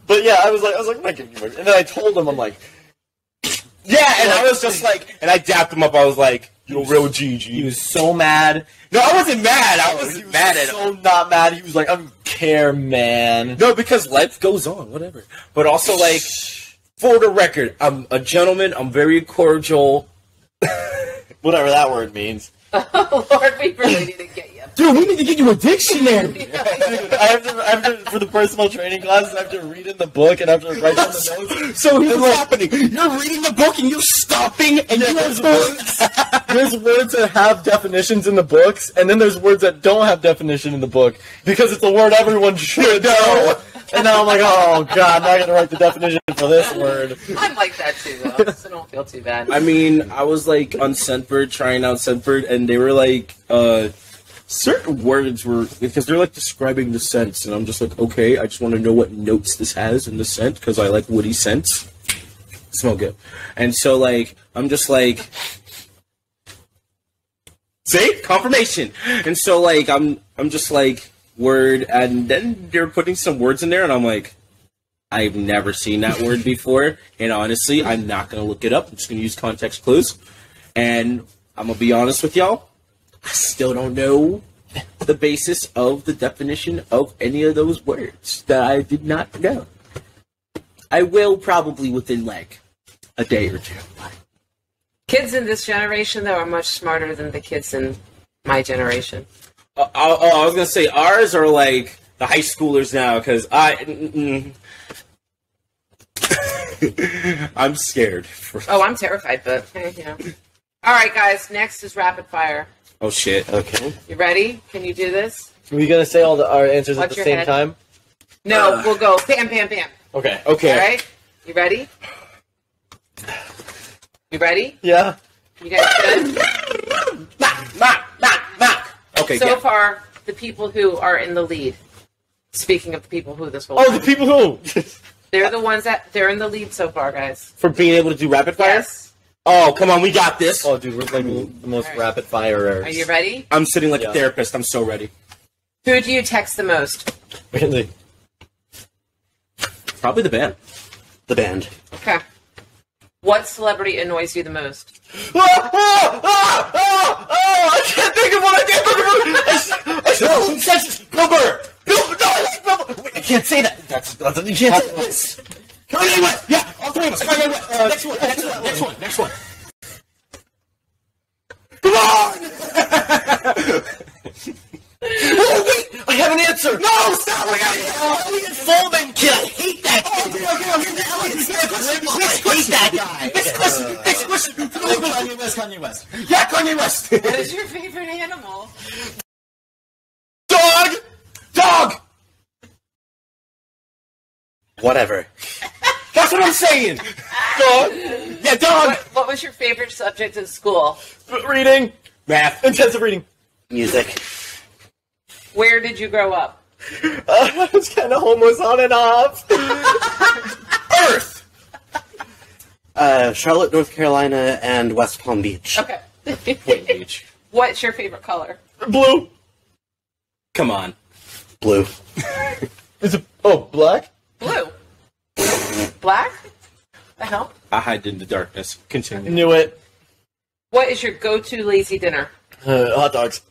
S4: But yeah, I was like, I'm not giving you my. And then I told him, I'm like,
S3: Yeah, and I was just like, and I dapped him up. I was like, "You real GG."
S4: he was so mad.
S3: No, I wasn't mad. I
S4: He
S3: wasn't
S4: was
S3: mad at
S4: so
S3: him.
S4: not mad. He was like, I don't care, man.
S3: No, because life goes on, whatever. But also, like, for the record, I'm a gentleman. I'm very cordial.
S4: Whatever that word means.
S6: Lord, we really need to get you.
S4: Dude, we need to get you a dictionary. I have to, for the personal training classes, I have to read in the book and I have to write down the notes.
S3: So here's what's happening. You're reading the book and you're stopping, and
S4: There's words that have definitions in the books, and then there's words that don't have definition in the book because it's a word everyone should know. And now I'm like, oh god, now I gotta write the definition for this word.
S6: I'm like that too, though, so don't feel too bad.
S3: I mean, I was like on Scentbird, trying out Scentbird, and they were like, certain words were, because they're like describing the scents, and I'm just like, okay, I just want to know what notes this has in the scent, because I like woody scents. Smell good. And so, like, I'm just like, see? Confirmation. And so, like, I'm just like, word, and then they're putting some words in there, and I'm like, I've never seen that word before, and honestly, I'm not going to look it up. I'm just going to use context clues, and I'm going to be honest with y'all, I still don't know the basis of the definition of any of those words that I did not know. I will probably within, like, a day or two.
S6: Kids in this generation, though, are much smarter than the kids in my generation.
S3: I was going to say, ours are, like, the high schoolers now, because I'm scared.
S6: Oh, I'm terrified, but, All right, guys, next is rapid fire.
S3: Oh, shit.
S4: Okay.
S6: You ready? Can you do this?
S4: Are we gonna say all our answers
S6: Watch
S4: at the
S6: your
S4: same
S6: head.
S4: time?
S6: No, we'll go bam, bam, bam.
S4: Okay.
S3: Okay.
S6: All right? You ready? You ready?
S4: Yeah.
S6: You guys good?
S3: Knock. Okay,
S6: So
S3: yeah.
S6: far, the people who are in the lead. Speaking of the people who this whole
S4: Oh,
S6: time.
S4: the people who?
S6: They're the ones they're in the lead so far, guys.
S3: For being able to do rapid fire?
S6: Yes.
S3: Oh, come on, we got this.
S4: Oh, dude, we're like the most rapid firers.
S6: Are you ready?
S3: I'm sitting like
S4: Yeah.
S3: a therapist. I'm so ready.
S6: Who do you text the most?
S4: Really?
S3: Probably the band.
S5: The band.
S6: Okay. What celebrity annoys you the most?
S4: I can't think of one. Bill Burr. Bill. I can't say that. That's you can't say this.
S3: Kanye West! Yeah, all three of us. Kanye West. Next one. Come on!
S4: Oh wait, I have an answer.
S3: No, stop!
S4: Elliot Foreman kid. I hate that kid.
S3: Okay.
S4: I hate that guy.
S3: Next question.
S4: Kanye West.
S3: Yeah, Kanye West.
S6: What is your favorite animal?
S3: Dog!
S5: Whatever.
S3: That's what I'm saying. Dog. Yeah, dog.
S6: What was your favorite subject in school?
S4: Reading.
S3: Math.
S4: Intensive reading.
S5: Music.
S6: Where did you grow up?
S4: I was kind of homeless on and off.
S3: Earth.
S5: Charlotte, North Carolina, and West Palm Beach.
S6: Okay.
S3: Beach.
S6: What's your favorite color?
S4: Blue.
S3: Come on.
S5: Blue.
S4: Is it? Oh, black.
S6: Blue. Black? The hell?
S3: I hide in the darkness. Continue.
S4: Knew it.
S6: What is your go-to lazy dinner?
S4: Hot dogs.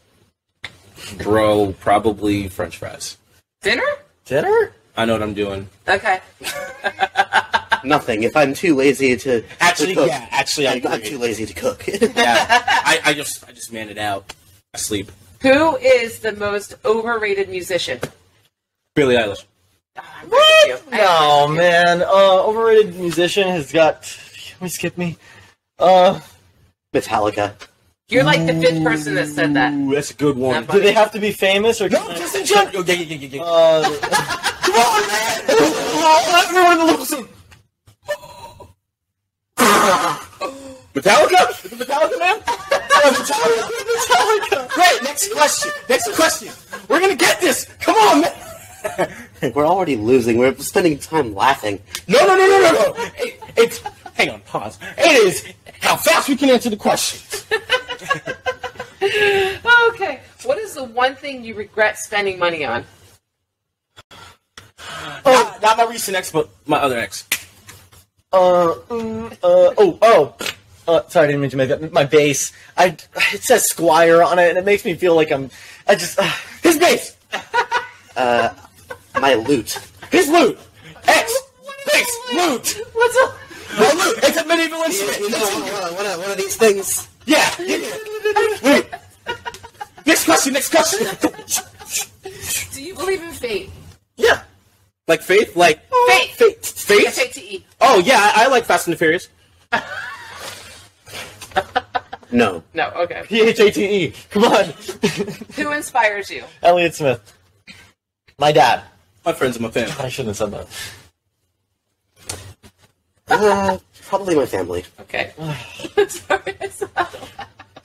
S3: Bro, probably French fries.
S6: Dinner?
S4: Dinner?
S3: I know what I'm doing.
S6: Okay.
S5: Nothing. If I'm too lazy to
S3: Actually,
S5: cook,
S3: yeah. Actually, I
S5: I'm
S3: agree.
S5: too lazy to cook.
S3: Yeah. I just man it out. I sleep.
S6: Who is the most overrated musician?
S3: Billie Eilish.
S6: Oh, I'm right with you.
S4: No, man. Overrated musician has got. Can we skip me?
S5: Metallica.
S6: You're like the fifth person that said that.
S3: Ooh, that's a good one.
S4: Do they have to be famous or?
S3: No, just in general. Yeah.
S4: Come on, man! Everyone losing.
S3: Metallica? Is it Metallica, man?
S4: Metallica.
S3: Great. Next question. We're gonna get this. Come on, man.
S5: We're already losing. We're spending time laughing.
S3: No. It's hang on. Pause. It is how fast we can answer the questions.
S6: Okay. What is the one thing you regret spending money on?
S3: Not my recent ex, but my other ex.
S4: Sorry, I didn't mean to make that. My bass. It says Squire on it, and it makes me feel like
S3: His bass.
S5: My loot.
S3: His loot. X. Bass. Loot.
S6: What's up?
S3: My loot. It's a medieval instrument.
S5: One of these things.
S3: Yeah. Wait. Next question.
S6: Do you believe in fate?
S3: Yeah. Like faith? Like
S6: Fate.
S3: Faith?
S6: F-A-T-E.
S3: Oh yeah, I like Fast and the Furious.
S5: No.
S6: No, okay.
S4: Phate. Come on.
S6: Who inspires you?
S4: Elliot Smith. My dad.
S3: My friends and my family.
S4: I shouldn't have said
S5: Probably my family.
S6: Okay. Sorry, I saw that.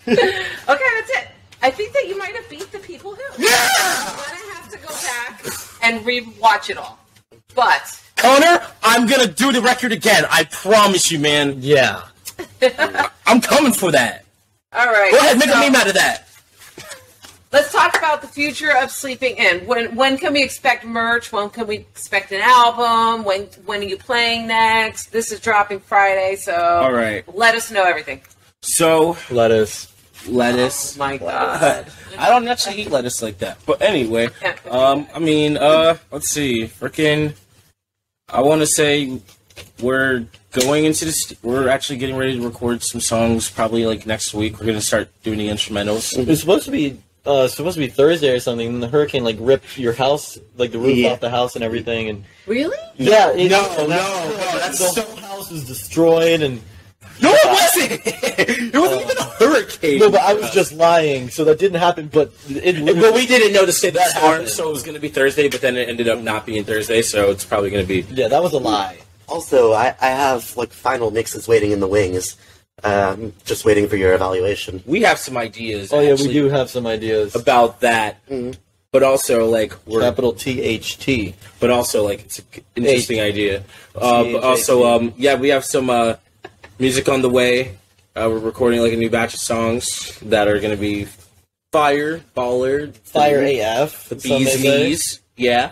S6: Okay, that's it. I think that you might have beat the people who.
S3: Yeah!
S6: I'm gonna have to go back and re-watch it all. But
S3: Connor, I'm gonna do the record again. I promise you, man.
S4: Yeah.
S3: I'm coming for that.
S6: all right.
S3: Go ahead, make a
S6: so
S3: meme out of that.
S6: Let's talk about the future of Sleeping In. When can we expect merch? When can we expect an album? When are you playing next? This is dropping Friday, so
S3: All right.
S6: let us know everything.
S3: So,
S4: Lettuce.
S3: lettuce.
S6: My God.
S3: I don't actually eat lettuce like that. But anyway, let's see. Freaking, I want to say we're going into this. We're actually getting ready to record some songs probably like next week. We're going to start doing the instrumentals.
S4: It's supposed to be Thursday or something. And the hurricane ripped your house, the roof off the house and everything. And
S6: Really?
S4: yeah,
S3: No,
S4: the whole house was destroyed. And
S3: No, it wasn't. It wasn't even a hurricane.
S4: no, but I was just lying, so that didn't happen. But
S3: But we didn't know the state of the
S4: That
S3: storm,
S4: happened.
S3: so it was going to be Thursday, but then it ended up not being Thursday, so it's probably going to be...
S4: yeah, that was a lie.
S5: Also, I have final mixes waiting in the wings. Just waiting for your evaluation.
S3: We have some ideas,
S4: Oh yeah,
S3: actually,
S4: we do have some ideas.
S3: about that. but also like we're
S4: Capital THT.
S3: but also like it's an interesting idea.
S4: C-H-A-T.
S3: But also, yeah, we have some music on the way. We're recording like a new batch of songs that are gonna be fire, baller,
S4: Fire AF.
S3: the
S4: some may
S3: bees
S4: say.
S3: knees. Yeah.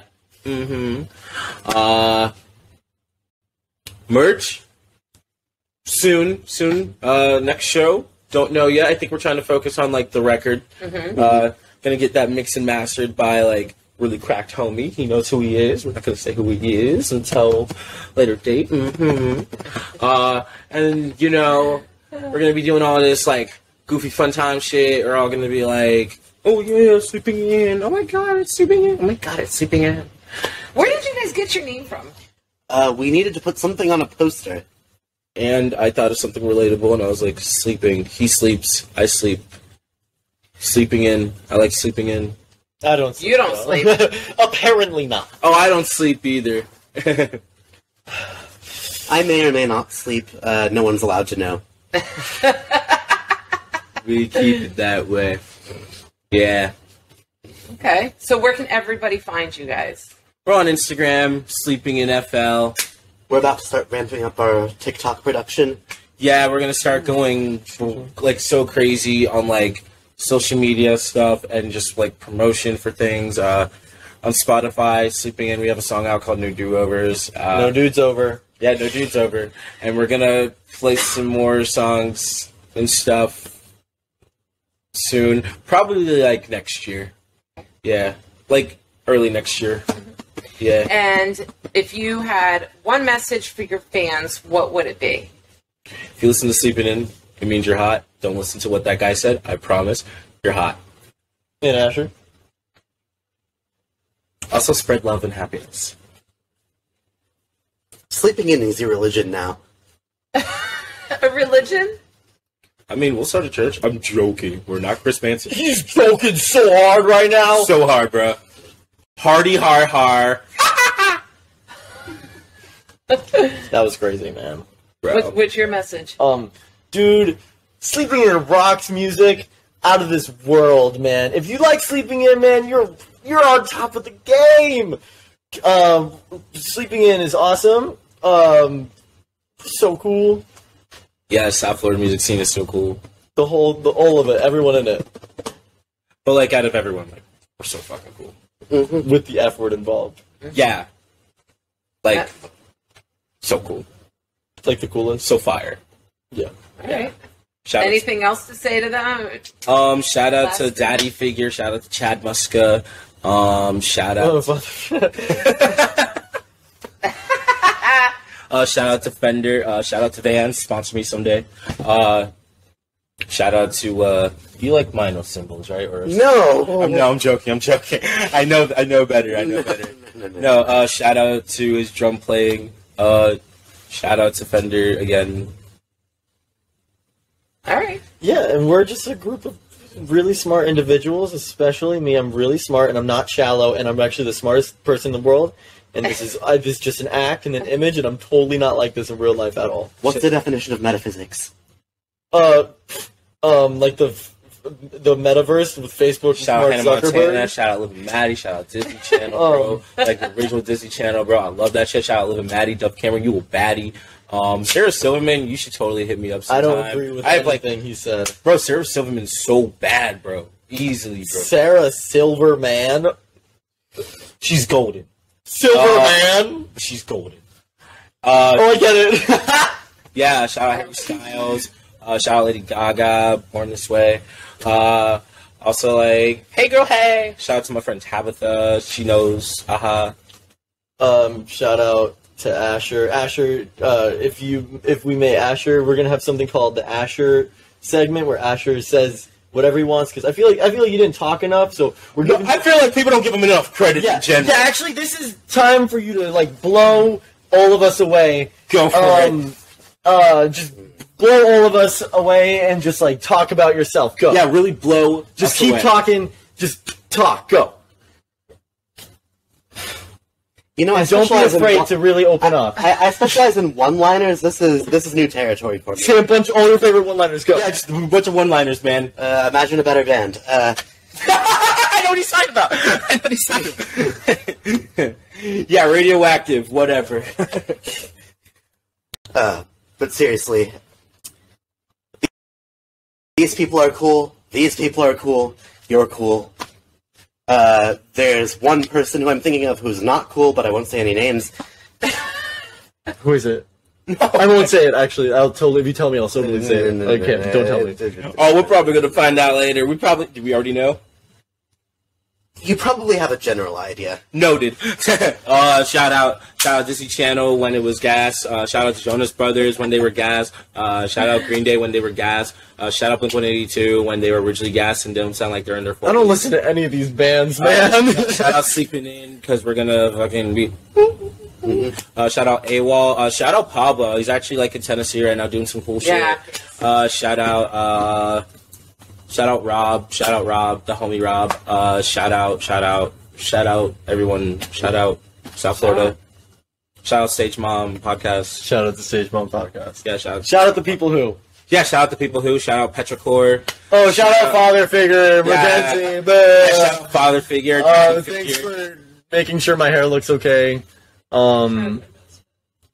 S3: Merch soon. Next show. Don't know yet. I think we're trying to focus on like the record. Gonna get that mixed and mastered by like really cracked homie. He knows who he is. We're not gonna say who he is until later date. And you know, we're gonna be doing all this like goofy fun time shit. We're all gonna be like, oh yeah, sleeping in. Oh my god, it's sleeping in. Oh my god, it's sleeping in.
S6: Where did you guys get your name from?
S5: We needed to put something on a poster.
S3: And I thought of something relatable, and I was like, sleeping. He sleeps. I sleep. Sleeping in. I like sleeping in.
S4: I don't sleep.
S6: You don't
S4: though.
S6: sleep.
S4: Apparently not.
S3: Oh, I don't sleep either.
S5: I may or may not sleep. No one's allowed to know.
S3: We keep it that way. Yeah.
S6: Okay. So where can everybody find you guys?
S3: We're on Instagram, Sleeping in FL.
S5: We're about to start ramping up our TikTok production.
S3: Yeah, we're gonna start going like so crazy on like social media stuff and just like promotion for things. On Spotify, Sleeping In, we have a song out called No Do-Overs.
S4: No dude's over.
S3: Yeah, No Dude's Over. And we're gonna play some more songs and stuff soon. Probably like next year. Yeah. Like early next year. Yeah.
S6: And if you had one message for your fans, what would it be?
S3: If you listen to Sleeping In, it means you're hot. Don't listen to what that guy said. I promise. You're hot.
S4: And Asher?
S3: Also spread love and happiness.
S5: Sleeping in is your religion now.
S6: A religion?
S3: I mean, we'll start a church. I'm joking. We're not Chris Manson.
S4: He's joking so hard right now.
S3: So hard, bro. Hardy har har.
S4: That was crazy, man.
S3: Bro.
S6: What's your message?
S4: Dude, Sleeping In rocks music out of this world, man. If you like Sleeping In, man, you're on top of the game. Sleeping In is awesome. So cool.
S3: Yeah, South Florida music scene is so cool.
S4: All of it, everyone in it,
S3: But like out of everyone, like we're so fucking cool.
S4: with the F word involved.
S3: Yeah. Like so cool.
S4: Like the coolest.
S3: So fire.
S4: Yeah.
S6: All right.
S3: Shout
S6: Anything else to say to them?
S3: out, shout out
S6: Last
S3: to
S6: thing.
S3: Daddy Figure, shout out to Chad Muska, shout
S4: Oh,
S3: out
S4: fuck.
S3: shout out to Fender, shout out to Vans, sponsor me someday. Shout out to you like minor symbols, right? Or
S5: No!
S3: I'm joking. I know better. No, shout out to his drum playing. Shout out to Fender again.
S6: All right.
S4: Yeah, and we're just a group of really smart individuals, especially me. I'm really smart, and I'm not shallow, and I'm actually the smartest person in the world. And this is just an act and an image, and I'm totally not like this in real life at all.
S5: What's the definition of metaphysics?
S4: Like the metaverse with Facebook,
S3: Shout out
S4: Mark
S3: Hannah Montana,
S4: Zuckerberg.
S3: shout out Living Maddie, shout out Disney Channel, bro. Like the original Disney Channel, bro. I love that shit. Shout out Living Maddie, Duff Cameron, you a baddie. Sarah Silverman, you should totally hit me up
S4: I
S3: sometime.
S4: don't agree with
S3: I have like,
S4: anything he said.
S3: bro, Sarah Silverman's so bad, bro. Easily, bro.
S4: Sarah Silverman.
S3: She's golden.
S4: Silverman.
S3: She's golden.
S4: Oh, I get it.
S3: Yeah, shout out Harry Styles. Shout out Lady Gaga, Born This Way. Also, like, hey girl, hey. Shout out to my friend Tabitha. She knows.
S4: Shout out to Asher. Asher, if we may, Asher, we're gonna have something called the Asher segment where Asher says whatever he wants, because I feel like you didn't talk enough, so we're
S3: No,
S4: giving.
S3: I feel like people don't give him enough credit in general.
S4: Yeah, actually, this is time for you to like blow all of us away.
S3: Go for it.
S4: Just blow all of us away and just like talk about yourself. Go.
S3: Yeah, really blow.
S4: Just
S3: us
S4: keep
S3: away.
S4: talking. Just talk. Go.
S5: You know, I
S4: And don't be
S5: specialize in
S4: afraid
S5: one-
S4: to really open up.
S5: I specialize in one-liners. This is new territory for me.
S4: Say a bunch all your favorite one-liners. Go.
S3: Yeah, just a bunch of one-liners, man.
S5: Imagine a better band.
S3: I know what he's talking about. I know what he's talking about. Yeah, radioactive, whatever.
S5: But seriously, these people are cool. These people are cool. You're cool. There's one person who I'm thinking of who's not cool, but I won't say any names.
S4: Who is it? I won't say it, actually. If you tell me, I'll totally say it. Okay, don't tell me.
S3: Oh, we're probably going to find out later. Do we already know?
S5: You probably have a general idea.
S3: Noted. Shout out Disney Channel when it was gas. Shout out to Jonas Brothers when they were gas. Shout out Green Day when they were gas. Shout out Blink-182 when they were originally gas and don't sound like they're in their 40s.
S4: I don't listen to any of these bands, man.
S3: Shout out Sleeping In because we're gonna fucking be. Shout out AWOL. Shout out Pablo. He's actually like in Tennessee right now doing some cool shit. Shout out Rob. Shout out Rob, the homie Rob. Shout out everyone. Shout out South Florida. Shout out Stage Mom podcast.
S4: Shout out to Stage Mom podcast.
S3: Yeah,
S4: shout out the people who.
S3: Yeah, shout out to people who. Shout out Petrichor.
S4: Oh, shout out Father Figure. Mackenzie.
S3: Shout out Father Figure.
S4: Thanks for making sure my hair looks okay.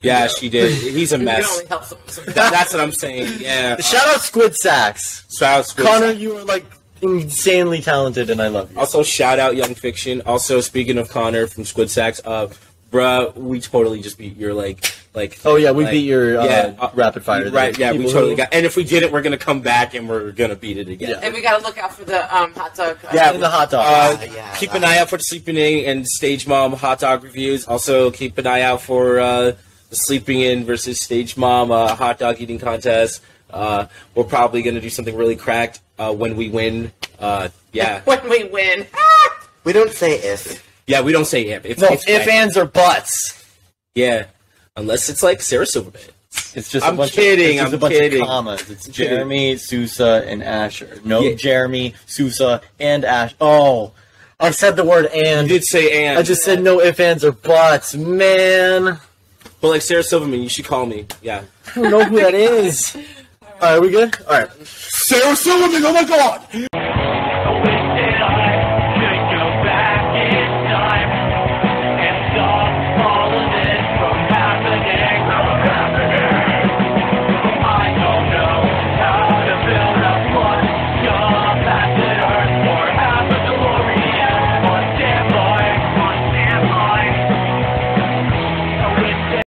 S3: Yeah, she did. He's a mess.
S6: only help some.
S3: That's what I'm saying. Yeah.
S4: Shout out Squid Sacks.
S3: Shout out Squid
S4: Connor, you are like insanely talented, and I love you.
S3: Also, shout out Young Fiction. Also, speaking of Connor from Squid Sacks, bruh, we totally just beat your like.
S4: Oh yeah, we beat your rapid fire.
S3: Right? Yeah, we totally got. And if we did it, we're gonna come back and we're gonna beat it again.
S4: Yeah.
S6: And we gotta look out for the hot dog.
S4: The hot dog.
S3: Keep an eye out for the Sleeping In and Stage Mom hot dog reviews. Also, keep an eye out for the Sleeping In versus Stage Mom hot dog eating contest. We're probably gonna do something really cracked when we win. Yeah.
S6: When we win.
S5: We don't say if.
S3: Yeah, we don't say if.
S4: If, ands, or buts.
S3: Yeah. Unless it's like Sarah Silverman.
S4: It's just
S3: I'm
S4: a bunch
S3: kidding.
S4: Of, it's just
S3: I'm
S4: a bunch
S3: kidding.
S4: of commas. It's Jeremy, Sousa, and Asher. No, Jeremy, Sousa, and Ash. Oh, I said the word and.
S3: You did say and.
S4: I just said no ifs, ands, or buts, man.
S3: But like Sarah Silverman, you should call me. Yeah.
S4: I don't know who that is. All right, we good? All right.
S3: Sarah Silverman. Oh my God.